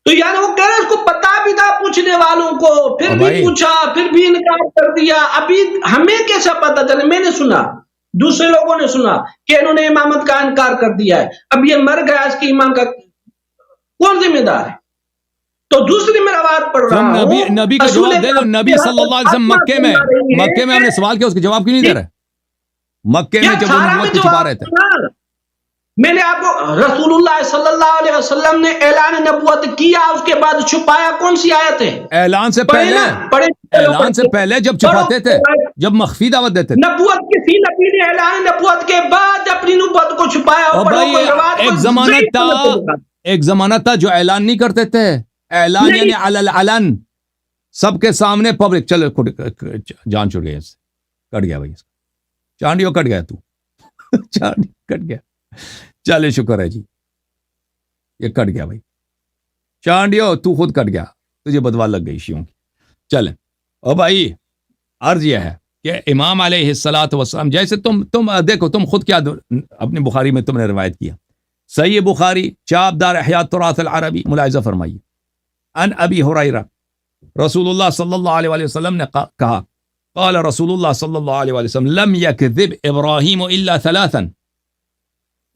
تو یعنی وہ کہہ رہے اس کو پتا بھی تھا پوچھنے والوں کو، پھر بھی پوچھا، پھر بھی انکار کر دیا. ابھی ہمیں کیسا پتا چلے؟ میں نے سنا، دوسرے لوگوں نے سنا کہ انہوں نے امامت کا انکار کر دیا ہے. اب یہ مر گیا، اس کی ایمان کا کون ذمہ دار ہے؟ تو دوسری میں روایت پڑھ رہا ہوں. نبی کا جواب دے دو. نبی صلی اللہ علیہ وسلم مکے میں ہم نے سوال کیا، اس کے جواب کیوں نہیں دے رہے؟ مکے میں جب وہ نبوت کو چھپا رہے تھے، میں نے آپ کو رسول اللہ صلی اللہ علیہ وسلم نے اعلان نبوت کیا، اس کے بعد چھپایا، کون سی آیت ہے؟ اعلان سے پہلے جب چھپاتے تھے، جب مخفی دعوت دیتے تھے. نبوت کسی نبی نے اعلان نبوت کے بعد اپنی نبوت کو چھپایا. ایک زمانہ تھا جو اعلان نہیں کرتے تھے. اعلان یعنی علن، سب کے سامنے پبلک. چلو جان چھوڑ گیا، اس سے کٹ گیا بھائی، چانڈیوں کٹ گیا، چانڈی کٹ گیا. چلے شکر ہے جی، یہ کٹ گیا بھائی. چانڈیو تو خود کٹ گیا، تجھے بدوا لگ گئی شیوں کی. چلیں او بھائی، عرض یہ ہے کہ امام علیہ الصلوۃ والسلام جیسے تم دیکھو، تم خود کیا اپنے بخاری میں تم نے روایت کیا، صحیح بخاری چاپ دار احیاء التراث العربی، ملاحظہ فرمائیے. ان ابی ہریرہ رسول اللہ صلی اللہ علیہ وسلم نے کہا، قال رسول اللہ صلی اللہ علیہ وسلم لم یکذب ابراہیم الا ثلاثا.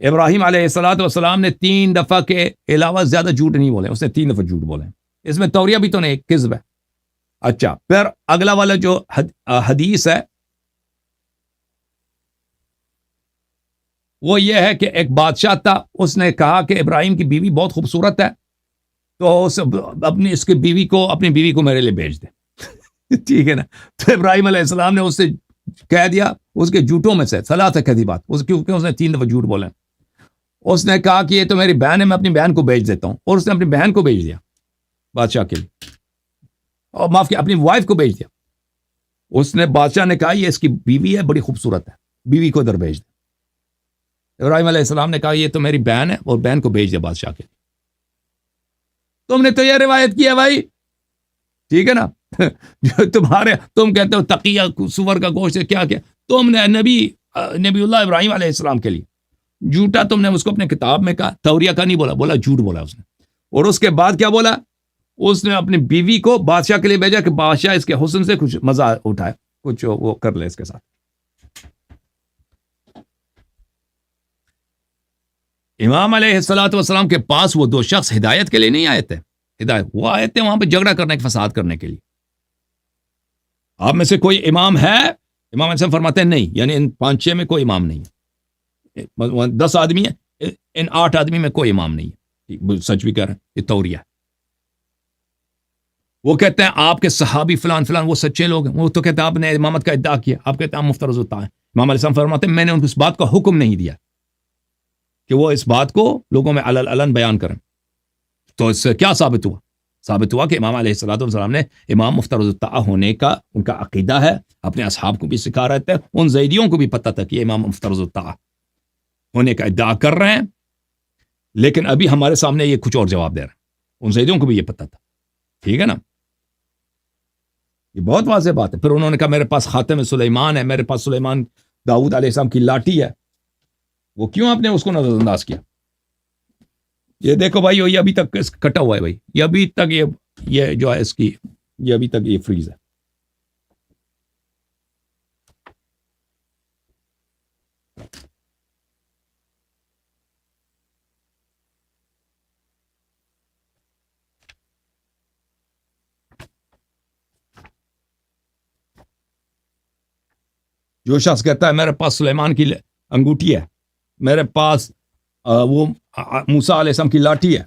ابراہیم علیہ الصلوۃ والسلام نے 3 دفعہ کے علاوہ زیادہ جھوٹ نہیں بولے. اس نے 3 دفعہ جھوٹ بولے. اس میں توریہ بھی تو نہیں، کذب ہے. اچھا، پھر اگلا والا جو حدیث ہے وہ یہ ہے کہ ایک بادشاہ تھا، اس نے کہا کہ ابراہیم کی بیوی بہت خوبصورت ہے، تو اپنی بیوی کو میرے لیے بھیج دے. ٹھیک ہے نا. تو ابراہیم علیہ السلام نے اس سے کہہ دیا، اس کے جھوٹوں میں سے ثلاث کذبات، کیونکہ اس نے 3 دفعہ جھوٹ بولے. اس نے کہا کہ یہ تو میری بہن ہے، میں اپنی بہن کو بھیج دیتا ہوں، اور اس نے اپنی بہن کو بھیج دیا بادشاہ کے لیے، اور معاف کیا، اپنی وائف کو بھیج دیا. اس نے بادشاہ نے کہا یہ اس کی بیوی ہے، بڑی خوبصورت ہے، بیوی کو ادھر بھیج دے. ابراہیم علیہ السلام نے کہا یہ تو میری بہن ہے، اور بہن کو بھیج دیا بادشاہ کے لیے. تم نے تو یہ روایت کی ہے بھائی، ٹھیک ہے نا. تم کہتے ہو تقیہ سور کا گوشت ہے، کیا تم نے نبی اللہ ابراہیم علیہ السلام کے لیے جھوٹا، تم نے اس کو اپنے کتاب میں کہا، توریہ کا نہیں بولا جھوٹ بولا اس نے. اور اس کے بعد کیا بولا؟ اس نے اپنی بیوی کو بادشاہ کے لیے بھیجا کہ بادشاہ اس کے حسن سے کچھ مزہ اٹھائے، کچھ وہ کر لے اس کے ساتھ. امام علیہ الصلوۃ والسلام کے پاس وہ 2 شخص ہدایت کے لیے نہیں آئے تھے، وہ آئے تھے وہاں پہ جھگڑا کرنے، فساد کرنے کے لیے. آپ میں سے کوئی امام ہے؟ امام علیہ السلام فرماتے ہیں نہیں، یعنی ان 5-6 میں کوئی امام نہیں ہے. 10 آدمی ہیں، ان 8 آدمی میں کوئی امام نہیں ہے. سچ بھی کہہ رہے ہیں، یہ توریہ ہے. وہ کہتے ہیں آپ کے صحابی فلان فلان وہ سچے لوگ ہیں. وہ تو کہتے ہیں آپ نے امامت کا ادعا کیا, آپ کہتے ہیں آپ مفترض ہوتا ہے. امام علیہ السلام فرماتے ہیں میں نے ان کو اس بات کا حکم نہیں دیا کہ وہ اس بات کو لوگوں میں علن بیان کریں. تو اس سے کیا ثابت ہوا؟ ثابت ہوا کہ امام علیہ السلام نے امام مفترض الطاعہ ہونے کا ان کا عقیدہ ہے, اپنے اصحاب کو بھی سکھا رہے تھے, ان زیدیوں کو بھی پتہ تھا کہ امام مفترض الطاعہ ہونے کا ادعا کر رہے ہیں, لیکن ابھی ہمارے سامنے یہ کچھ اور جواب دے رہے ہیں. ان زیدیوں کو بھی یہ پتہ تھا. ٹھیک ہے نا, یہ بہت واضح بات ہے. پھر انہوں نے کہا میرے پاس خاتم سلیمان ہے, میرے پاس سلیمان داؤد علیہ السلام کی لاٹھی ہے. وہ کیوں آپ نے اس کو نظر انداز کیا؟ یہ دیکھو بھائی, یہ ابھی تک کٹا ہوا ہے بھائی, یہ ابھی تک یہ جو ہے اس کی یہ ابھی تک یہ فریز ہے. جو شخص کہتا ہے میرے پاس سلیمان کی انگوٹھی ہے, میرے پاس وہ موسیٰ علیہ السلام کی لاٹھی ہے,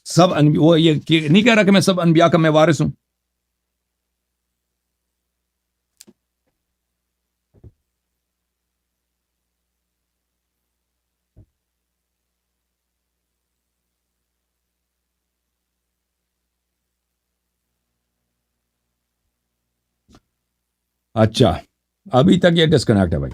سب وہ یہ نہیں کہہ رہا کہ میں سب انبیاء کا میں وارث ہوں. اچھا, ابھی تک یہ ڈسکنیکٹ ہے بھائی.